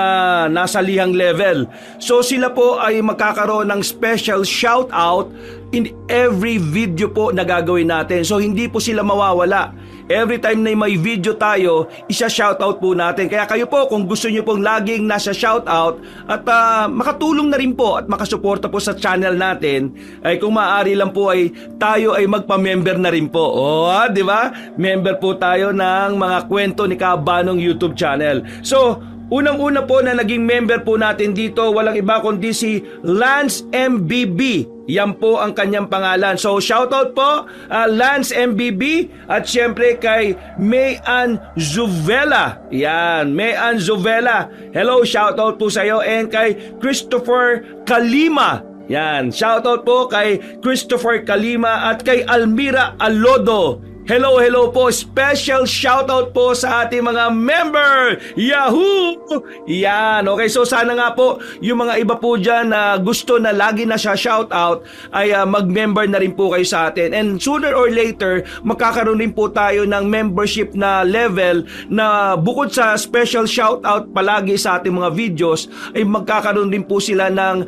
nasalihang level. So sila po ay magkakaroon ng special shoutout in every video po na gagawin natin. So hindi po sila mawawala. Every time na may video tayo, isa-shoutout po natin. Kaya kayo po, kung gusto nyo pong laging nasa shoutout at makatulong na rin po at makasuporta po sa channel natin, ay kung maaari lang po ay tayo ay magpa-member na rin po. Di ba? Member po tayo ng mga kwento ni Kabanong YouTube channel. So, unang-una po na naging member po natin dito, walang iba kundi si Lance MBB. Yan po ang kanyang pangalan. So shoutout po Lance MBB at syempre kay Mayan Zuvela. Yan, Mayan Zuvela. Hello, shoutout po sa iyo. And kay Christopher Kalima. Yan, shoutout po kay Christopher Kalima at kay Almira Alodo. Hello po, special shoutout po sa ating mga member! Yahoo! Yan, okay, so sana nga po yung mga iba po dyan na gusto na lagi na siya shoutout ay mag-member na rin po kayo sa atin. And sooner or later, magkakaroon rin po tayo ng membership na level na bukod sa special shoutout palagi sa ating mga videos, ay magkakaroon din po sila ng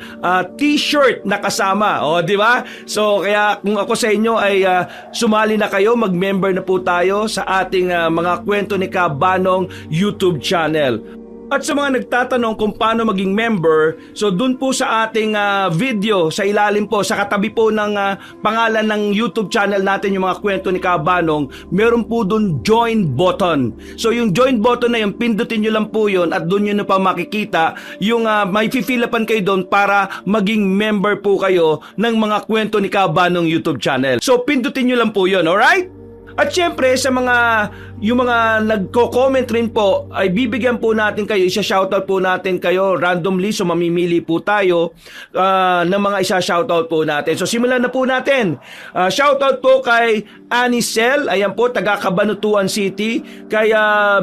t-shirt na kasama. O, di ba? So, kaya kung ako sa inyo ay sumali na kayo, mag-member na po tayo sa ating mga kwento ni Kabanong YouTube channel. At sa mga nagtatanong kung paano maging member, so dun po sa ating video, sa ilalim po, sa katabi po ng pangalan ng YouTube channel natin, yung mga kwento ni Kabanong, meron po dun join button. So yung join button na yun, pindutin nyo lang po yun at dun nyo na pa makikita yung may fill-upan kayo dun para maging member po kayo ng mga kwento ni Kabanong YouTube channel. So pindutin nyo lang po yun, alright? At syempre sa yung mga nagko-comment rin po ay bibigyan po natin kayo, isa-shoutout po natin kayo randomly, so mamimili po tayo ng mga isa-shoutout po natin. So simulan na po natin. Shoutout po kay Anicel, ayan po, taga Cabanatuan City, kay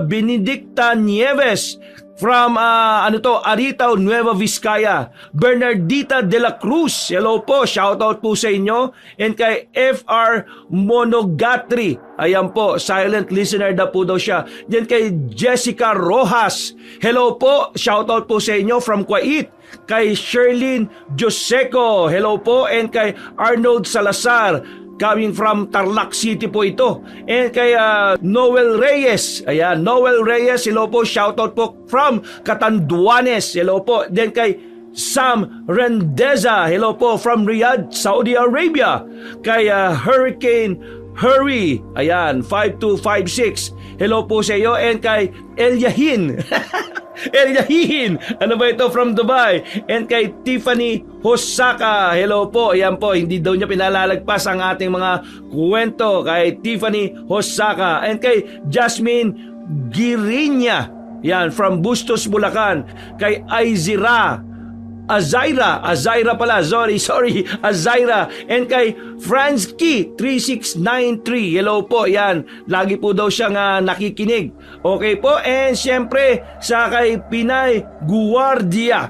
Benedicta Nieves From Arita, Nueva Vizcaya, Bernardita de la Cruz. Hello po, shoutout po sa inyo. And kay FR Monogatri. Ayan po, silent listener na po daw siya. Then kay Jessica Rojas. Hello po, shoutout po sa inyo from Kuwait. Kay Sherlyn Joseco. Hello po. And kay Arnold Salazar. Coming from Tarlac City po ito. And kay Noel Reyes. Ayan, Noel Reyes. Hello po. Shoutout po from Catanduanes. Hello po. Then kay Sam Rendeza. Hello po from Riyadh, Saudi Arabia. Kay Hurricane Hurry. Ayan, 5256. Hello po sa iyo. And kay Elyahin. Elyahin. Ano ba ito from Dubai? And kay Tiffany Hosaka. Hello po. Ayan po. Hindi daw niya pinalalagpas ang ating mga kwento. Kay Tiffany Hosaka. And kay Jasmine Girinya. Yan. From Bustos, Bulacan. Kay Azaira pala, sorry, Azaira. And kay Franski 3693, hello po, yan, lagi po daw siyang nakikinig. Okay po, and syempre sa kay Pinay Guardia,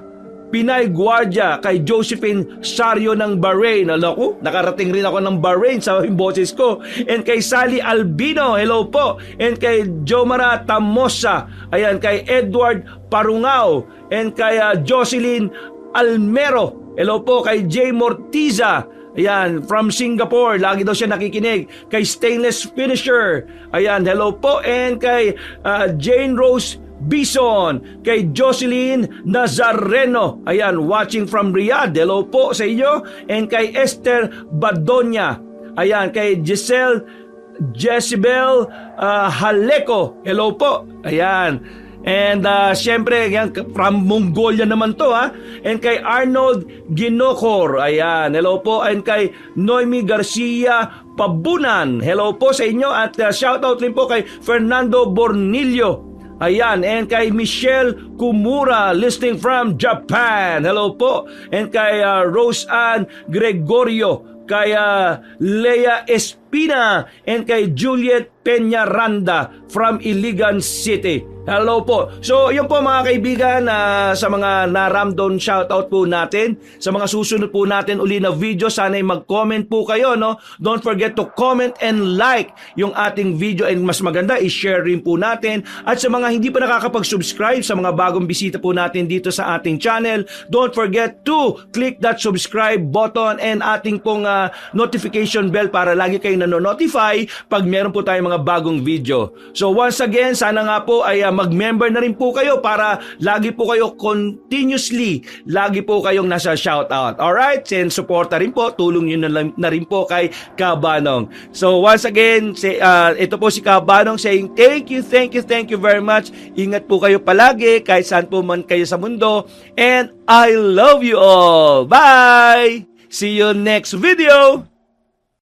kay Josephine Sario ng Bahrain. Alako, nakarating rin ako ng Bahrain sa boses ko. And kay Sally Albino, hello po. And kay Jomara Tamosa, ayan, kay Edward Parungao. And kay Jocelyn Almero, hello po. Kay Jay Mortiza, ayan, from Singapore, lagi daw siya nakikinig. Kay Stainless Finisher, ayan, hello po. And kay Jane Rose Bison, kay Jocelyn Nazareno, ayan, watching from Riyadh, hello po sa inyo. And kay Esther Badonya, ayan, kay Jezebel Haleko, hello po, ayan. And syempre, yan, from Mongolia naman to, ha. And kay Arnold Ginokor, ayan, hello po. And kay Noemi Garcia Pabunan, hello po sa inyo. At shoutout rin po kay Fernando Bornillo, ayan. And kay Michelle Kumura, listening from Japan, hello po. And kay Rose Ann Gregorio, kay Lea Espina, and kay Juliet Peñaranda from Iligan City. Hello po. So, yun po mga kaibigan, sa mga naramdon shoutout po natin. Sa mga susunod po natin uli na video, sana'y mag-comment po kayo, no? Don't forget to comment and like yung ating video, and mas maganda, i-share rin po natin. At sa mga hindi pa nakakapag-subscribe, sa mga bagong bisita po natin dito sa ating channel, don't forget to click that subscribe button and ating pong notification bell para lagi kayong nanonotify pag meron po tayong mga bagong video. So once again, sana nga po ay mag-member na rin po kayo para lagi po kayo continuously, lagi po kayong nasa shoutout. Alright? And supporta rin po, tulong nyo na rin po kay Kabanong. So once again, ito po si Kabanong saying thank you very much. Ingat po kayo palagi kahit saan po man kayo sa mundo. And I love you all. Bye! See you next video!